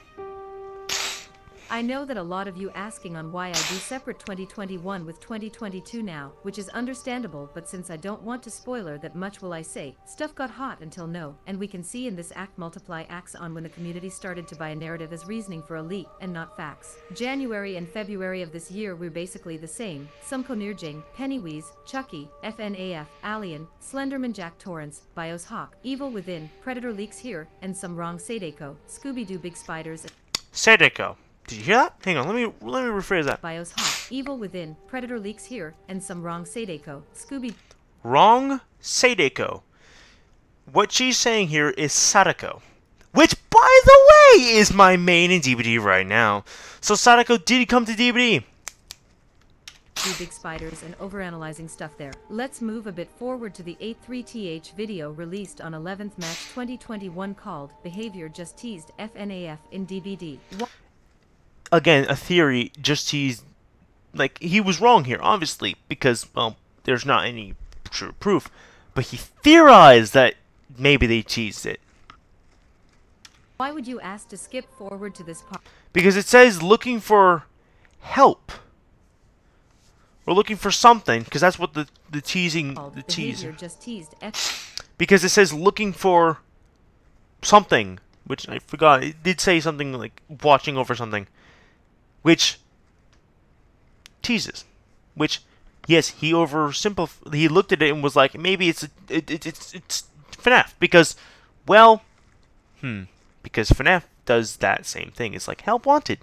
Speaker 2: I know that a lot of you asking on why I do separate 2021 with 2022 now, which is understandable, but since I don't want to spoiler that much will I say, stuff got hot until no, and we can see in this act multiply acts on when the community started to buy a narrative as reasoning for a leak, and not facts. January and February of this year were basically the same. Some Konirjing, Pennywise, Chucky, FNAF, Alien, Slenderman Jack Torrance, Bios Hawk, Evil Within, Predator leaks here, and some wrong Sadeko, Scooby-Doo Big Spiders...
Speaker 1: Sadeko. Did you hear that? Hang on, let me rephrase that.
Speaker 2: Bios Hawk, Evil Within, Predator leaks here, and some wrong Sadeko, Scooby...
Speaker 1: Wrong Sadeko. What she's saying here is Sadako. Which, by the way, is my main in DVD right now. So Sadako did come to DVD.
Speaker 2: Big spiders and overanalyzing stuff there. Let's move a bit forward to the 8.3th video released on 11th March 2021 called Behavior Just Teased FNAF in DVD.
Speaker 1: Again, a theory, just teased, like, he was wrong here, obviously, because, well, there's not any true proof, but he theorized that maybe they teased it.
Speaker 2: Why would you ask to skip forward to this part?
Speaker 1: Because it says looking for help. Or looking for something, because that's what the teasing, the tease.
Speaker 2: Behavior Just Teased
Speaker 1: Because it says looking for something, which I forgot, it did say something like watching over something. Which teases, which yes, he oversimplified. He looked at it and was like, maybe it's FNAF because, well, because FNAF does that same thing. It's like help wanted.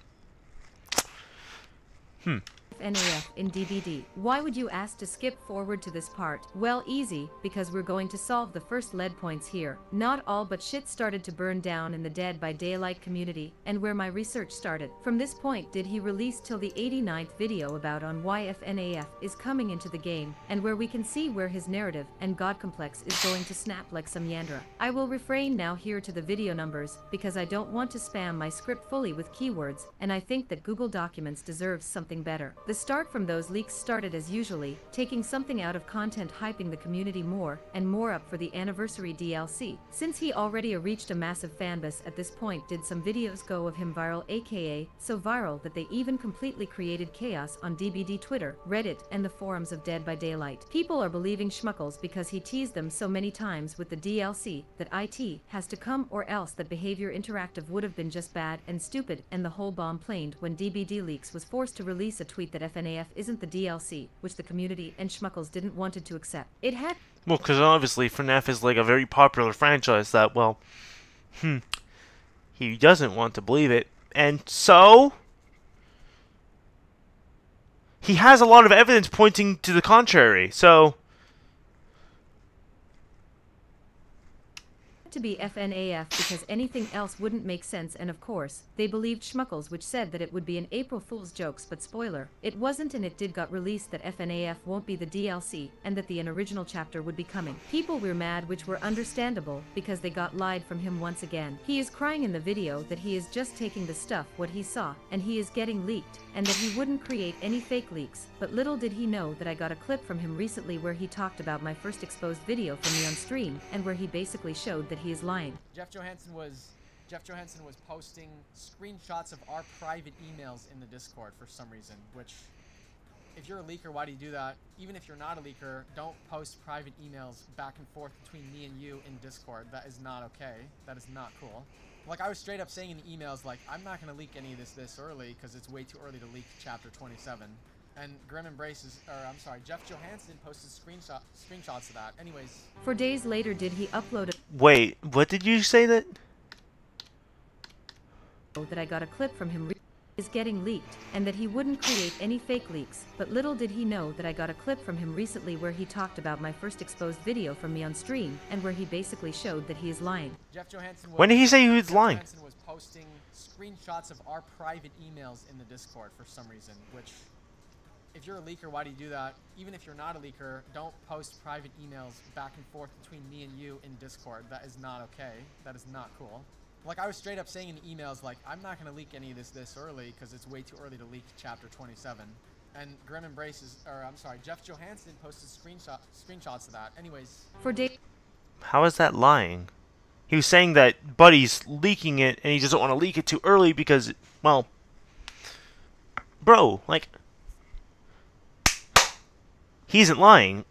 Speaker 2: FNAF in DBD. Why would you ask to skip forward to this part? Well, easy, because we're going to solve the first lead points here. Not all but shit started to burn down in the Dead by Daylight community, and where my research started. From this point did he release till the 89th video about on why FNAF is coming into the game, and where we can see where his narrative and god complex is going to snap like some Yandra. I will refrain now here to the video numbers, because I don't want to spam my script fully with keywords, and I think that Google Documents deserves something better. The start from those leaks started as usually, taking something out of content, hyping the community more and more up for the anniversary DLC. Since he already reached a massive fanbase at this point, did some videos go of him viral, aka so viral that they even completely created chaos on DBD Twitter, Reddit, and the forums of Dead by Daylight. People are believing Schmuckles because he teased them so many times with the DLC that IT has to come, or else that Behavior Interactive would have been just bad and stupid, and the whole bomb planed when DBD Leaks was forced to release a tweet that FNAF isn't the DLC, which the community and Schmuckles didn't wanted to accept. It had
Speaker 1: Well, because obviously FNAF is like a very popular franchise that, well, he doesn't want to believe it. And so he has a lot of evidence pointing to the contrary. So
Speaker 2: to be FNAF because anything else wouldn't make sense, and of course, they believed Schmuckles, which said that it would be an April Fool's jokes, but spoiler, it wasn't, and it did got released that FNAF won't be the DLC, and that an original chapter would be coming. People were mad, which were understandable, because they got lied from him once again. He is crying in the video that he is just taking the stuff what he saw, and he is getting leaked, and that he wouldn't create any fake leaks, but little did he know that I got a clip from him recently where he talked about my first exposed video from me on stream, and where he basically showed that he is lying.
Speaker 6: Jeff Johansson was posting screenshots of our private emails in the Discord for some reason, which, if you're a leaker, why do you do that? Even if you're not a leaker, don't post private emails back and forth between me and you in Discord. That is not okay. That is not cool. Like, I was straight up saying in the emails, like, I'm not going to leak any of this early because it's way too early to leak chapter 27. And Jeff Johansson posted screenshots of that. Anyways.
Speaker 2: For days later did he upload
Speaker 1: wait, what did you say that
Speaker 2: I got a clip from him is getting leaked, and that he wouldn't create any fake leaks, but little did he know that I got a clip from him recently where he talked about my first exposed video from me on stream, and where he basically showed that he is lying.
Speaker 6: Jeff Johansson
Speaker 1: when did he say he was lying?
Speaker 6: Johansson was posting screenshots of our private emails in the Discord for some reason, which, if you're a leaker, why do you do that? Even if you're not a leaker, don't post private emails back and forth between me and you in Discord. That is not okay. That is not cool. Like, I was straight up saying in the emails, like, I'm not going to leak any of this early because it's way too early to leak chapter 27. And Jeff Johansson posted screenshots of that. Anyways.
Speaker 2: For days.
Speaker 1: How is that lying? He was saying that Buddy's leaking it and he doesn't want to leak it too early because, well, bro, like, he isn't lying.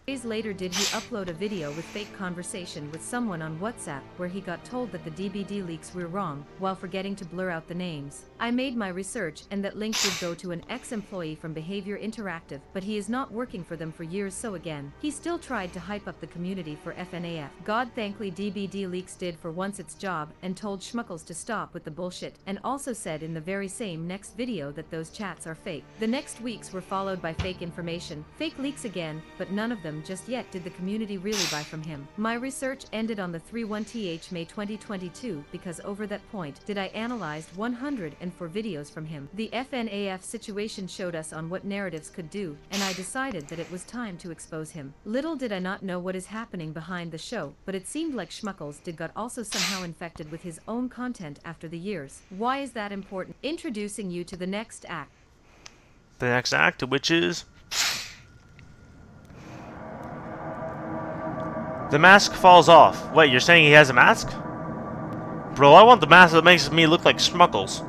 Speaker 2: Days later did he upload a video with fake conversation with someone on WhatsApp where he got told that the DBD leaks were wrong, while forgetting to blur out the names. I made my research, and that link would go to an ex-employee from Behavior Interactive, but he is not working for them for years, so again, he still tried to hype up the community for FNAF. God thankfully DBD Leaks did for once its job, and told Schmuckles to stop with the bullshit, and also said in the very same next video that those chats are fake. The next weeks were followed by fake information, fake leaks again, but none of them just yet did the community really buy from him. My research ended on the 31th May 2022 because over that point did I analyzed 104 videos from him. The FNAF situation showed us on what narratives could do, and I decided that it was time to expose him. Little did I not know what is happening behind the show, but it seemed like Schmuckles did got also somehow infected with his own content after the years. Why is that important? Introducing you to the next act.
Speaker 1: The next act, which is the mask falls off. Wait, you're saying he has a mask? Bro, I want the mask that makes me look like Schmuckles.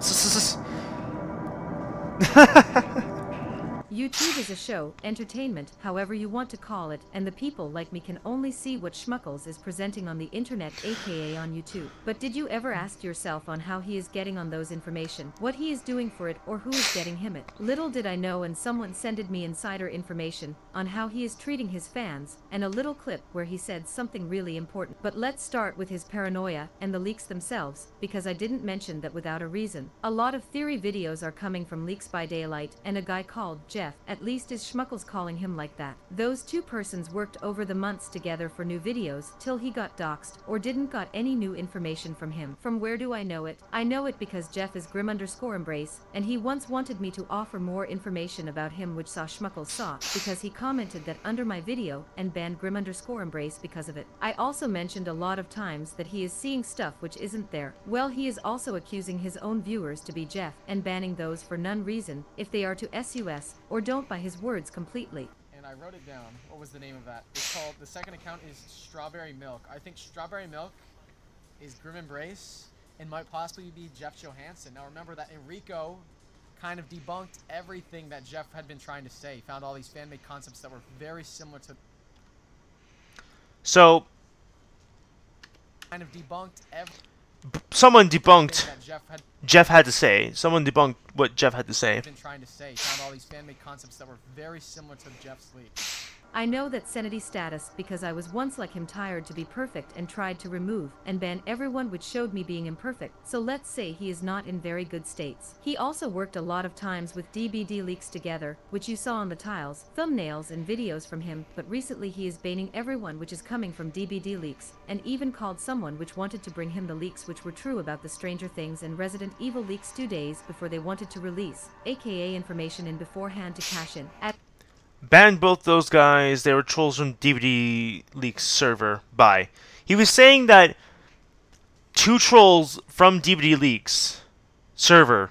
Speaker 2: YouTube is a show, entertainment, however you want to call it, and the people like me can only see what Schmuckles is presenting on the internet, aka on YouTube. But did you ever ask yourself on how he is getting on those information, what he is doing for it, or who is getting him it? Little did I know, and someone sended me insider information on how he is treating his fans, and a little clip where he said something really important. But let's start with his paranoia and the leaks themselves, because I didn't mention that without a reason. A lot of theory videos are coming from Leaks by Daylight, and a guy called Jeff, at least is Schmuckles calling him like that. Those two persons worked over the months together for new videos till he got doxxed or didn't got any new information from him. From where do I know it? I know it because Jeff is Grim_Embrace, and he once wanted me to offer more information about him, which saw Schmuckles saw, because he commented that under my video and banned Grim_Embrace because of it. I also mentioned a lot of times that he is seeing stuff which isn't there. Well, he is also accusing his own viewers to be Jeff and banning those for none reason if they are to SUS or don't by his words completely.
Speaker 6: And I wrote it down. What was the name of that? It's called, the second account is Strawberry Milk. I think Strawberry Milk is Grim Embrace and might possibly be Jeff Johansson. Now remember that Enrico kind of debunked everything that Jeff had been trying to say. Found all these fan-made concepts that were very similar to...
Speaker 1: So,
Speaker 6: kind of debunked
Speaker 1: someone debunked
Speaker 6: that
Speaker 1: Jeff had to say. Someone debunked what Jeff had to say.
Speaker 6: been trying to say. Found all these fan-made concepts that were very similar to Jeff's leaks.
Speaker 2: I know that sanity status because I was once like him, tired to be perfect and tried to remove and ban everyone which showed me being imperfect. So let's say he is not in very good states. He also worked a lot of times with DBD leaks together, which you saw on the tiles, thumbnails and videos from him, but recently he is banning everyone which is coming from DBD leaks, and even called someone which wanted to bring him the leaks which were true about the Stranger Things and Resident Evil leaks 2 days before they wanted to release, aka information in beforehand to cash in.
Speaker 1: Banned both those guys. They were trolls from DVD Leaks server. Bye. He was saying that 2 trolls from DVD Leaks server.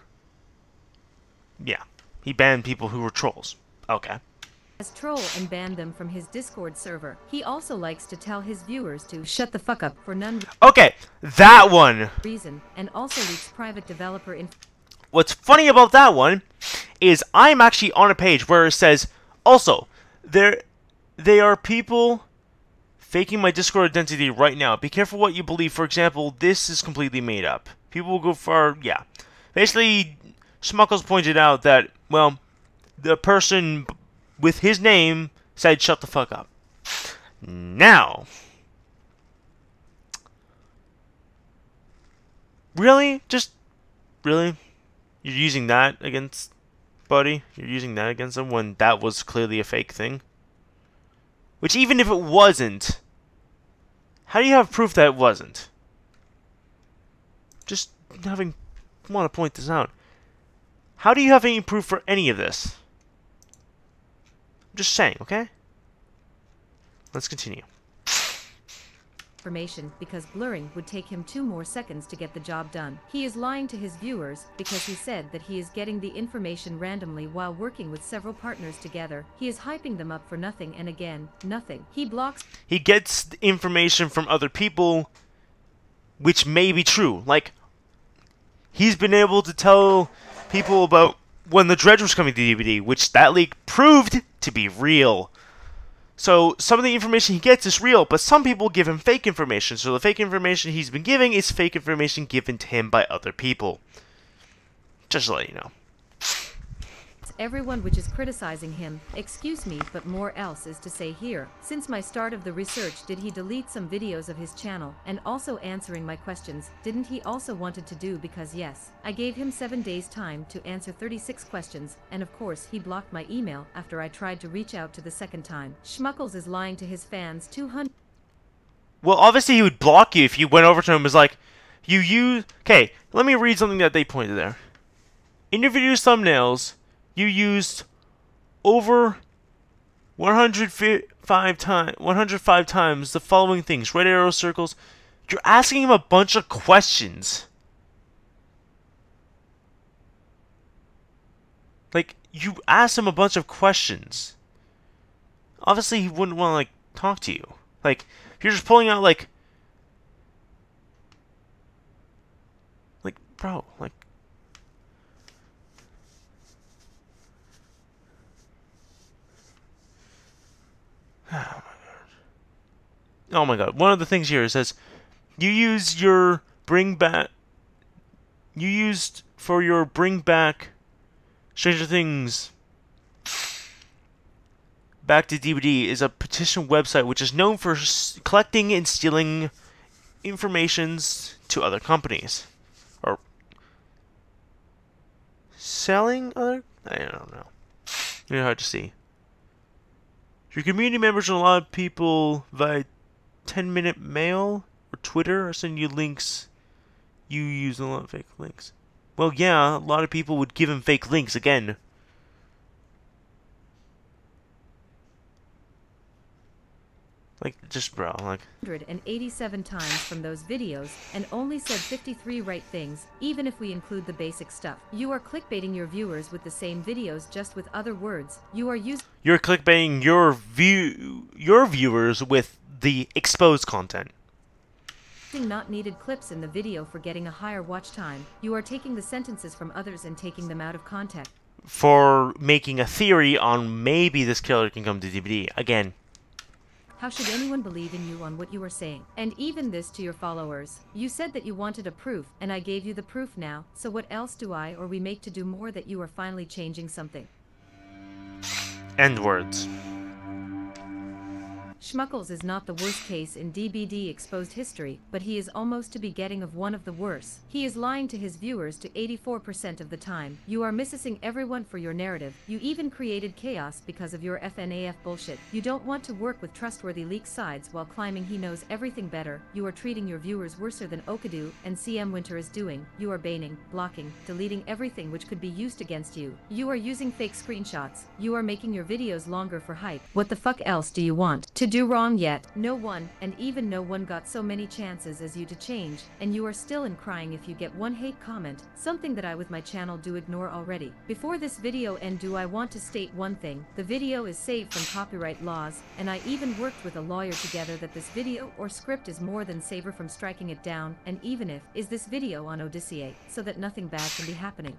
Speaker 1: Yeah. He banned people who were trolls. Okay.
Speaker 2: As troll and banned them from his Discord server. He also likes to tell his viewers to shut the fuck up for none
Speaker 1: Okay. That one.
Speaker 2: reason, and also leaks private developer info.
Speaker 1: What's funny about that one is I'm actually on a page where it says, also, they are people faking my Discord identity right now. Be careful what you believe. For example, this is completely made up. People will go far, yeah. Basically, Schmuckles pointed out that, well, the person with his name said shut the fuck up. Now, really? Just, really? You're using that against... Buddy, you're using that against them when that was clearly a fake thing? Which, even if it wasn't, how do you have proof that it wasn't? Just want to point this out. How do you have any proof for any of this? I'm just saying, okay? Let's continue.
Speaker 2: Information because blurring would take him 2 more seconds to get the job done. He is lying to his viewers because he said that he is getting the information randomly while working with several partners together. He is hyping them up for nothing, and again, nothing. He blocks.
Speaker 1: He gets information from other people which may be true. Like, he's been able to tell people about when the Dredge was coming to DVD, which that leak proved to be real. So, some of the information he gets is real, but some people give him fake information. So, the fake information he's been giving is fake information given to him by other people. Just to let you know.
Speaker 2: Everyone which is criticizing him, excuse me, but more else is to say here. Since my start of the research, did he delete some videos of his channel, and also answering my questions, didn't he also wanted to do, because yes, I gave him 7 days time to answer 36 questions, and of course he blocked my email after I tried to reach out to the second time. Schmuckles is lying to his fans 200.
Speaker 1: Well, obviously he would block you if you went over to him and was like, you use... Okay, let me read something that they pointed there. In your video's thumbnails, you used over 105 times the following things. Red arrow circles. You're asking him a bunch of questions. Like, you asked him a bunch of questions. Obviously, he wouldn't want to, like, talk to you. Like, if you're just pulling out, like, bro, like, Oh my god. One of the things here says, you use your bring back... You used for your bring back Stranger Things back to DVD is a petition website which is known for collecting and stealing informations to other companies. Or selling other... I don't know. It's hard to see. Your community members and a lot of people via 10-minute mail or Twitter are sending you links. You use a lot of fake links. Well, yeah, a lot of people would give him fake links again. Like, just bro, like...
Speaker 2: 187 times from those videos, and only said 53 right things, even if we include the basic stuff. You are clickbaiting your viewers with the same videos, just with other words. You are using...
Speaker 1: You're clickbaiting your viewers with the exposed content.
Speaker 2: Not needed clips in the video for getting a higher watch time. You are taking the sentences from others and taking them out of context.
Speaker 1: For making a theory on maybe this killer can come to DVD. Again.
Speaker 2: How should anyone believe in you on what you are saying? And even this to your followers. You said that you wanted a proof, and I gave you the proof now, so what else do I or we make to do more that you are finally changing something?
Speaker 1: End words.
Speaker 2: Schmuckles is not the worst case in DBD exposed history, but he is almost to be getting of one of the worst. He is lying to his viewers to 84% of the time. You are missing everyone for your narrative. You even created chaos because of your FNAF bullshit. You don't want to work with trustworthy leak sides while claiming he knows everything better. You are treating your viewers worser than Okadu and CM Winter is doing. You are banning, blocking, deleting everything which could be used against you. You are using fake screenshots. You are making your videos longer for hype. What the fuck else do you want to do wrong yet? No one, and even no one got so many chances as you to change, and you are still in crying if you get one hate comment, something that I with my channel do ignore already. Before this video end, do I want to state one thing. The video is saved from copyright laws, and I even worked with a lawyer together that this video or script is more than safer from striking it down, and even if, is this video on Odyssey, so that nothing bad can be happening.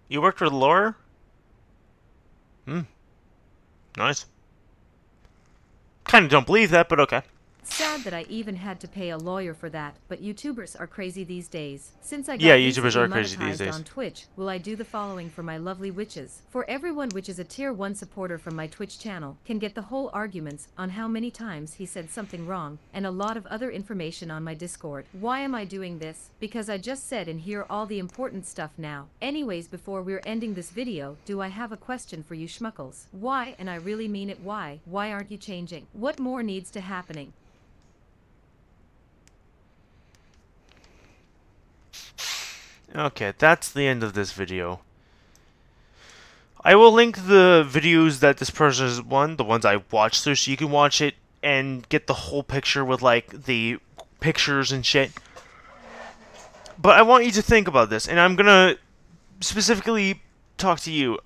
Speaker 1: You worked with a lawyer? Nice. Kind of don't believe that, but okay.
Speaker 2: Sad that I even had to pay a lawyer for that, but YouTubers are crazy these days. Since I got
Speaker 1: YouTubers are crazy these
Speaker 2: monetized
Speaker 1: days.
Speaker 2: on Twitch, will I do the following for my lovely witches. For everyone which is a tier 1 supporter from my Twitch channel, can get the whole arguments on how many times he said something wrong, and a lot of other information on my Discord. Why am I doing this? Because I just said and hear all the important stuff now. Anyways, before we're ending this video, do I have a question for you schmuckles. Why, and I really mean it, why aren't you changing? What more needs to happening?
Speaker 1: Okay, that's the end of this video. I will link the videos that this person has won, the ones I watched through, so you can watch it and get the whole picture with, like, the pictures and shit. But I want you to think about this, and I'm gonna specifically talk to you,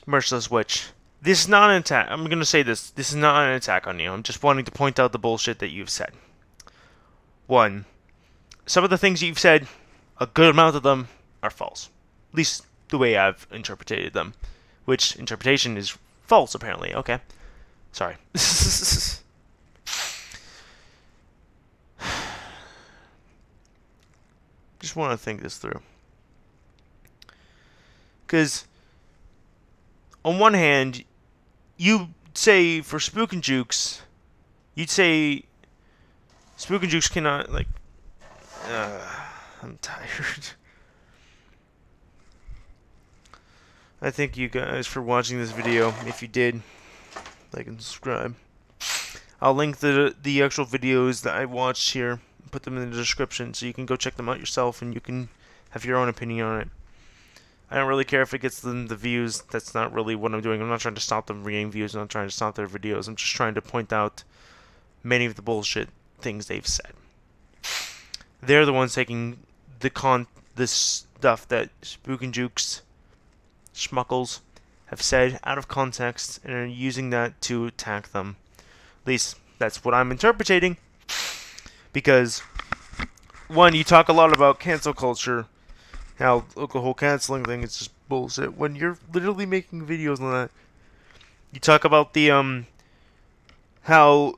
Speaker 1: Merciless Witch. This is not an attack. I'm gonna say this. This is not an attack on you. I'm just wanting to point out the bullshit that you've said. 1. Some of the things you've said, a good amount of them, are false. At least the way I've interpreted them. Which interpretation is false, apparently. Okay. Sorry. Just want to think this through. Because, on one hand, you say for Spook and Jukes, you'd say Spook and Jukes cannot, like, I'm tired. I thank you guys for watching this video. If you did, like and subscribe. I'll link the actual videos that I watched here, put them in the description, so you can go check them out yourself and you can have your own opinion on it. I don't really care if it gets them the views. That's not really what I'm doing. I'm not trying to stop them from getting views. I'm not trying to stop their videos. I'm just trying to point out many of the bullshit things they've said. They're the ones taking this stuff that Spook and Jukes, Schmuckles, have said out of context and are using that to attack them. At least, that's what I'm interpreting. Because, 1, you talk a lot about cancel culture, how the whole canceling thing is just bullshit, when you're literally making videos on that. You talk about the, how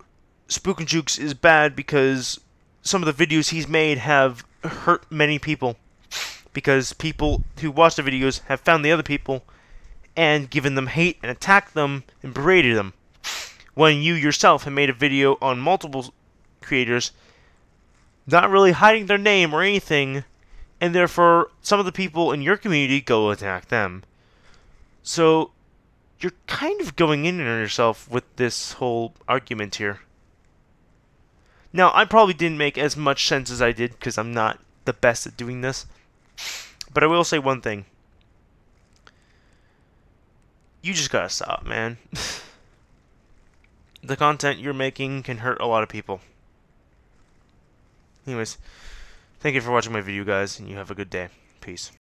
Speaker 1: Spook and Jukes is bad because some of the videos he's made have hurt many people. Because people who watch the videos have found the other people and given them hate and attacked them and berated them. When you yourself have made a video on multiple creators, not really hiding their name or anything, and therefore some of the people in your community go attack them. So you're kind of going in on yourself with this whole argument here. Now, I probably didn't make as much sense as I did because I'm not the best at doing this. But I will say one thing. You just gotta stop, man. The content you're making can hurt a lot of people. Anyways, thank you for watching my video, guys, and you have a good day. Peace.